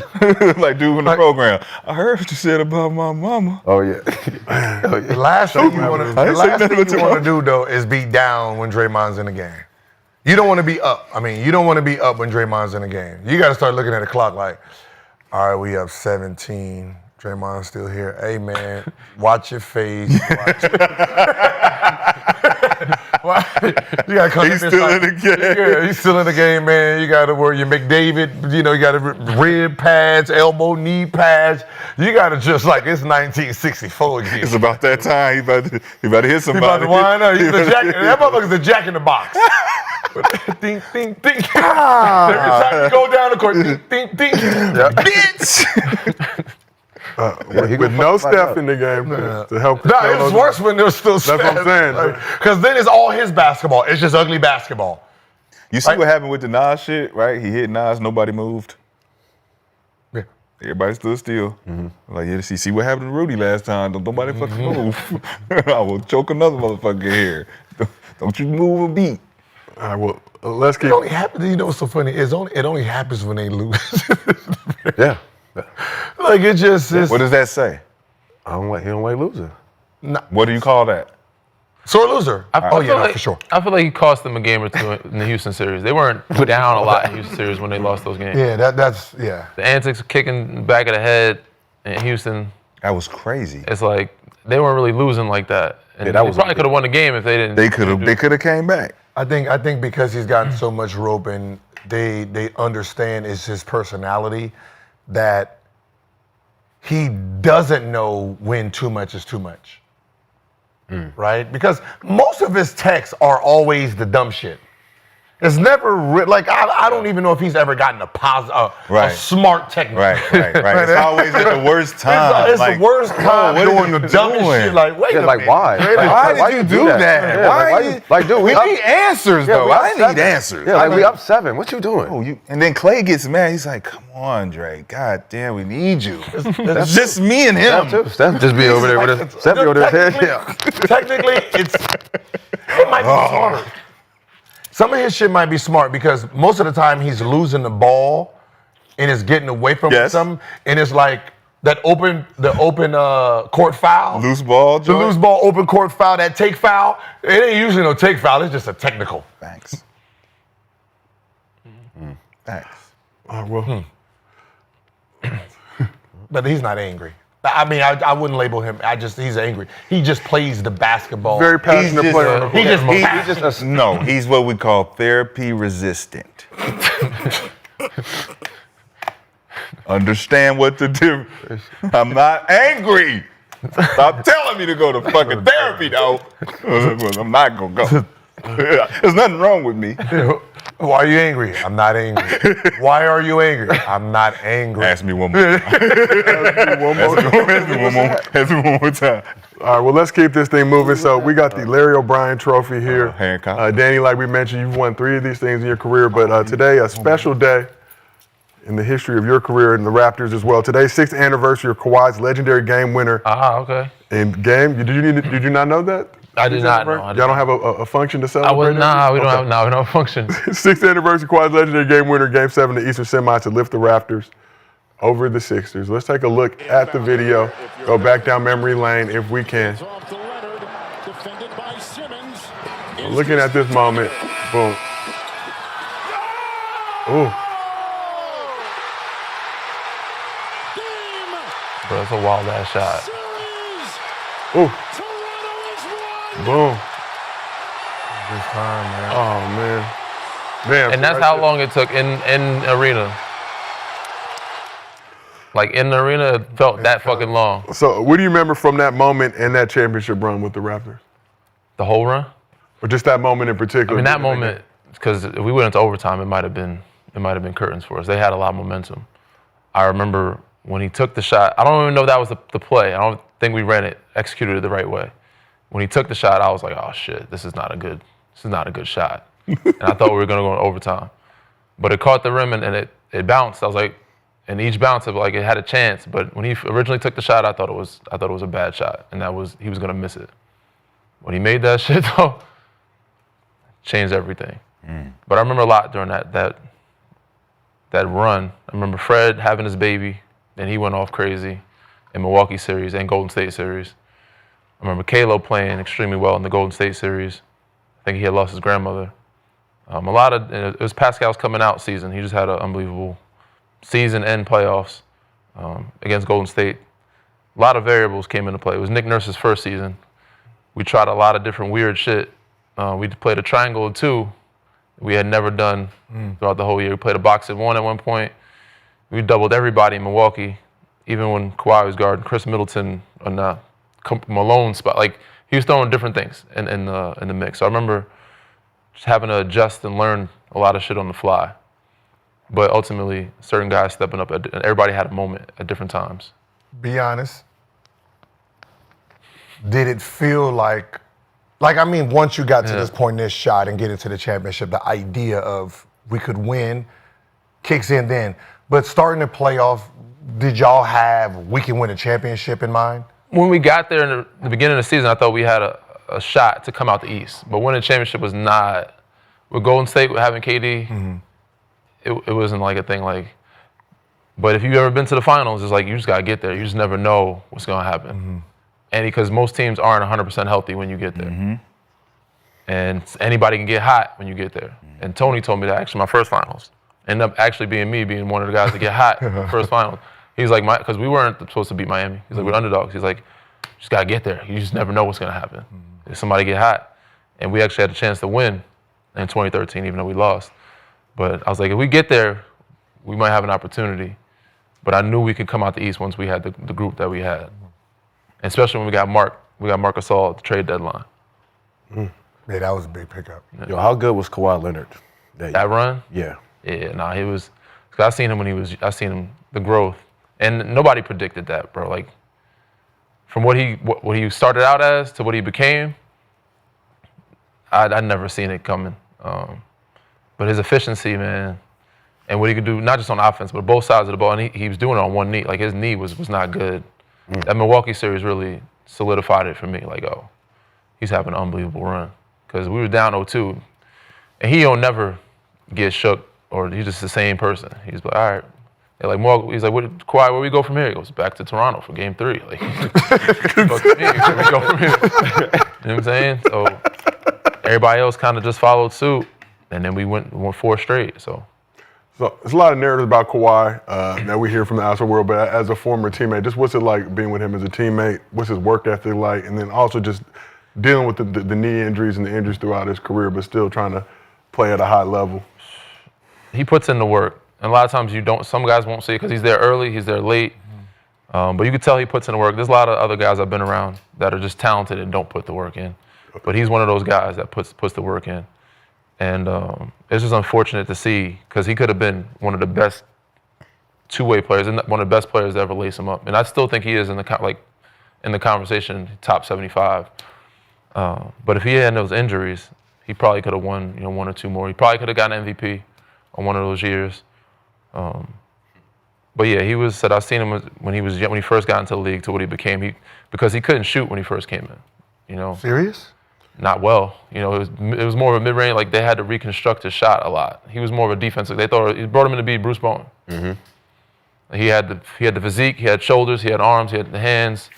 Like dude in the program. I heard what you said about my mama. Oh yeah. The last thing you want to do though is be down when Draymond's in the game. You don't want to be up. I mean, you don't want to be up when Draymond's in the game. You got to start looking at the clock like, all right, we up 17. Draymond's still here. Hey, man, watch your face. You gotta come. He's still in the game. Yeah, he's still in the game, man. You gotta wear your McDavid. You know, you gotta rib pads, elbow, knee pads. You gotta just like it's 1964 again. It's about that time. He about to hit somebody. He about to wind up. He's the jack. That motherfucker's the jack in the box. Ding, ding, ding. Every time you go down the court, ding, ding, ding. Bitch. With no Steph in the game to help. No, it's worse when there's still Steph. That's what I'm saying. Because then it's all his basketball. It's just ugly basketball. You see what happened with the Nas shit, right? He hit Nas, nobody moved. Yeah. Everybody stood still. Like, you see what happened to Rudy last time? Don't nobody fucking move. I will choke another motherfucker here. Don't you move a beat. All right, well, let's keep. It only happens. You know what's so funny? It only happens when they lose. Yeah. Like it just is. What does that say? He don't like losing. What do you call that? Sore loser. For sure. I feel like he cost them a game or two in the Houston series. They weren't down a lot in the Houston series when they lost those games. Yeah, that's. The antics kicking back of the head in Houston. That was crazy. It's like they weren't really losing like that. And Yeah, they probably could have won the game if they didn't. They could have came back. I think because he's gotten so much rope and they understand it's his personality that he doesn't know when too much is too much. Right? Because most of his texts are always the dumb shit. It's never like I don't even know if he's ever gotten a smart technique. Right. It's always at the worst time. It's the worst time doing the dumbest shit. Like, wait a minute. Why? Why did you do that? Yeah, why dude, we need answers though. I need answers. Yeah, like we up 7. What you doing? And then Clay gets mad. He's like, "Come on, Dre. God damn, we need you." It's just me and him. Steph just be over there with his Steph be over there. Yeah. Technically, it might be smart. Some of his shit might be smart because most of the time he's losing the ball and is getting away from something, and it's like the open court foul. Loose ball, The loose ball, open court foul, that take foul. It ain't usually no take foul, it's just a technical. Thanks. Thanks. But he's not angry. I mean, I wouldn't label him. He's angry. He just plays the basketball. Very passionate player on the court. No, he's what we call therapy resistant. Understand what the difference. I'm not angry. Stop telling me to go to fucking therapy, though. I'm not gonna go. There's nothing wrong with me. Why are you angry? I'm not angry. Why are you angry? I'm not angry. Ask me one more time. Ask me one more time. All right, well, let's keep this thing moving. So we got the Larry O'Brien Trophy here. Hancock. Danny, like we mentioned, you've won 3 of these things in your career, but today, a special day in the history of your career and the Raptors as well. Today's 6th anniversary of Kawhi's legendary game winner. Okay. In game, did you not know that? I did not know. Y'all don't have a function to celebrate? We don't have a function. 6th anniversary Kawhi's legendary game winner, Game 7 of the Eastern Semi to lift the Raptors over the Sixers. Let's take a look at the video. Go back down memory lane if we can. Looking at this moment, boom. Ooh. Bro, that's a wild ass shot. Ooh. Boom. This time, man. Oh, man. Damn. And that's how long it took in arena. Like in the arena, it felt that fucking long. So what do you remember from that moment and that championship run with the Raptors? The whole run? Or just that moment in particular? I mean, that moment, because if we went into overtime, it might have been curtains for us. They had a lot of momentum. I remember when he took the shot, I don't even know if that was the play. I don't think we ran it, executed it the right way. When he took the shot, I was like, oh shit, this is not a good shot. And I thought we were gonna go in overtime. But it caught the rim and it bounced. I was like, and each bounce it had a chance. But when he originally took the shot, I thought it was a bad shot. And he was gonna miss it. When he made that shit though, changed everything. But I remember a lot during that run. I remember Fred having his baby, and he went off crazy in Milwaukee series and Golden State series. I remember Kalo playing extremely well in the Golden State series. I think he had lost his grandmother. It was Pascal's coming out season. He just had an unbelievable season and playoffs against Golden State. A lot of variables came into play. It was Nick Nurse's first season. We tried a lot of different weird shit we played a triangle of 2. We had never done throughout the whole year. We played a box of 1 at one point. We doubled everybody in Milwaukee, even when Kawhi was guarding Chris Middleton on the Malone spot. Like, he was throwing different things in the mix. So I remember just having to adjust and learn a lot of shit on the fly. But ultimately, certain guys stepping up, and everybody had a moment at different times. Be honest. Did it feel like I mean, once you got to this point in this shot and get into the championship, the idea of we could win kicks in then. But starting the playoff, did y'all have we can win a championship in mind? When we got there in the beginning of the season, I thought we had a shot to come out the East. But winning a championship was not. With Golden State, with having KD, it wasn't like a thing like. But if you've ever been to the finals, it's like you just got to get there. You just never know what's going to happen. And because most teams aren't 100% healthy when you get there. And anybody can get hot when you get there. And Tony told me that actually my first finals. Ended up actually being me, being one of the guys that get hot first finals. He's like, because we weren't supposed to beat Miami. He's like, we're underdogs. He's like, you just got to get there. You just never know what's going to happen. If somebody get hot. And we actually had a chance to win in 2013, even though we lost. But I was like, if we get there, we might have an opportunity. But I knew we could come out the East once we had the group that we had. And especially when we got Marc Gasol at the trade deadline. Yeah, that was a big pickup. Yo, how good was Kawhi Leonard? That run? Yeah. Yeah, nah, he was. I seen him I seen him, the growth. And nobody predicted that, bro. Like, from what he started out as to what he became, I'd never seen it coming. But his efficiency, man, and what he could do, not just on offense, but both sides of the ball, and he was doing it on one knee. Like, his knee was not good. That Milwaukee series really solidified it for me. Like, oh, he's having an unbelievable run. Because we were down 0-2, and he don't never get shook, or he's just the same person. He's like, all right. They're like, he's like, Kawhi, where we go from here? He goes, back to Toronto for game 3. Like, fuck me, where we go from here? You know what I'm saying? So everybody else kind of just followed suit, and then we went 4 straight. So there's a lot of narratives about Kawhi that we hear from the outside world, but as a former teammate, just what's it like being with him as a teammate? What's his work ethic like? And then also just dealing with the knee injuries and the injuries throughout his career, but still trying to play at a high level. He puts in the work. And a lot of times some guys won't see it because he's there early, he's there late. But you can tell he puts in the work. There's a lot of other guys I've been around that are just talented and don't put the work in. But he's one of those guys that puts the work in. And it's just unfortunate to see because he could have been one of the best two-way players and one of the best players to ever lace him up. And I still think he is in the conversation, top 75. But if he had those injuries, he probably could have won 1 or 2 more. He probably could have gotten MVP on one of those years. But yeah, I've seen him when he first got into the league to what he became. Because he couldn't shoot when he first came in. Serious? Not well. It was more of a mid-range. Like they had to reconstruct his shot a lot. He was more of a defensive. They brought him in to be Bruce Bowen. He had the physique, he had shoulders, he had arms, he had the hands,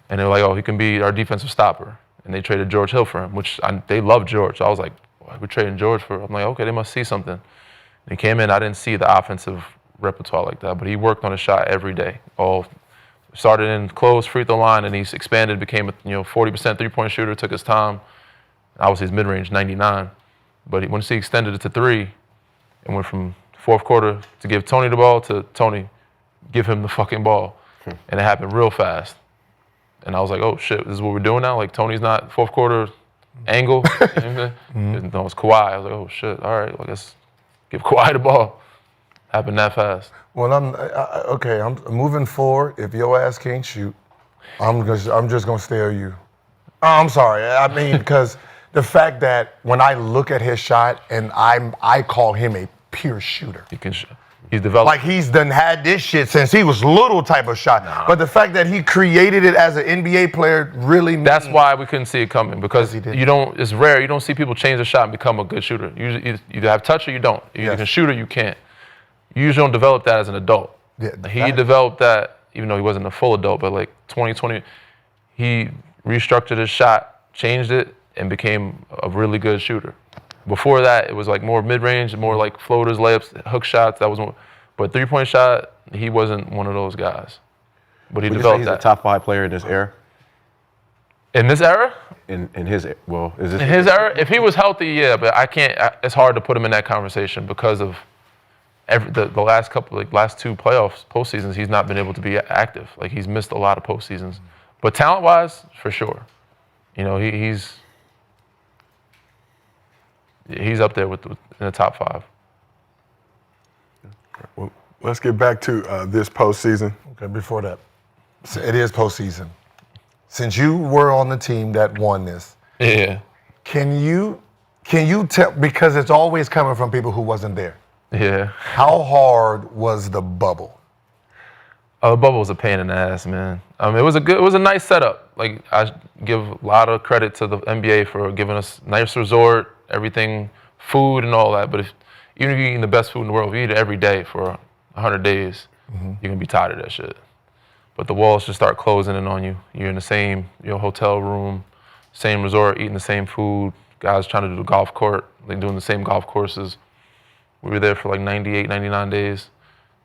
and they were like, oh, he can be our defensive stopper. And they traded George Hill for him, which they loved George. So I was like, we're trading George for him. I'm like, okay, they must see something. And he came in, I didn't see the offensive repertoire like that, but he worked on his shot every day. Started in close free throw line, and he's expanded, became a 40% three-point shooter, took his time. Obviously, his mid-range, 99. But once he extended it to 3 and went from fourth quarter to give Tony the ball to Tony, give him the fucking ball. And it happened real fast. And I was like, oh, shit, this is what we're doing now? Like, Tony's not fourth quarter angle? No, it's Kawhi. I was like, oh, shit, all right, well, let's give Kawhi the ball. Happened that fast. Well, I'm moving forward. If your ass can't shoot, I'm just going to stare you. I'm sorry. I mean, because the fact that when I look at his shot, and I call him a pure shooter. He can shoot. He's developed. Like he's done had this shit since he was little type of shot. Nah. But the fact that he created it as an NBA player really means. That's why we couldn't see it coming because it's rare. You don't see people change the shot and become a good shooter. You either have touch or you don't. You can shoot or you can't. You usually don't develop that as an adult. Yeah, he developed that, even though he wasn't a full adult, but like 2020, he restructured his shot, changed it, and became a really good shooter. Before that, it was like more mid-range, more like floaters, layups, hook shots. That was more, but three-point shot, he wasn't one of those guys. But he developed that. He's a top 5 player in this era. In this era? In his, well, is this In his era? If he was healthy, yeah, but I can't, it's hard to put him in that conversation because of the last last two postseasons, he's not been able to be active. Like, he's missed a lot of postseasons. But talent-wise, for sure. You know, he's up there in the top 5. Well, let's get back to this postseason. Okay, before that, so it is postseason. Since you were on the team that won this, Yeah. can you tell, because it's always coming from people who wasn't there, Yeah. how hard was the bubble? Oh, the bubble was a pain in the ass, man. It was a nice setup. Like, I give a lot of credit to the NBA for giving us nice resort, everything, food and all that. But even if you're eating the best food in the world, if you eat it every day for 100 days, you're gonna be tired of that shit. But the walls just start closing in on you. You're in the same hotel room, same resort, eating the same food. Guys trying to do the golf court, like doing the same golf courses. We were there for like 98, 99 days.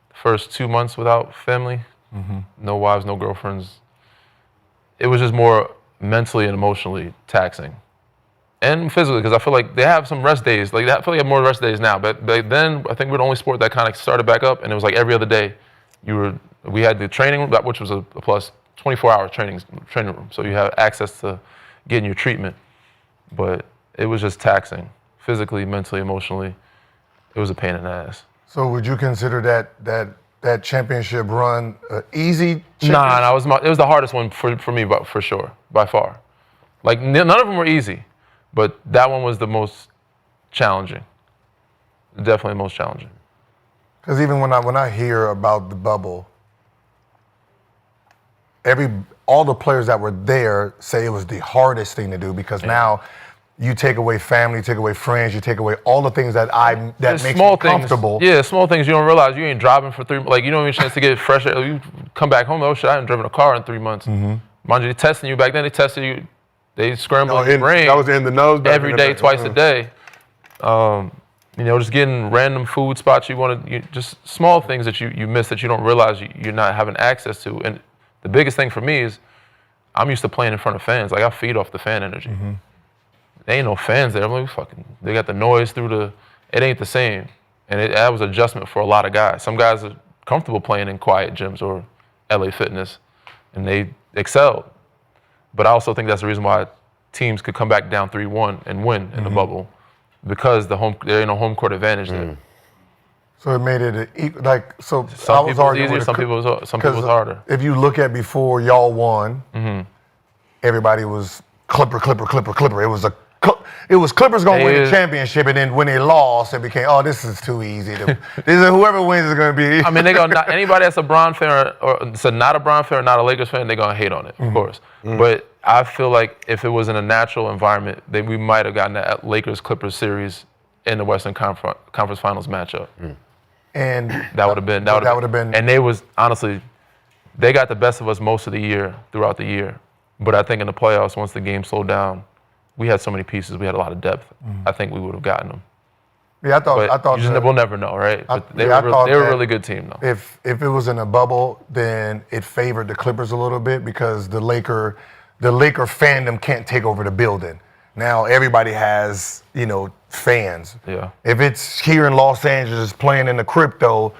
The first 2 months without family, no wives, no girlfriends. It was just more mentally and emotionally taxing. And physically, because I feel like they have some rest days. Like, I feel like they have more rest days now. But then, I think we're the only sport that kind of started back up, and it was like every other day. We had the training room, which was a plus 24-hour training room. So you have access to getting your treatment. But it was just taxing, physically, mentally, emotionally. It was a pain in the ass. So would you consider that championship run easy? Nah, it was the hardest one for me, but for sure, by far. Like, none of them were easy, but that one was the most challenging. Definitely the most challenging. Because even when I hear about the bubble, all the players that were there say it was the hardest thing to do because now you take away family, you take away friends, you take away all the things that makes you comfortable. Yeah, small things you don't realize. You ain't driving for 3 months. Like, you don't even have a chance to get fresh air. You come back home, oh shit, I haven't driven a car in 3 months. Mind you, they testing you back then. They tested you. They scrambled your brain. That was in the nose. Every day, twice a day. Just getting random food spots just small things that you miss that you don't realize you're not having access to. And the biggest thing for me is I'm used to playing in front of fans. Like, I feed off the fan energy. There ain't no fans there. I'm like, they got the noise it ain't the same. And that was adjustment for a lot of guys. Some guys are comfortable playing in quiet gyms or LA Fitness, and they excelled. But I also think that's the reason why teams could come back down 3-1 and win in the bubble, because there ain't no home court advantage there. So it made it Some people was easier, some people was harder. If you look at before y'all won, everybody was Clipper. It was Clippers gonna win the championship, and then when they lost, it became, this is too easy. Whoever wins is gonna be. I mean, anybody that's a Bron fan or not a Bron fan or not a Lakers fan, they're gonna hate on it, of course. But I feel like if it was in a natural environment, then we might have gotten that Lakers-Clippers series in the Western Conference Finals matchup. And that would have been. And they got the best of us most of the year, throughout the year. But I think in the playoffs, once the game slowed down, we had so many pieces. We had a lot of depth. I think we would have gotten them. Yeah, I thought. We'll never know, right? They were a really good team, though. If it was in a bubble, then it favored the Clippers a little bit because the Laker fandom can't take over the building. Now everybody has, fans. Yeah. If it's here in Los Angeles playing in the crypto,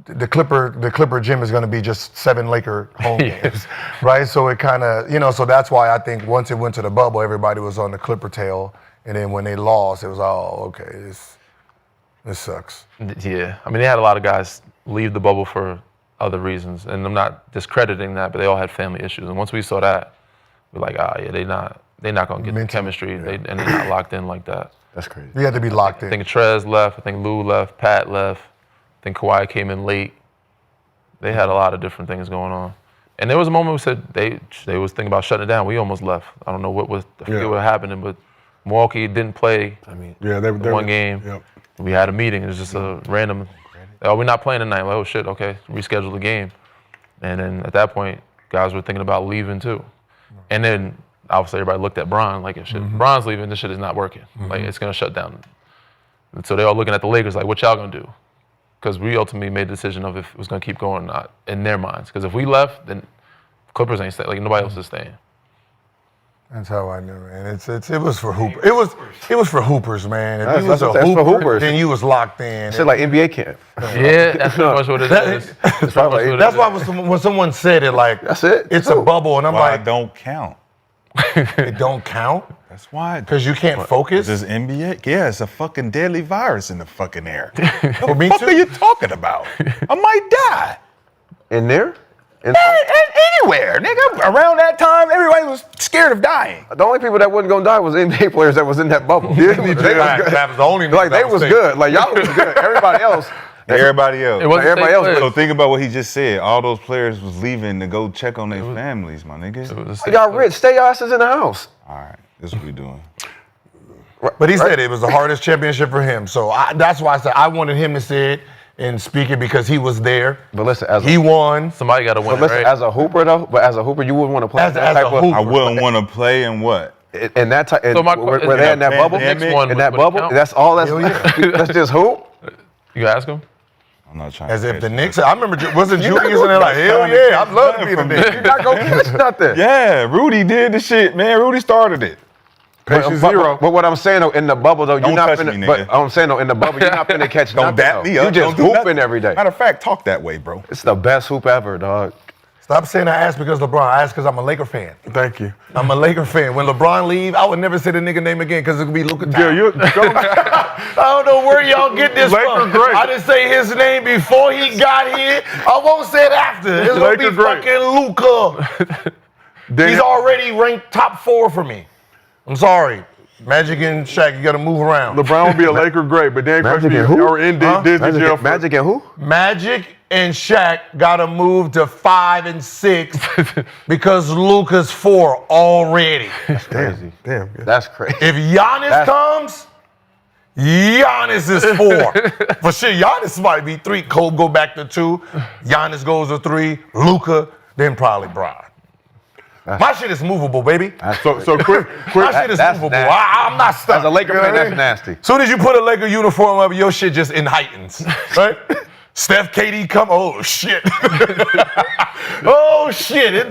the Clipper gym is going to be just 7 Laker home games, right? So it kind of, so that's why I think once it went to the bubble, everybody was on the Clipper tail, and then when they lost, it was okay, this sucks. Yeah, I mean, they had a lot of guys leave the bubble for other reasons, and I'm not discrediting that, but they all had family issues, and once we saw that, we're like, they're not going to get the chemistry, and they're not locked in like that. That's crazy. You had to be locked in. I think Trez left, I think Lou left, Pat left. I think Kawhi came in late. They had a lot of different things going on. And there was a moment we said they was thinking about shutting it down. We almost left. I don't know what happened, but Milwaukee didn't play one game. Yep. We had a meeting. It was just a random, we're not playing tonight. Like, oh shit, okay, reschedule the game. And then at that point, guys were thinking about leaving too. And then obviously everybody looked at Bron like, if Bron's leaving, this shit is not working. Like, it's gonna shut down. And so they all looking at the Lakers like, what y'all gonna do? Because we ultimately made the decision of if it was going to keep going or not in their minds. Because if we left, then Clippers ain't staying. Like, nobody else is staying. That's how I knew, man. It was for Hooper. It was for Hoopers, man. If you was a that's for Hooper, Hoopers. then you was locked in. Shit like NBA camp. Yeah, that's pretty much what it is. That's why when someone said it, like, that's it. It's a bubble, and I'm Why like, it don't count? it don't count That's why. because you can't focus. This NBA? Yeah, it's a fucking deadly virus in the fucking air. For me What too. are you talking about? I might die. In there? Anywhere, nigga. Around that time, everybody was scared of dying. The only people that wasn't gonna die was NBA players that was in that bubble. That was the only. Like they was good. Like y'all was good. Everybody else. Everybody else. It wasn't Everybody safe else players. So think about what he just said. All those players was leaving to go check on their families, my nigga. It was a safe Y'all place. rich. Stay your asses in the house. All right, this is what we doing. But he said it was the hardest championship for him. So that's why I said I wanted him to say it and speak it because he was there. But listen, He won. Somebody got to win But it, listen, right? as a hooper though, you wouldn't want to play As that a type of. hooper. I wouldn't want to play in what? In that type, So my where question- they in that Yeah, bubble, Knicks won, in that would it bubble, count? that's all. That's Hell yeah. that's just hoop. You gonna ask him? I'm not trying. As to if the catch Knicks. that. I remember wasn't Julius in there like hell yeah, I'd love to be the Knicks. You're not gonna catch nothing. Yeah, Rudy did the shit, man. Rudy started it. Patient zero. But what I'm saying though, in the bubble though, you're Don't not touch finna. me, But nigga. I'm saying though, in the bubble, you're not finna catch Don't nothing. dap though. me up. You just Don't do hooping nothing. every day. Matter of fact, talk that way, bro. It's the best hoop ever, dog. Stop saying I asked because LeBron. I asked because I'm a Laker fan. Thank you. I'm a Laker fan. When LeBron leave, I would never say the nigga name again because it would be Luka. Yeah, you I don't know where y'all get this Laker from. great. I didn't say his name before he got here. I won't say it after. It's gonna be Laker great. fucking Luka. He's already ranked top 4 for me. I'm sorry. Magic and Shaq, you gotta move around. LeBron will be a Laker great, but then Magic and who? or in Disney jail. Magic and who? Magic and Shaq gotta move to 5 and 6 because Luka's 4 already. Crazy. Damn. That's crazy. If Giannis comes, Giannis is 4. For sure, Giannis might be 3. Cole go back to 2. Giannis goes to 3. Luka, then probably Bron. My shit is movable, baby. So quick. My shit is that's movable. nasty. I'm not stuck. As a Laker You know fan, what I that's mean? nasty. Soon as you put a Laker uniform up, your shit just heightens, right? Steph, KD come. Oh shit! Oh shit!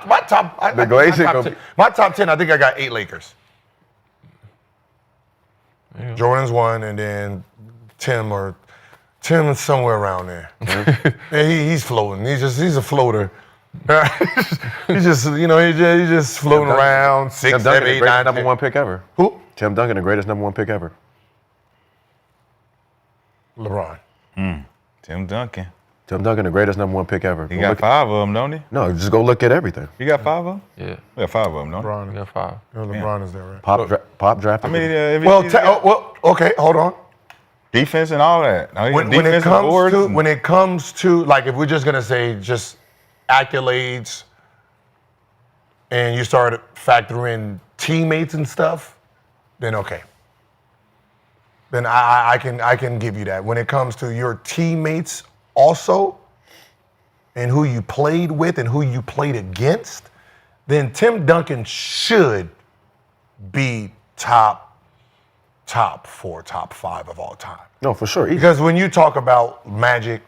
My top. The Glacier my, go- top 10, my top 10. I think I got 8 Lakers. Jordan's 1, and then Tim is somewhere around there. Yeah, he's floating. He's a floater. he's just floating around 6, Tim 7, Duncan, the 8, greatest 9, number 10. 1 pick ever. Who? Tim Duncan, the greatest number 1 pick ever. LeBron. Tim Duncan. Tim Duncan, the greatest number 1 pick ever. He got 5 of them, don't he? No, just go look at everything. You got 5 of them? Yeah. We got 5 of them, don't we? LeBron. We got 5. LeBron is there, right? Pop drafted. I mean, Okay, hold on. defense and all that. When it comes to like, if we're just gonna say just accolades, and you start to factor in teammates and stuff, then okay. Then I can give you that. When it comes to your teammates also, and who you played with and who you played against, then Tim Duncan should be top 4, top 5 of all time. No, for sure. Because when you talk about Magic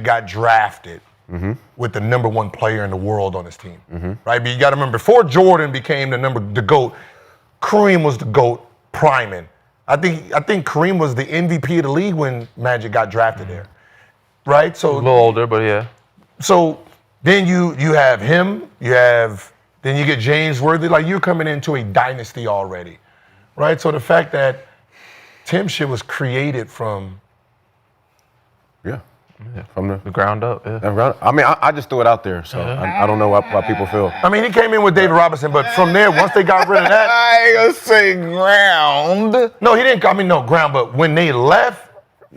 got drafted with the number 1 player in the world on his team, right? But you got to remember, before Jordan became the GOAT, Kareem was the GOAT priming. I think Kareem was the MVP of the league when Magic got drafted there, right? So A little older, but yeah. So then you have him, then you get James Worthy, like you're coming into a dynasty already, right? So the fact that Tim shit was created from from the ground up. Yeah. I mean, I just threw it out there, so I don't know why people feel. I mean, he came in with David Robinson, but from there, once they got rid of that, I ain't gonna say ground. no, he didn't. I mean, no ground, but when they left,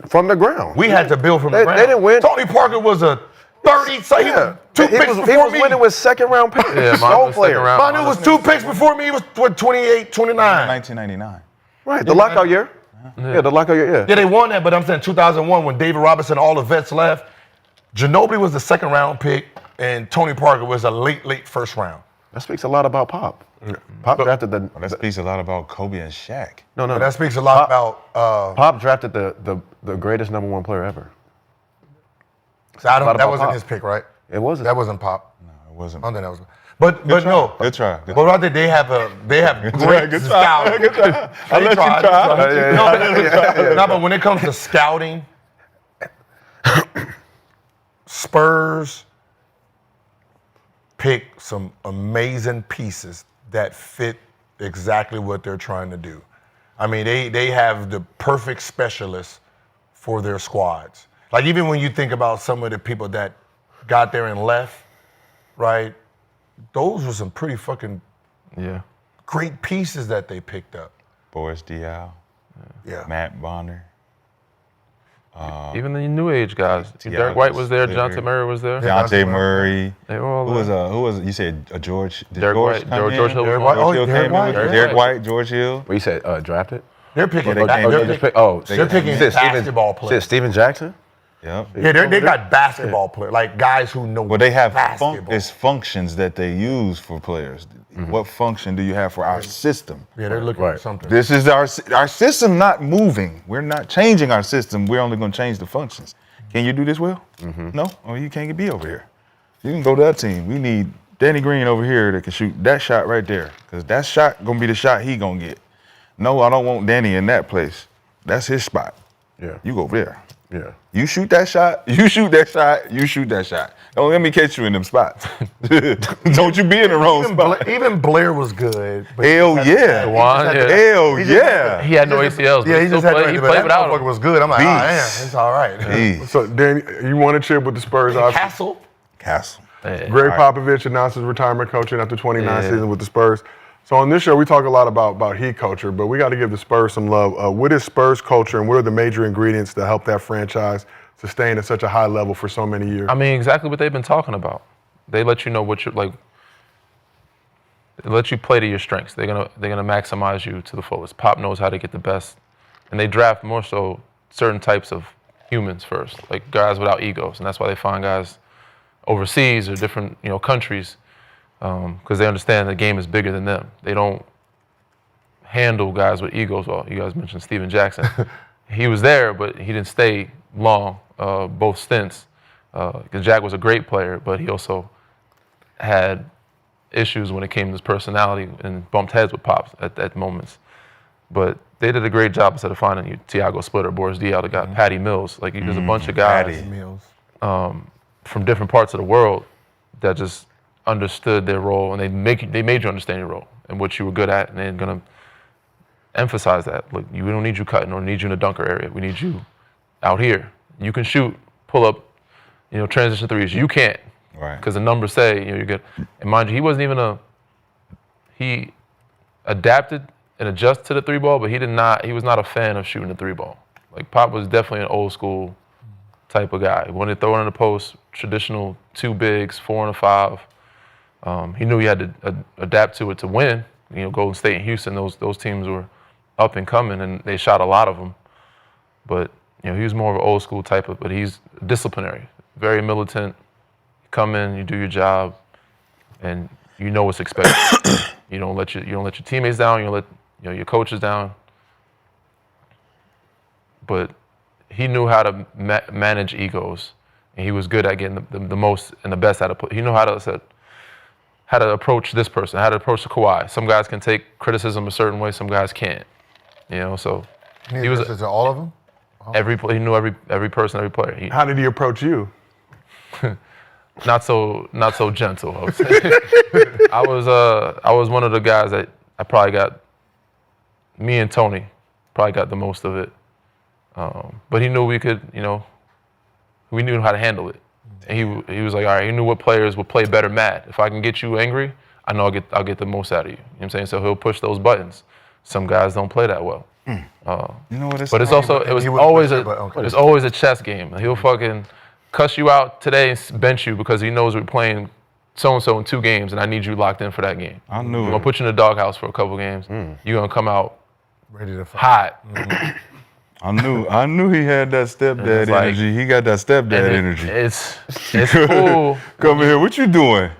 From the ground. we had to build from the ground. They didn't win. Tony Parker was a 30, so he was 2 picks he before was me. winning with second-round picks. Yeah, mine Role was player. second round. Manu was 2 picks before me. He was 28, 29. 1999. Right, the lockout year. Yeah, the lockout year, Yeah, they won that, but I'm saying 2001 when David Robinson, all the vets left, Ginobili was the 2nd round pick, and Tony Parker was a late first round. That speaks a lot about Pop. Pop drafted the. Well, that speaks a lot about Kobe and Shaq. No. But that speaks a lot about. Pop drafted the greatest number 1 player ever. So I don't. lot That about wasn't Pop. his pick, right? It wasn't. That wasn't Pop. No, it wasn't. I don't think that was. But no. Good try. But I think they have great scouting. Good try. I'll let you try. No, but when it comes to scouting, Spurs pick some amazing pieces that fit exactly what they're trying to do. I mean, they have the perfect specialists for their squads. Like, even when you think about some of the people that got there and left, right? Those were some pretty fucking great pieces that they picked up. Boris Diaw. Yeah. Matt Bonner. Even the new age guys. Derek White was there. Dejounte Murray was there. Dejounte Murray. They were all Who was you said George? Derek White. George Hill. Derek White. Oh, Derek White. Derek White, George Hill. What you said, drafted? They're picking. They're picking basketball players. Steven Jackson? Yep. Yeah, they got basketball players, like guys who know. Well, they have basketball. it's functions that they use for players. What function do you have for our system? Yeah, they're looking for something. This is our system not moving. We're not changing our system. We're only going to change the functions. Can you do this well? No? Or you can't be over here. You can go to that team. We need Danny Green over here that can shoot that shot right there, because that shot going to be the shot he going to get. No, I don't want Danny in that place. That's his spot. Yeah. You go over there. Yeah. You shoot that shot, you shoot that shot, you shoot that shot. Don't let me catch you in them spots. Don't you be in the wrong spot. Even Blair was good. Hell yeah. Hell yeah. He had no ACLs. Yeah, he just had he played without him. Was good. I'm like, damn, it's all right. So, Danny, you won a chip with the Spurs. Castle. Greg Popovich announced his retirement coaching after 29 seasons with the Spurs. So on this show, we talk a lot about Heat culture, but we got to give the Spurs some love. What is Spurs culture, and what are the major ingredients that help that franchise sustain at such a high level for so many years? I mean, exactly what they've been talking about. They let you know what you're like. They let you play to your strengths. They're gonna maximize you to the fullest. Pop knows how to get the best, and they draft more so certain types of humans first, like guys without egos, and that's why they find guys overseas or different countries. Because they understand the game is bigger than them. They don't handle guys with egos. Well, you guys mentioned Steven Jackson. He was there, but he didn't stay long, both stints. Because Jack was a great player, but he also had issues when it came to his personality and bumped heads with Pops at moments. But they did a great job instead of finding you Tiago Splitter, Boris Diaw, they got Patty Mills. Like, there's a bunch of guys from different parts of the world that just understood their role, and they made you understand your role and what you were good at, and they're gonna emphasize that. Look, we don't need you cutting or need you in the dunker area. We need you out here. You can shoot, pull up, transition threes. You can't, right? Because the numbers say you're good. And mind you, he wasn't even he adapted and adjusted to the three ball, but he was not a fan of shooting the three ball. Like, Pop was definitely an old school type of guy. He wanted to throw it in the post, traditional 2 bigs, 4 and a 5. He knew he had to adapt to it to win. Golden State and Houston, those teams were up and coming, and they shot a lot of them. But he was more of an old school type but he's disciplinary, very militant. You come in, you do your job, and you know what's expected. You don't let your teammates down. You don't let your coaches down. But he knew how to manage egos, and he was good at getting the most and the best out of play. He knew how to approach this person, how to approach the Kawhi. Some guys can take criticism a certain way, some guys can't. So he was to all of them. He knew every person, every player. How did he approach you? Not so gentle, I would say. I was one of the guys that I probably got. Me and Tony probably got the most of it. But he knew we could, we knew how to handle it. And he was like, all right, he knew what players would play better mad. If I can get you angry, I know I'll get the most out of you. You know what I'm saying? So he'll push those buttons. Some guys don't play that well. You know what it's But it's also it was always a chess game. He'll fucking cuss you out today and bench you because he knows we're playing so-and-so in 2 games and I need you locked in for that game. I knew I'm gonna put you in the doghouse for a couple games. You're gonna come out ready to fight. Hot. I knew he had that stepdad energy. He got that stepdad energy. It's cool. Come here, what you doing?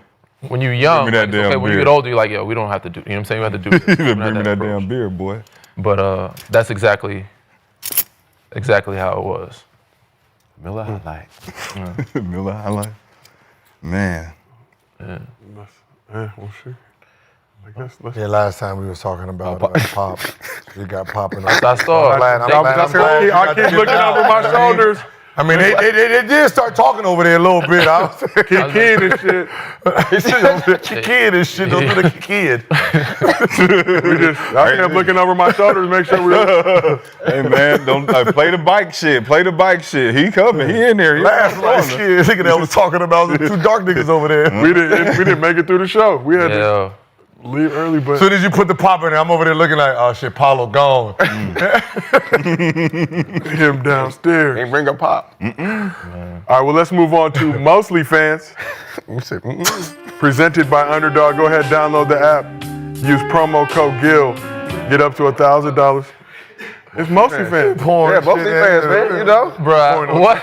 When you're young, when you get older, you're like, yo, we don't have to do. You know what I'm saying? We have to do. You bring me that damn beer, boy. But that's exactly how it was. Miller High Life. Miller High Life. Man. Yeah. Yeah, well, shit. I guess let's. Yeah, last time we was talking about Pop. We got Pop in the I saw. I'm glad you I keep looking over my shoulders. I mean, they did start talking over there a little bit. I was Kid and shit. kid and shit. Don't do the kid. I kept looking over my shoulders to make sure we were. Hey man, don't play the bike shit. Play the bike shit. He coming. He in there. Last kid, nigga that was talking about the two dark niggas over there. We didn't make it through the show. We had to leave early, but As soon as you put the Pop in there, I'm over there looking like, oh shit, Paulo gone. him downstairs. Ain't bring up Pop. All right, well, let's move on to Mostly Fans. Presented by Underdog. Go ahead, download the app. Use promo code GIL. Get up to $1,000. It's Mostly Fans. Yeah, Mostly Fans, man. You know, Bruh, what?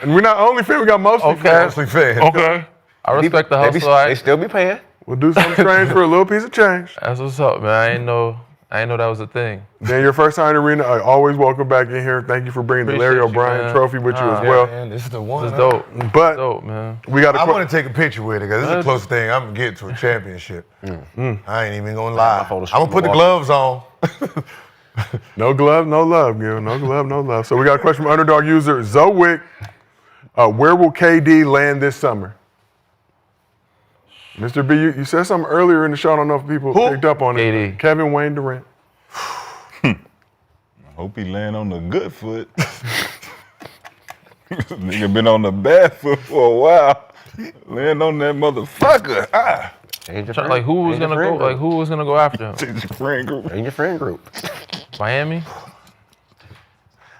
And we're not only fans, we got Mostly Fans. Mostly fans. Okay. I respect the hustle. they still be paying. We'll do something strange for a little piece of change. That's what's up, man. I ain't know that was a thing. Dan, your first time in the arena, always welcome back in here. Thank you for bringing the Larry Appreciate you, O'Brien man. trophy with you as well. Man, this is the one. It's dope. But Dope, man. we got I want to take a picture with it because this is the closest thing I'm gonna get to a championship. I ain't even gonna lie. I'm gonna put the gloves on. No glove, no love, Gil. No glove, no love. So we got a question from Underdog user Zowick. Where will KD land this summer? Mr. B, you said something earlier in the show. I don't know if people picked up on it. KD. Kevin Wayne Durant. I hope he land on the good foot. Nigga been on the bad foot for a while. Land on that motherfucker. Like who was gonna go? Like who was gonna go after him? Change your friend group. In your friend group. Miami.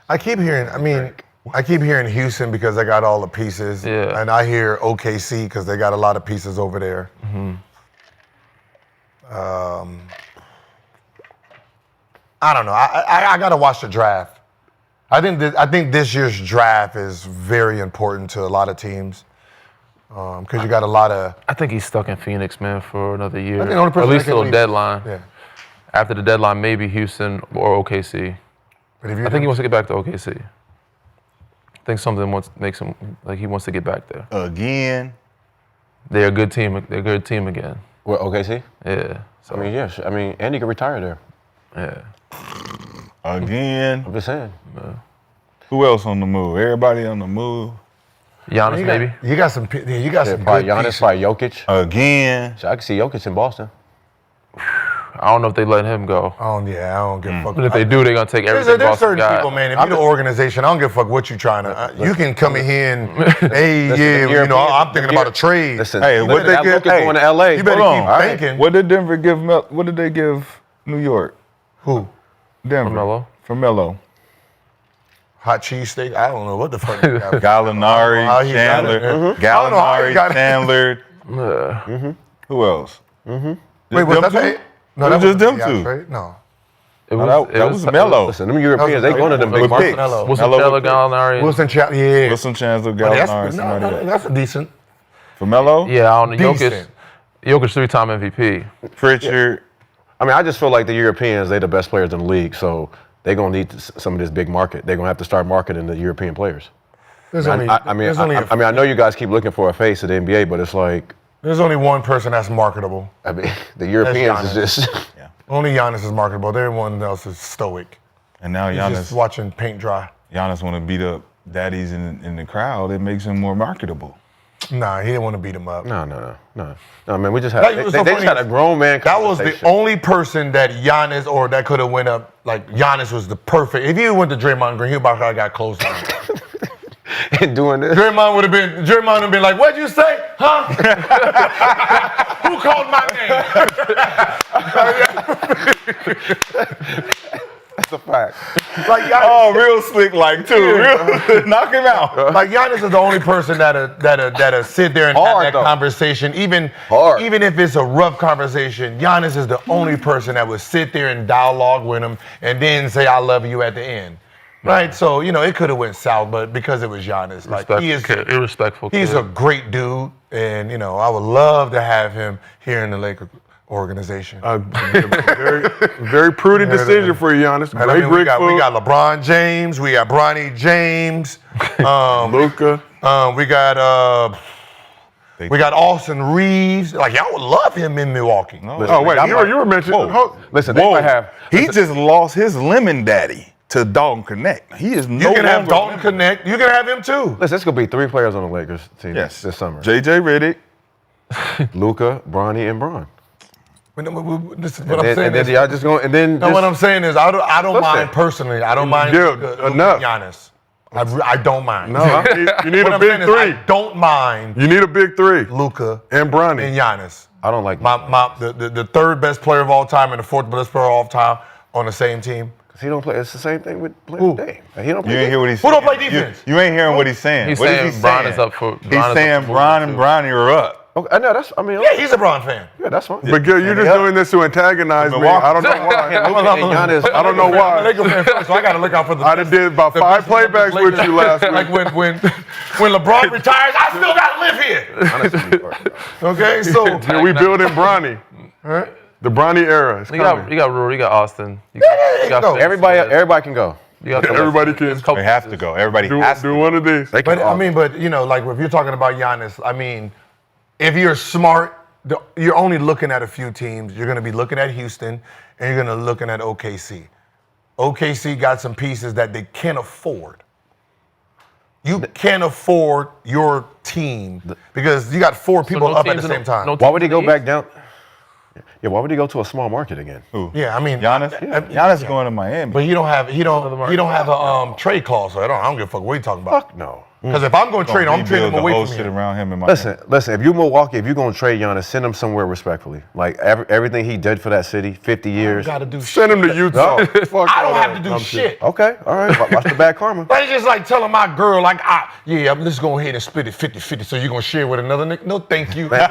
I keep hearing Houston because they got all the pieces. Yeah. And I hear OKC because they got a lot of pieces over there. I don't know. I got to watch the draft. I think this year's draft is very important to a lot of teams because you got a lot of. I think he's stuck in Phoenix, man, for another year. I think the only Or person at least that can till leave- deadline. Yeah. After the deadline, maybe Houston or OKC. But if you I think he wants to get back to OKC. I think something makes him like he wants to get back there. Again. They're a good team. They're a good team again. What, OKC? Yeah. So, I mean, yeah. I mean, Andy can retire there. yeah. Again. I'm just saying. Who else on the move? Everybody on the move. Giannis, maybe. You got some. You got some Probably good Giannis, pieces. probably Jokic. Again. So I can see Jokic in Boston. I don't know if they let him go. I don't give a fuck. But if they do, they're gonna take everything. There's Boston certain got. people, man. If you're the organization, I don't give a fuck what you're trying to. You can come in here and, hey, Europeans- I'm thinking about a trade. Listen, Hey, look what at they that give? Jokic going to LA. You better Hold on. keep All right. thinking. What did Denver give? What did they give New York? Who? Denver. Melo. For Melo. Hot cheese steak? I don't know what the fuck. they got. Gallinari, how he got it. Chandler. I don't know how he Gallinari, got it. Chandler. Who else? Wait, was them that two? No, It that was just wasn't them the two. trade. No. It That was Melo. Listen, them Europeans, they going to them big With markets. picks. Melo. Wilson, Melo Chandler, with picks. Gallinari. Wilson Chandler, yeah. Wilson Chandler, But Gallinari, somebody else. that's a decent. For Melo? Yeah, I don't know. Decent. Jokic 3-time MVP. Pritchard. I mean, I just feel like the Europeans, they the best players in the league, so they're going to need some of this big market. They're going to have to start marketing the European players. There's I know you guys keep looking for a face of the NBA, but it's like, there's only one person that's marketable. I mean, the Europeans Giannis. is just. Only Giannis is marketable. Everyone else is stoic. And now He's just Giannis watching paint dry. want to beat up daddies in the crowd. It makes him more marketable. Nah, he didn't want to beat him up. No, man, we just had, That they was so just funny. had a grown man That was the conversation. only person that Giannis or that could have went up. Like Giannis was the perfect. If he went to Draymond Green, he about to got close on him. And doing this. Draymond would have been like, "What'd you say, huh? Who called my name?" That's a fact. Like Giannis, Oh, real slick like too. Real, knock him out. like Giannis is the only person that'll sit there and have Hard, that though. conversation, even if it's a rough conversation. Giannis is the only person that would sit there and dialogue with him and then say "I love you" at the end. Right, so it could have went south, but because it was Giannis, like he is irrespectful. He's kid. a great dude, and I would love to have him here in the Laker organization. Very, very prudent decision for you, Giannis. And I Great mean, we brick got food. LeBron James, we got Bronny James, Luka. we got We got Austin Reeves. Like, y'all would love him in Milwaukee. No. Oh, wait, you were mentioning. Listen, they might have. He just lost his lemon daddy to Dalton Connect. He is no You can have longer Dalton lemon. Connect. You can have him too. Listen, it's gonna be 3 players on the Lakers team Yes. this summer. JJ Redick. Luka, Bronny, and Bron. This is what I'm saying. And then y'all just going, and then No, what I'm saying is, I don't Listen. mind personally. I don't mind Yeah, enough. Giannis. I don't mind. No, you need What a I'm big saying is, 3. I don't mind You need a big 3. Luka And Bronny. and Giannis. I don't like The third best player of all time and the fourth best player of all time on the same team. because he don't play. It's the same thing with playing Dame. He don't play. You ain't hear what he's Who saying. don't play defense? You ain't hearing what he's saying. He's What is saying he Bron saying? is up for- He's Bron is up saying for Bron movement, and too. Bronny are up. Okay, no, that's. I mean, Yeah, he's a Bron fan. yeah, that's fine. But Gil, you're just Yeah. doing this to antagonize me. Milwaukee. I don't know why. Giannis, I don't know I'm a why. Laker fan first, so I got to look out for the. I done did about the 5 best playbacks with you last week. Like when LeBron retires, I still got to live here. Okay, so Yeah, we building Bronny. The Bronny era is You got coming. Rory, you got Austin. You got go. Fitz, everybody can go. you got Everybody can couple They have to go. Everybody has do to. one of these. They can But all- but you know, like if you're talking about Giannis, I mean, if you're smart, you're only looking at a few teams. You're going to be looking at Houston, and you're going to looking at OKC. OKC got some pieces that they can't afford. You can't afford your team because you got 4 people no up at teams the in same time. no Why would he go teams back down? Yeah, why would he go to a small market again? Who? Yeah, I mean, Giannis? Giannis going to Miami. but he don't have a trade clause, so I don't give a fuck what you talking about. Fuck no. Because if I'm going to trade him, I'm trading him away from shit here. around him in Miami. Listen. If you Milwaukee, if you're gonna trade Giannis, send him somewhere respectfully. Like everything he did for that city, 50 years. Got to do shit. Send him to Utah. Fuck I don't all have that. to do I'm shit. Okay, all right. Watch the bad karma. But it's just like telling my girl, like, I'm just going ahead and split it 50-50, so you're going to share with another nigga? No, thank you. No,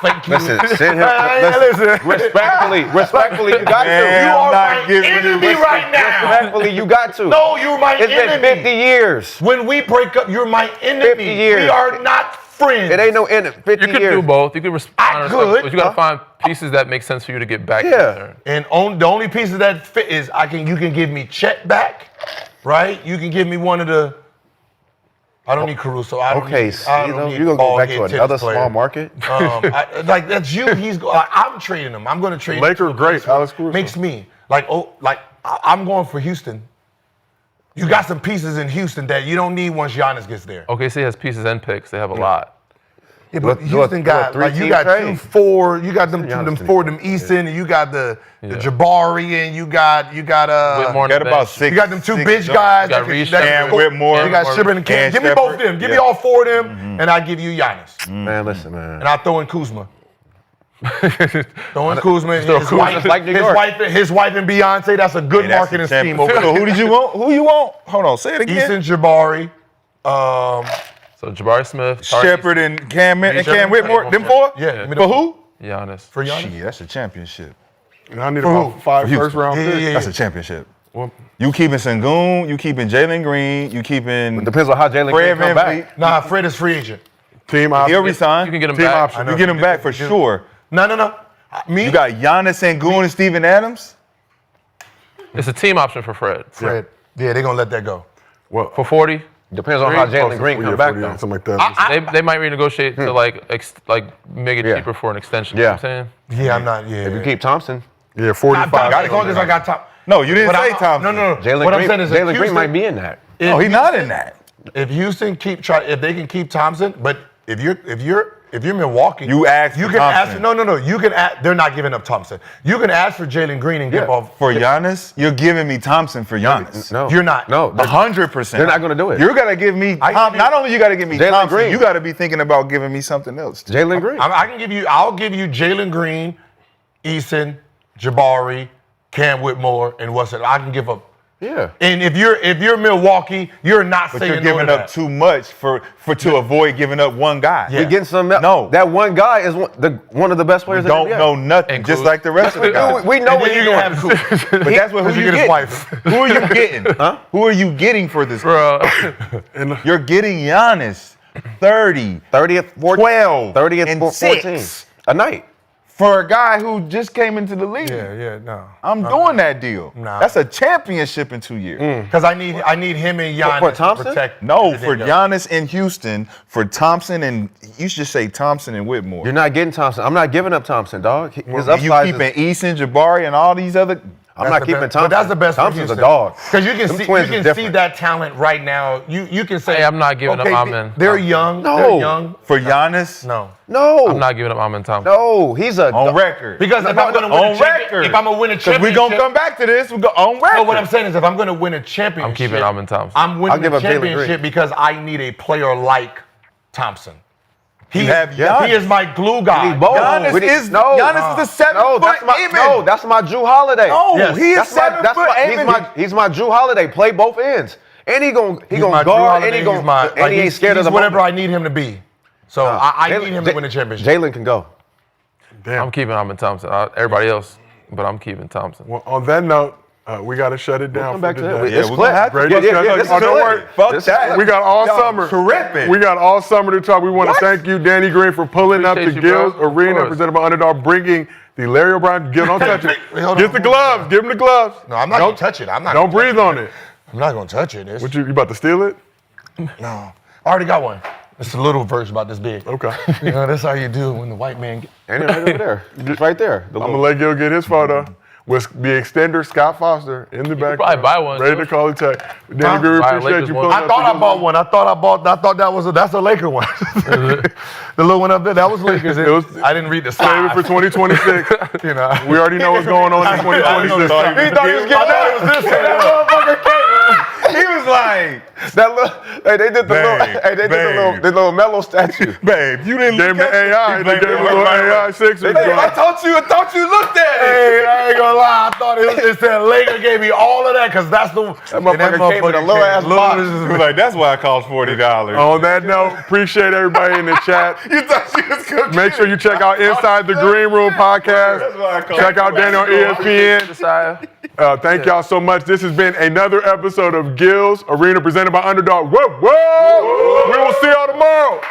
thank you. Listen, send him. Listen. Respectfully, you got Man, to. You I'm are not my giving you enemy respect. right now. Respectfully, you got to. No, you're my It's enemy. been 50 years. When we break up, you're my enemy. 50 years. We are not friends. It ain't no end. 50 You could years. do both. You could I respond, could. but you got to find pieces that make sense for you to get back. Yeah. And the only pieces that fit is you can give me Chet back, right? You can give me one of the. I don't need Caruso. I don't Okay, need, see, I don't need you're gonna go back to ball-head another tennis player. small market. Like that's you. I'm trading him. I'm going to trade him. Laker to a great, place where Alex Caruso. Makes me I'm going for Houston. You got some pieces in Houston that you don't need once Giannis gets there. OKC has pieces and picks. They have a lot. Yeah, but Do a Houston got like you three-team got trade. 2-4. You got them Giannis them to 4 be them Easton, and you got the Jabari, and you got Whitmore on Got the about bench. 6. you got them 2 bitch guys. You got that Reece, can Cam score. Whitmore, You got Shibber and Cam. and Give me both of them. Give me all 4 of them, and I give you Giannis. Man, listen, man. And I throw in Kuzma. Throw in Kuzma. And his Kuzma wife, just like New York. his wife and Beyonce. That's a good marketing scheme over So there. who did you want? Who you want? Hold on, say it again. Easton Jabari. So Jabari Smith, Shepard and Cam Shepard Cam Whitmore. Them 4? Yeah. For who? Giannis. For Giannis. Shit, that's a championship. And I need For about who? 5 Houston. first-round picks. That's a championship. You keeping Sengun, you keeping Jalen Green, you keeping Depends on how Jalen Fred Green come VanVleet. back. Nah, Fred is free agent. Team option. He'll resign. You can get him Team back. option. You get him back for sure. No. Me? You got Giannis, Sengun, and Steven Adams. It's a team option for Fred. Fred. Yeah, they're going to let that go. For 40, Depends on how Jalen Green come back, though. Something like that. they might renegotiate to make it cheaper for an extension. You know what I'm saying? Yeah, I'm not. Yeah. If you keep Thompson, Yeah, 45. As long as I got top. No, you didn't But say Thompson. No. Jalen What I'm Green, saying is Jalen Green might be in that. No, he's not in that. If Houston if they can keep Thompson, but if you're Milwaukee, You ask you for can ask. Thompson. No. You can ask. They're not giving up Thompson. You can ask for Jalen Green and give off. For Giannis, you're giving me Thompson for Giannis. No, You're not. No, 100%. They're not gonna do it. You gotta give me. Not only you gotta give me Jalen Thompson, Green. you gotta be thinking about giving me something else. Jalen Green. I'll give you Jalen Green, Eason, Jabari, Cam Whitmore, and I can give up. Yeah. And if you're Milwaukee, you're not But saying you're no giving to up that. too much to avoid giving up one guy. Yeah. You're getting some. No. That one guy is one of the best players. Don't in the NBA. know nothing, And just Kuz. like the rest of the guys. We know And what then you're you doing. can have Kuz. But that's what who you you get his getting. wife. Who are you getting? Who are you getting for this? Bro, You're getting Giannis 30, 30th, 14, 12, 30th, and 14 6. a night. For a guy who just came into the league. No. I'm doing that deal. Nah. That's a championship in 2 years. Because I need him and Giannis For Thompson? to protect. No, for Giannis in Houston, for Thompson and you should say Thompson and Whitmore. You're not getting Thompson. I'm not giving up Thompson, dog. His you upside keeping Eason, Jabari, and all these other. I'm not keeping Thompson. But that's the best for Thompson's a Houston. dog. Because you Them can twins is see different. that talent right now. You can say, Hey, I'm not giving up Amen. They're young. No. They're young. For Giannis? No. No. I'm not giving up Amen Thompson. No, he's a On record. Because if I'm going to win a championship, if I'm going to win a Because championship, we're going to come back to this. We go on record. No, what I'm saying is if I'm going to win a championship, I'm keeping Amen Thompson. I'm winning give the up Jalen Green. championship because I need a player like Thompson. He Giannis. is my glue guy. need both. Giannis We need- is no. Giannis is the 7 No, that's foot my Amen. that's my Drew Holiday. No, Yes. he is That's 7 my, foot Amen. he's my Drew Holiday. Play both ends, and he gonna He's my guard, Drew and Holiday, he gonna he's my, and he ain't scared of the whatever moment. I need him to be. So I need him to win a championship. Jalen can go. I'm keeping Amen Thompson. Everybody else, but I'm keeping Thompson. Well, on that note, we got to shut it down Come for back to today. that. Yeah, It's we're gonna have to. Great Yeah, discussion. this is Oh, don't good. worry. Fuck This is that. We got all Y'all summer. tripping. We got all summer to talk. We want to thank you, Danny Green, for pulling up to Appreciate you, Gills bro. Of Arena, course. presented by Underdog, bringing the Larry O'Brien. Gil, don't touch it. Hold Get on. the gloves. Give him the gloves. No, I'm not Don't- going to touch it. I'm not. Don't gonna breathe on it. I'm not going to touch it. It's, What you about to steal it? no. I already got one. It's a little version about this big. Okay. You know, that's how you do it when the white man get. And right over there. It's right there. The I'm gonna little- let Gil get his photo with the extender Scott Foster in the back. probably buy one, Ready too. to call it tech. Danny Green, Buy a appreciate Lakers you one. pulling I up. thought to I Gil's bought one. I thought that's a Laker one. The little one up there, that was Lakers. It was- I didn't read the Save it sign. for 2026. You know. We already know what's going on in 2026. He thought he was getting it was this that motherfucker came. He was like, That little, hey, they did the Babe, the little mellow statue. babe, you didn't Gave him look the at AI. They gave him a little AI Sixers. I thought you looked at it. Hey, I ain't gonna lie. I thought it said Laker gave me all of that because that's the. That motherfucker came with a little ass box. He was like, that's why it cost $40. On that note, appreciate everybody in the chat. You thought she was cooking. Make sure you check out Inside the Green Room podcast. That's why I called Check out Danny on ESPN. Josiah. Thank y'all so much. This has been another episode of Gills Arena presented by Underdog. Whoa, whoa! We will see y'all tomorrow.